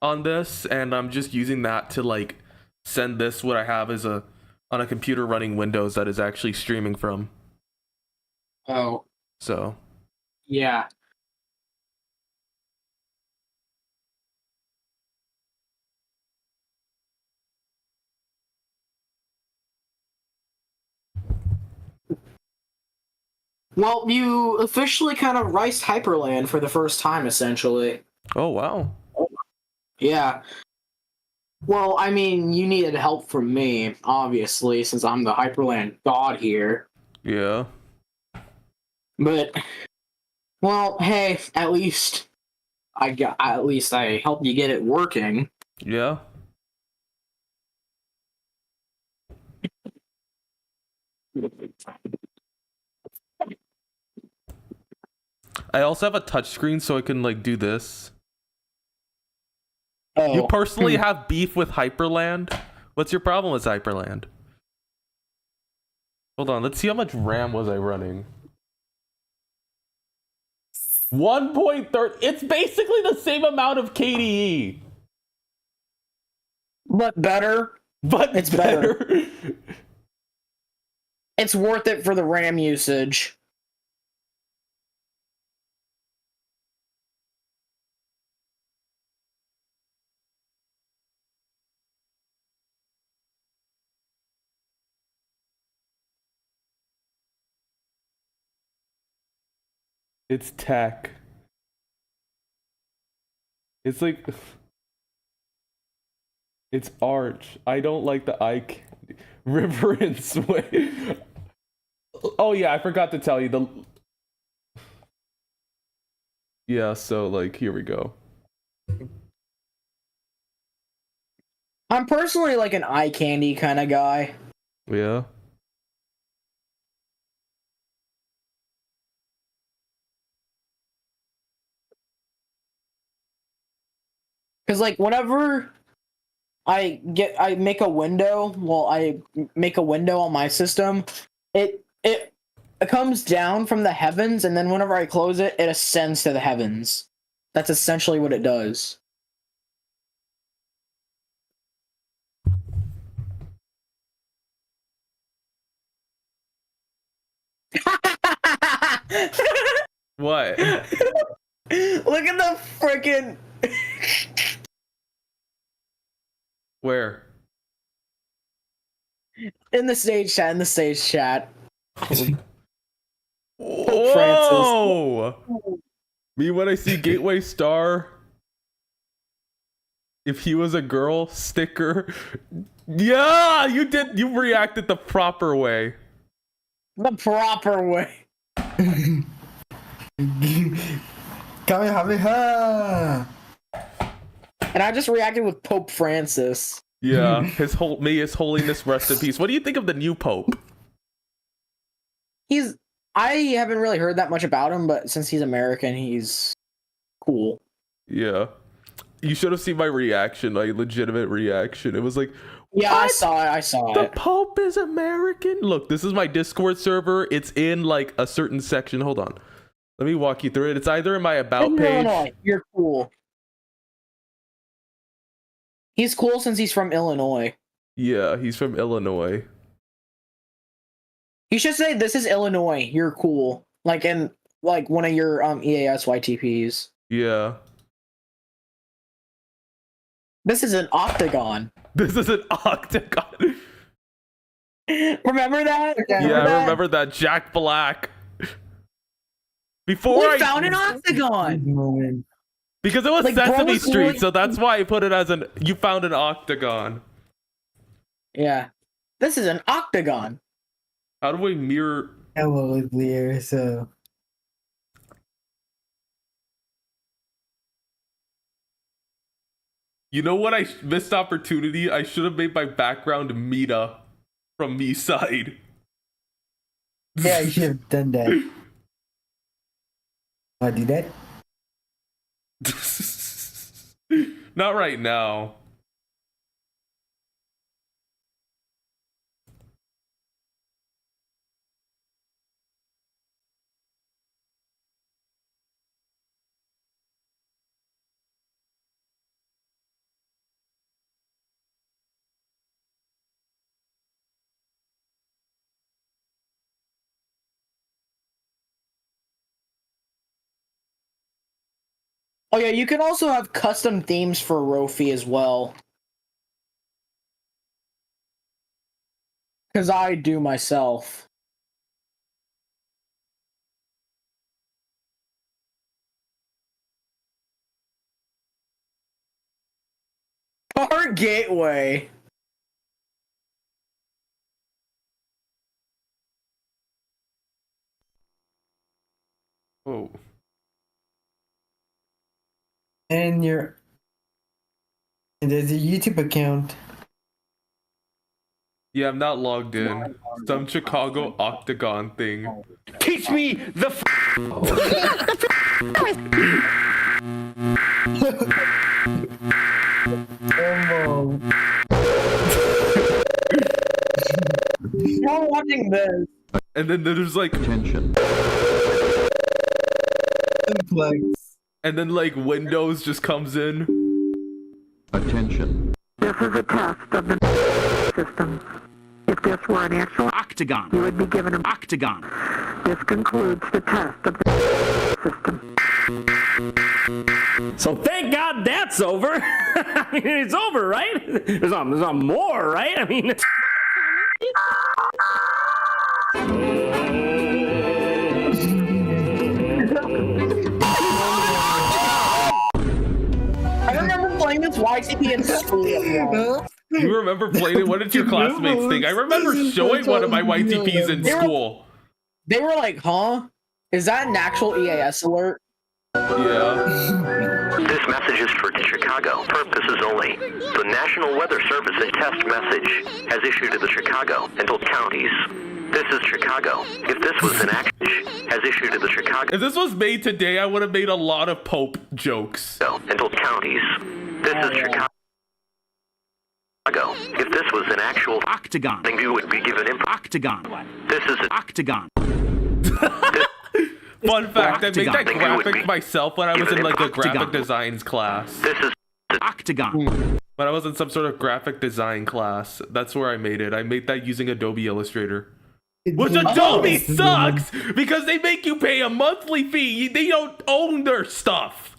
on this, and I'm just using that to like send this what I have as on a computer running Windows that is actually streaming from. Oh. So. Yeah. Well, you officially kind of riced Hyperland for the first time, essentially. Oh, wow. Yeah. Well, I mean, you needed help from me, obviously, since I'm the Hyperland god here. Yeah. But, well, hey, at least I helped you get it working. Yeah. I also have a touchscreen so I can like do this. Oh. You personally have beef with Hyperland? What's your problem with Hyperland? Hold on, let's see how much RAM was I running. 1.30. It's basically the same amount of KDE. But better. But it's better. It's worth it for the RAM usage. It's tech. It's like... It's Arch. I don't like the Ike. River and Sway. Oh yeah, I forgot to tell you. Yeah, so like, here we go. I'm personally like an eye candy kind of guy. Yeah. Because like whenever I make a window, I make a window on my system, it comes down from the heavens, and then whenever I close it, it ascends to the heavens. That's essentially what it does. What? Look at the freaking. Where? In the stage chat. Whoa! Me when I see Gateway Star. If he was a girl, sticker. Yeah, you did. You reacted the proper way. The proper way. Kamehameha! And I just reacted with Pope Francis. Yeah, may his holiness rest in peace. What do you think of the new pope? I haven't really heard that much about him, but since he's American, he's cool. Yeah. You should have seen my reaction, my legitimate reaction. It was like, yeah, what? I saw The it. Pope is American? Look, this is my Discord server. It's in like a certain section. Hold on. Let me walk you through it. It's either in my about page. Illinois, you're cool. He's cool since he's from Illinois. Yeah, he's from Illinois. You should say, "This is Illinois. You're cool." Like in one of your EAS YTPs. Yeah. This is an octagon. This is an octagon. Remember that? I remember that. Jack Black. Before we found an octagon. Because it was Like, Sesame Street, so that's why I put it as you found an octagon. Yeah. This is an octagon. How do we mirror? Hello, Lear. So. You know what? I missed opportunity. I should have made my background Mita from Me Side. Yeah, you should have done that. Want to do that? Not right now. Oh yeah, you can also have custom themes for Rofi as well. Because I do myself. Our gateway. Oh. And there's a YouTube account. Yeah, I'm not logged in. Some Chicago octagon thing. Teach me the You're watching this. And then there's like Attention. Simplex. And then like Windows just comes in. Attention. This is a test of the system. If this were an actual octagon, you would be given an octagon. This concludes the test of the system. So thank God that's over. I mean, it's over, right? There's not more, right? I mean. I remember playing this YTP in school. You remember playing it? What did your classmates think? I remember showing one of my YTPs in school. They were like, huh? Is that an actual EAS alert? Yeah. This message is for Chicago purposes only. The National Weather Service's test message has issued to the Chicago and Polk counties. This is Chicago. If this was an action, has issued to the Chicago. If this was made today, I would have made a lot of Pope jokes. And Polk counties. This This is Chicago. If this was an actual octagon, then you would be given octagon. This is an octagon. Fun fact, I made that graphic myself when I was in like a graphic designs class. This is an octagon. When I was in some sort of graphic design class, that's where I made it. I made that using Adobe Illustrator. Which Adobe sucks because they make you pay a monthly fee. They don't own their stuff.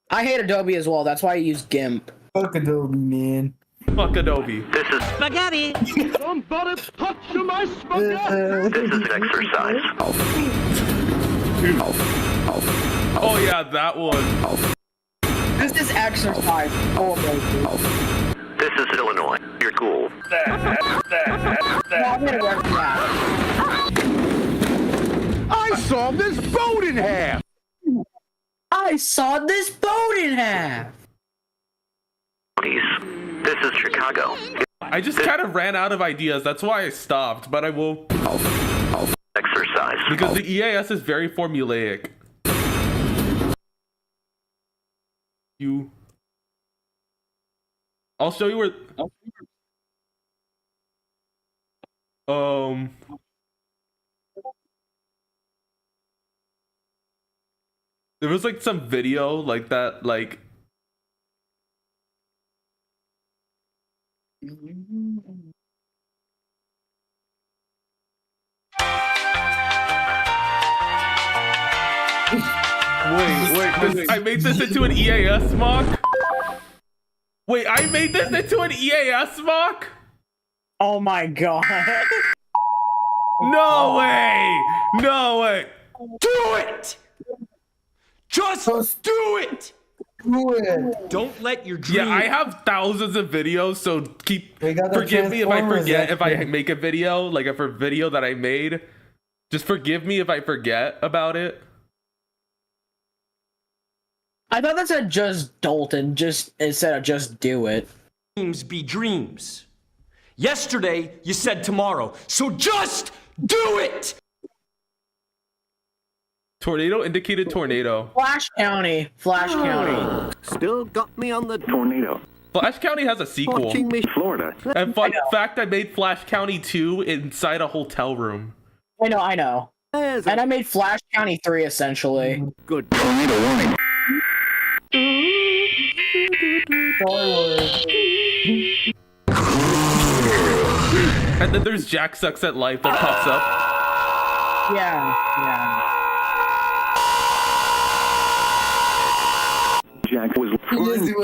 I hate Adobe as well. That's why I use GIMP. Fuck Adobe, man. Fuck Adobe. This is Spaghetti! Somebody touch my spaghetti! This is an exercise. Oh yeah, that one. This is exercise. This is Illinois. You're cool. I saw this boat in half! I sawed this boat in half. This is Chicago. I just kind of ran out of ideas. That's why I stopped, but I will. Exercise. Because the EAS is very formulaic. I'll show you where. There was like some video like that, like. Wait, I made this into an EAS mock? Wait, I made this into an EAS mock? Oh my god. No way! No way! Do it! Just do it! Do it! Don't let your dream... Yeah, I have thousands of videos, so forgive me if I forget if I make a video, like a video that I made. Just forgive me if I forget about it. I thought that said just Dalton, just instead of just do it. Dreams be dreams. Yesterday, you said tomorrow, so just do it! Tornado indicated tornado. Flash County. Flash County. Still got me on the tornado. Flash County has a sequel. Watching me, Florida. And fun fact, I made Flash County 2 inside a hotel room. I know. And I made Flash County 3 essentially. Good. Tornado warning. And then there's Jack Sucks at Life that pops up. Yeah. Jack was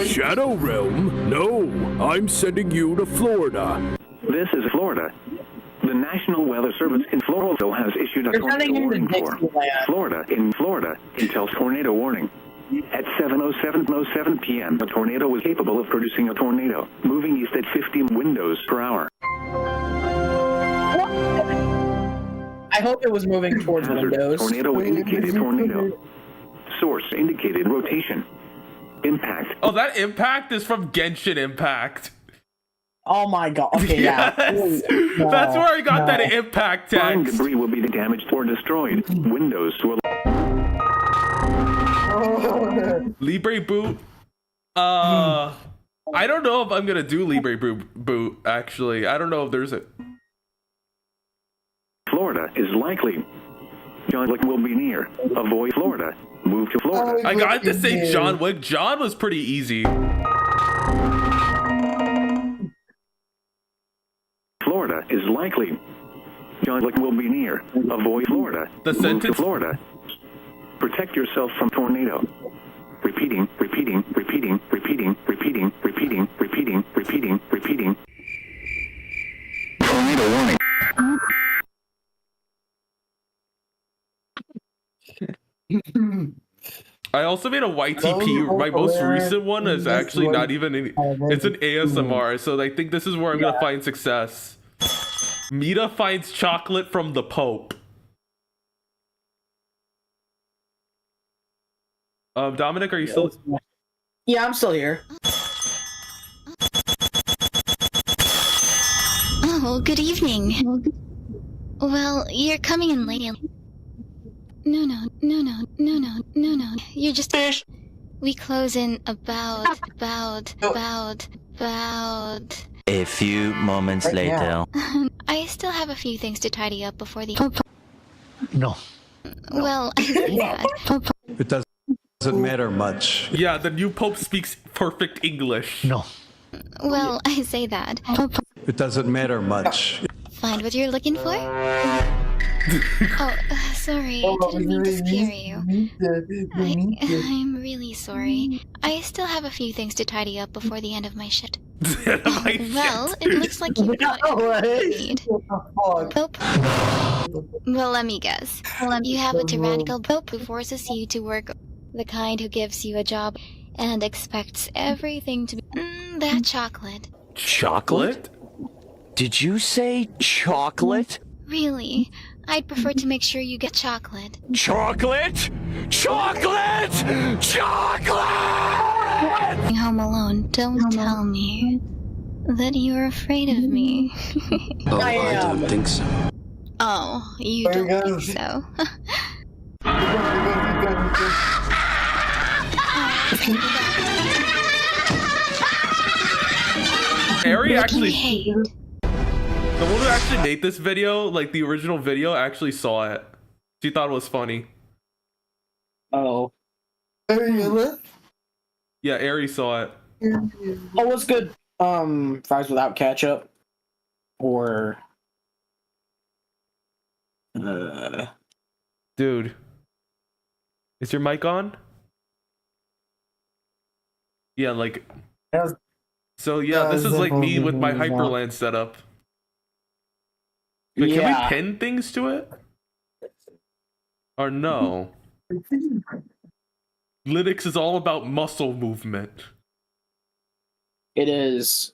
Shadow Realm? No, I'm sending you to Florida. This is Florida. The National Weather Service in Florida has issued a tornado warning for Florida. In Florida, it tells tornado warning. At 7:07 p.m., a tornado was capable of producing a tornado, moving east at 50 windows per hour. I hope it was moving towards windows. Tornado indicated tornado. Source indicated rotation. Impact. Oh, that impact is from Genshin Impact. Oh my god. Okay, yes. Yeah. That's where I got that impact text. Flying debris will be damaged or destroyed. Windows will... Libre boot. I don't know if I'm gonna do Libre boot. Actually, I don't know if there's a. Florida is likely. John Wick will be near. Avoid Florida. Move to Florida. I got to say John Wick. John was pretty easy. Florida is likely. John Wick will be near. Avoid Florida. The Move sentence. to Florida. Protect yourself from tornado. Repeating. Tornado warning. I also made a YTP. My most recent one is actually not even any. It's an ASMR, so I think this is where I'm gonna find success. Mita finds chocolate from the Pope. Dominic, are you still? Yeah, I'm still here. Oh, good evening. Well, you're coming in late. No. You're just fish. We close in about. A few moments later. I still have a few things to tidy up before the. No. Well, I say that. It doesn't matter much. Yeah, the new pope speaks perfect English. No. Well, I say that. It doesn't matter much. Find what you're looking for? Oh, sorry. I didn't mean to scare you. I'm really sorry. I still have a few things to tidy up before the end of my shit. Well, it looks like you got everything you need. Pope? Well, let me guess. You have a tyrannical pope who forces you to work, the kind who gives you a job and expects everything to be that chocolate. Chocolate? Did you say chocolate? Really? I'd prefer to make sure you get chocolate. Chocolate? Chocolate! Chocolate! Home alone, don't tell me that you're afraid of me. Oh, I don't think so. Oh, you don't think so? Ari actually, the one who actually made this video, like the original video, actually saw it. She thought it was funny. Oh. Yeah, Ari saw it. Oh, what's good? Fries without ketchup, or Dude, is your mic on? Yeah, like. So yeah, this is like me with my Hyperland setup. Wait, can we pin things to it? Or no? Linux is all about muscle movement. it is.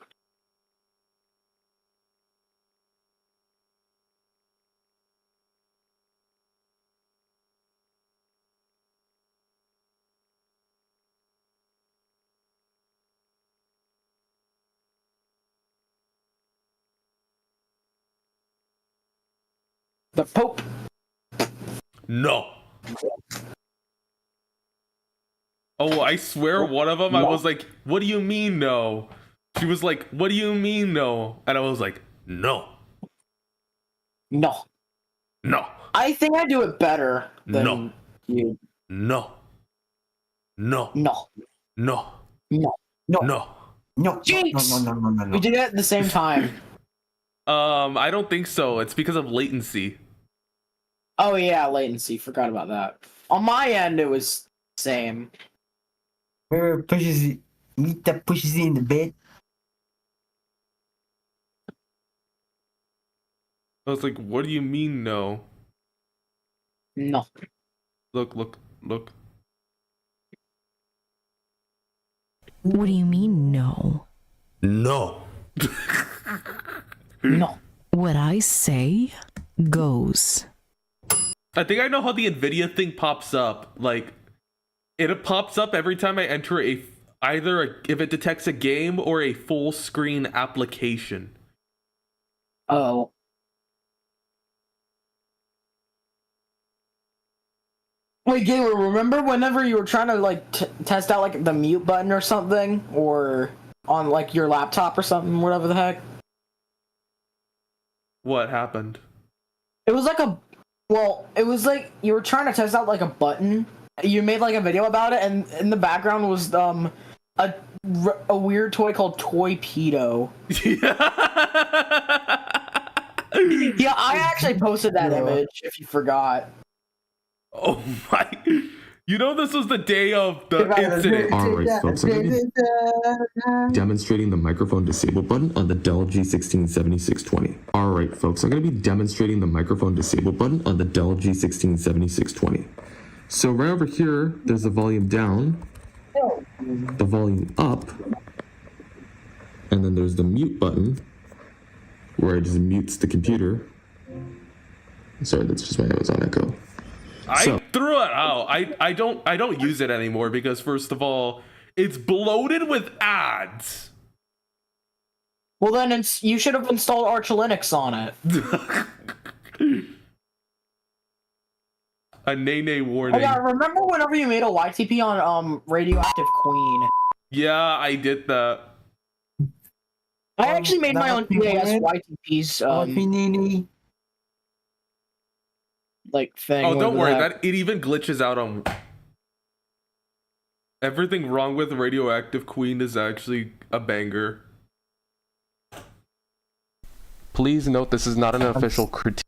The Pope. No. Oh, I swear one of them, I was like, what do you mean no? She was like, what do you mean no? And I was like, no. No. No. I think I do it better than No. you. No. No. No. No. No. No. No. Jinx! No. We did it at the same time. I don't think so. It's because of latency. Oh yeah, latency. Forgot about that. On my end, it was same. Whoever pushes you, that pushes you in the bed. I was like, what do you mean no? No. Look. What do you mean, no? No. No. What I say goes. I think I know how the NVIDIA thing pops up. Like, it pops up every time I enter if it detects a game or a full screen application. Oh. Wait, Gaylor, remember whenever you were trying to like test out like the mute button or something, or on like your laptop or something, whatever the heck? What happened? It was like it was like you were trying to test out like a button. You made like a video about it, and in the background was a weird toy called Toy Pedo. Yeah, I actually posted that image. If you forgot. Oh my! You know this was the day of the incident. Alright folks, I'm going to be demonstrating the microphone disable button on the Dell G167620. Alright folks, I'm going to be demonstrating the microphone disable button on the Dell G167620. So right over here, there's the volume down, the volume up, and then there's the mute button, where it just mutes the computer. Sorry, that's just my Amazon Echo. I threw it out. I don't use it anymore because first of all, it's bloated with ads. Well then you should have installed Arch Linux on it. A nay Oh warning. yeah, remember whenever you made a YTP on Radioactive Queen? Yeah, I did that. I actually made my own EAS YTPs like thing. Oh, don't worry. that. That it even glitches out on. Everything wrong with Radioactive Queen is actually a banger. Please note this is not an official critique.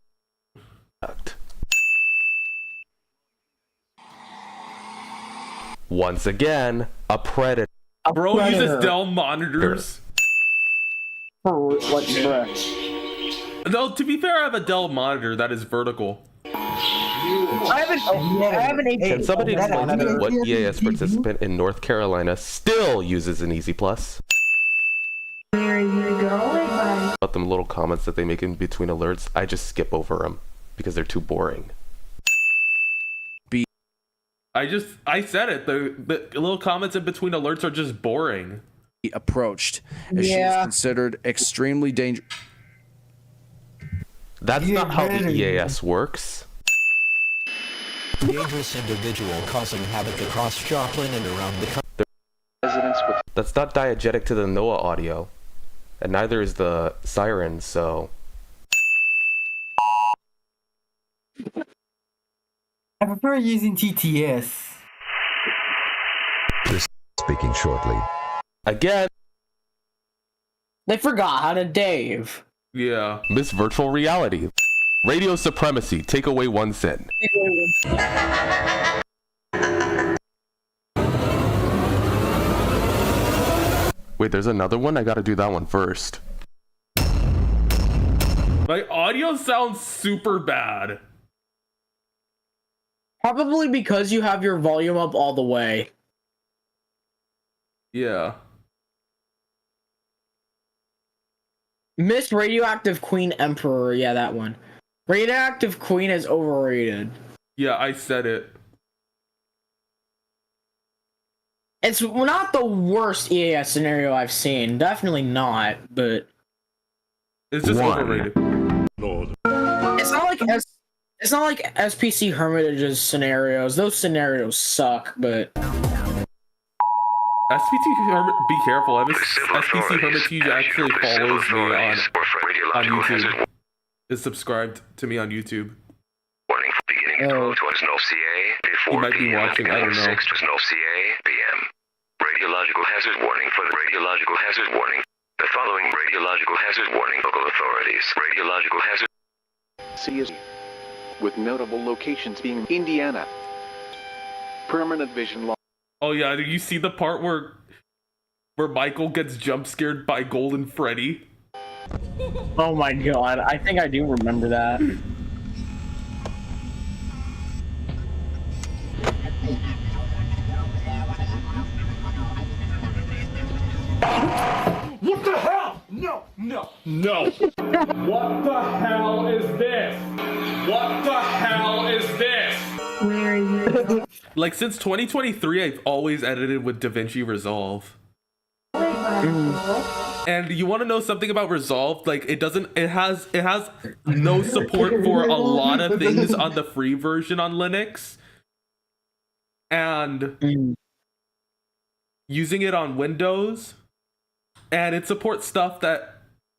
Once again, a predator. Bro predator. uses Dell monitors. What? No, to be fair, I have a Dell monitor that is vertical. I have an HP. Can somebody explain to me what EAS participant in North Carolina still uses an Easy Plus? Where you going? About them little comments that they make in between alerts, I just skip over them because they're too boring. I said it. The little comments in between alerts are just boring. Approached as she is considered extremely dangerous. That's not how the EAS works. Dangerous individual causing havoc across Joplin and around the country. That's not diegetic to the NOAA audio, and neither is the siren, so... I prefer using TTS. Speaking shortly. Again. They forgot how to Dave. Yeah. Miss Virtual Reality. Radio Supremacy. Take away one sin. Wait, there's another one? I gotta do that one first. My audio sounds super bad. Probably because you have your volume up all the way. Yeah. Miss Radioactive Queen Emperor, yeah, that one. Radioactive Queen is overrated. Yeah, I said it. It's not the worst EAS scenario I've seen. Definitely not, but... It's just overrated. It's not like SPC Hermitage's scenarios. Those scenarios suck, but... SPC Hermit, be careful. SPC Hermitage actually follows me on YouTube. Is subscribed to me on YouTube. Warning, beginning at 12 was no CA, He might be watching, I don't know. 6 was no CA, PM. Radiological hazard warning for the radiological hazard warning. The following radiological hazard warning local authorities. Radiological hazard CSE, with notable locations being Indiana. Permanent vision loss. Oh yeah, do you see the part where Michael gets jump scared by Golden Freddy? Oh my god, I think I do remember that. What the hell? No. What the hell is this? What the hell is this? Where are you? Like since 2023, I've always edited with DaVinci Resolve. And you want to know something about Resolve? Like it has no support for a lot of things on the free version on Linux. And using it on Windows, and it supports stuff that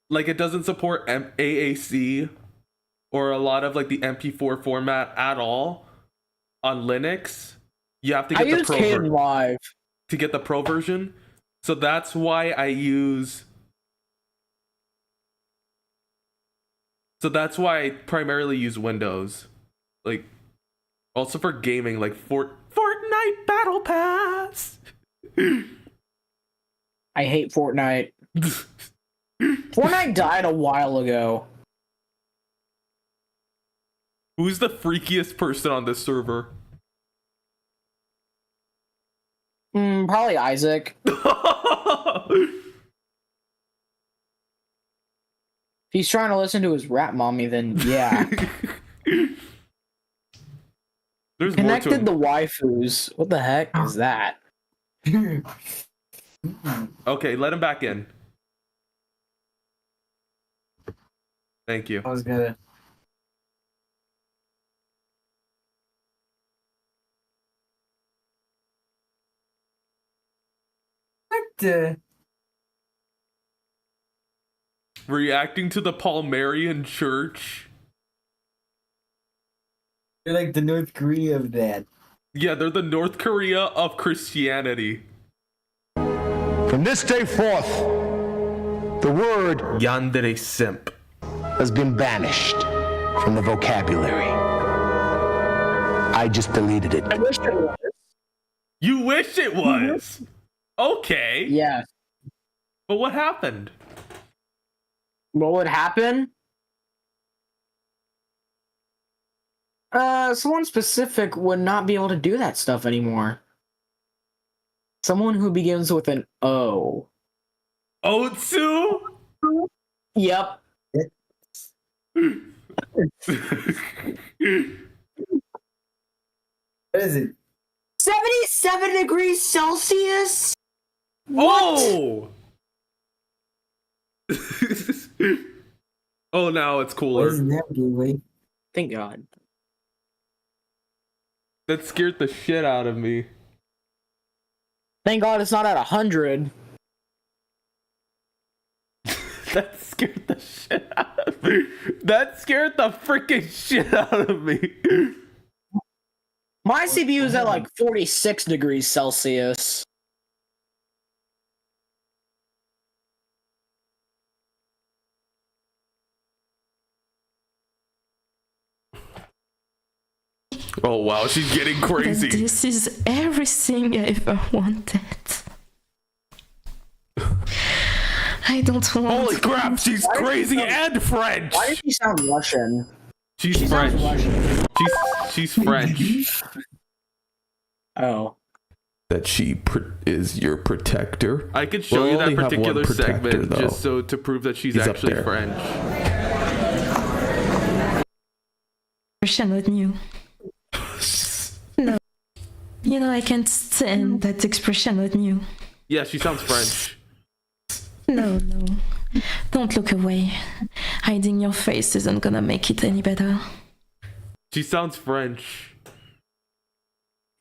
like it doesn't support AAC or a lot of like the MP4 format at all on Linux. You have to get the Pro Live to get the Pro version. So that's why I primarily use Windows. Like also for gaming, like Fortnite Battle Pass. I hate Fortnite. Fortnite died a while ago. Who's the freakiest person on this server? Probably Isaac. If he's trying to listen to his rap mommy, then yeah. There's Connected the waifus. What the heck is that? Okay, let him back in. Thank you. I was gonna. Reacting to the Palmarian Church. They're like the North Korea of that. Yeah, they're the North Korea of Christianity. From this day forth, the word Yandere Simp has been banished from the vocabulary. I just deleted it. I wish it was. You wish it was? Okay. Yeah. But what happened? What would happen? Someone specific would not be able to do that stuff anymore. Someone who begins with an O. Otsu? Yep. What is it? 77 degrees Celsius? Oh! Oh, now it's cooler. What is that, Gateway? Thank God. That scared the shit out of me. Thank God it's not at 100. That scared the shit out of me. That scared the freaking shit out of me. My CPU is at like 46 degrees Celsius. Oh wow, she's getting crazy. This is everything I ever wanted. I don't want. Holy crap, she's crazy and French. Why does she sound Russian? She's French. She's French. Oh. That she is your protector. I could show you that particular segment just so to prove that she's actually French. Expression on you. No. You know, I can't stand that expression on you. Yeah, she sounds French. No. Don't look away. Hiding your face isn't gonna make it any better. She sounds French.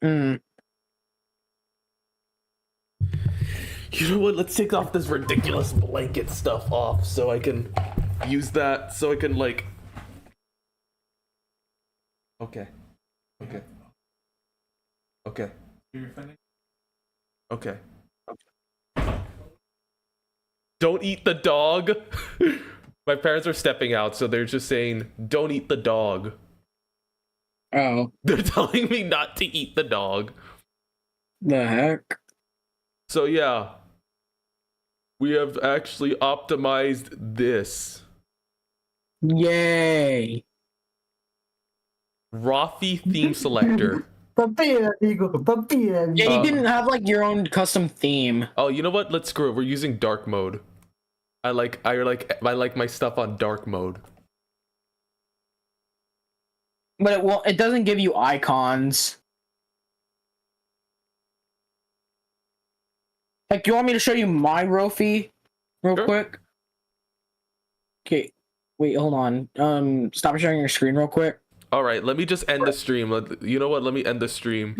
Hmm. You know what? Let's take off this ridiculous blanket stuff off so I can use that so I can like... Okay. Don't eat the dog. My parents are stepping out, so they're just saying, don't eat the dog. Oh. They're telling me not to eat the dog. The heck? So yeah. We have actually optimized this. Yay. Rothy theme selector. Yeah, you can have like your own custom theme. Oh, you know what? Let's screw it. We're using dark mode. I like my stuff on dark mode. But it doesn't give you icons. Like, you want me to show you my Rofi real quick? Okay, wait, hold on. Stop sharing your screen real quick. All right, let me just end the stream. You know what? Let me end the stream.